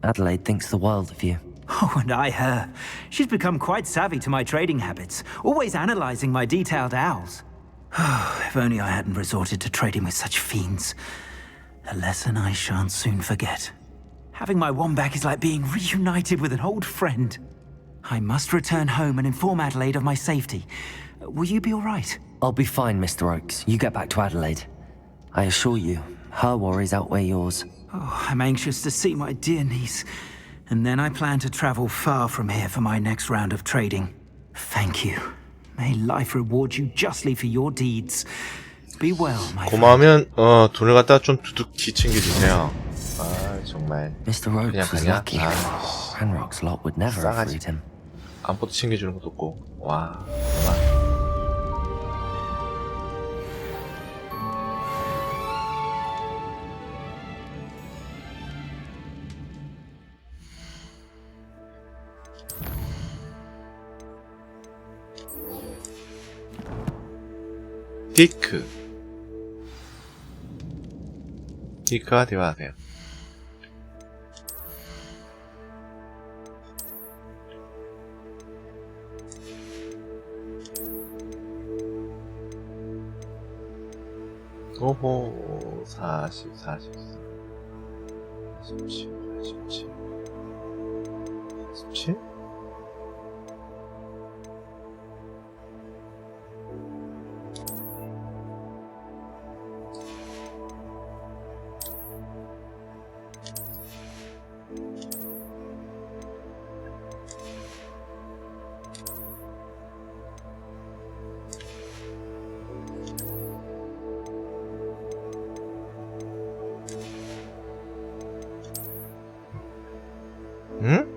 Adelaide thinks the world of you. Oh, and I her. She's become quite savvy to my trading habits, always analyzing my detailed owls. If only I hadn't resorted to trading with such fiends. A lesson I shan't soon forget. Having my wand back is like being reunited with an old friend. I must return home and inform Adelaide of my safety. Will you be all right? I'll be fine, Mr. Oakes. You get back to Adelaide. I assure you, her worries outweigh yours. Oh, I'm anxious to see my dear niece. And then I plan to travel far from here for my next round of trading. Thank you. May life reward you justly for your deeds. Be well, my friend. 고마우면 돈을 갖다 좀 두둑히 챙겨주세요. 아 정말. Mr. Oakes 그냥 was 가냐? lucky. Ranrock's lot would never have freed him. 아무것도 챙겨주는 것도 없고. 와 정말. 디크와 대화하세요. 오호 40, 44 47, 47 47? 응?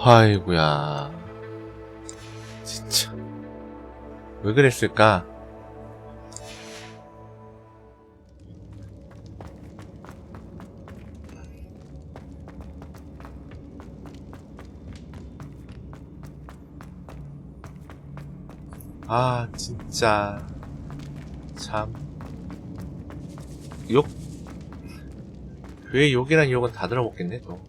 아이고야 진짜 왜 그랬을까? 아 진짜 참 욕 왜 욕이란 욕은 다 들어먹겠네 또.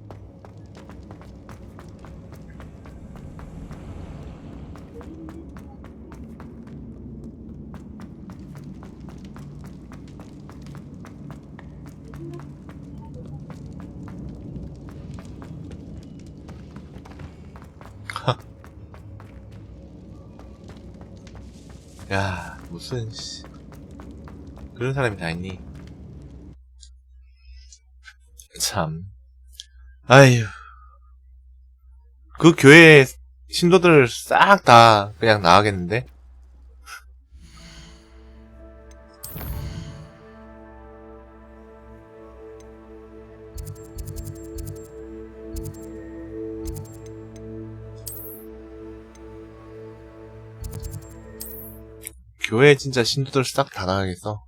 야 무슨 씨 그런 사람이 다 있니? 참 아휴 그 교회 신도들 싹 다 그냥 나가겠는데? 교회 진짜 신도들 싹 다 나가겠어.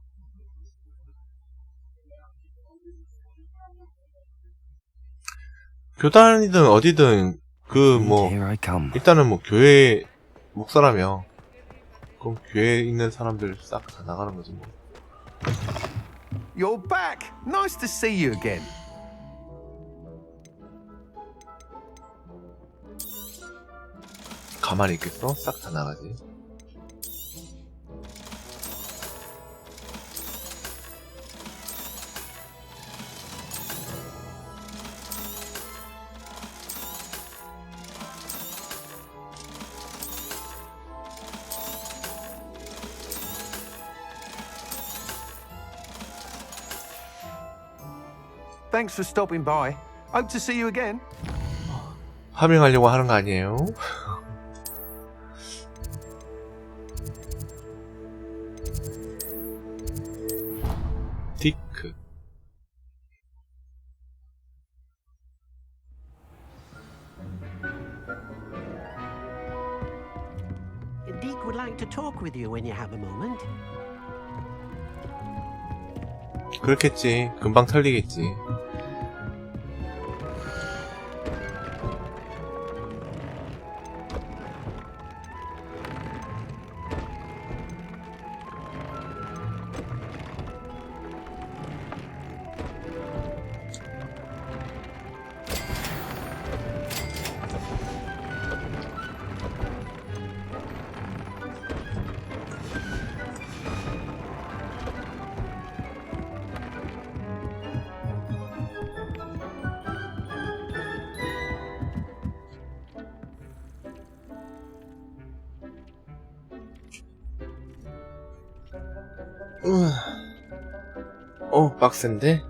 교단이든 어디든 그 뭐 일단은 뭐 교회 목사라며 그럼 교회에 있는 사람들 싹 다 나가는 거지 뭐. You're back. Nice to see you again. 가만히 있겠어? 싹 다 나가지. Thanks for stopping by. Hope to see you again. 파밍하려고 하는 거 아니에요? 디크. Deke would like to talk with you when you have a moment. 그렇겠지. 금방 털리겠지. 빡센데?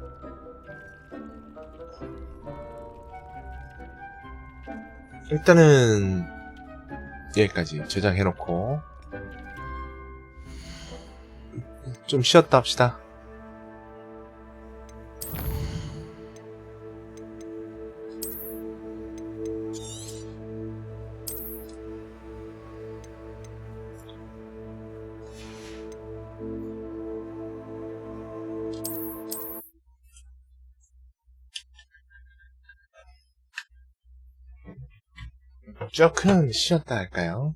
일단은 여기까지 저장해놓고 좀 쉬었다 합시다. 조금 쉬었다 할까요?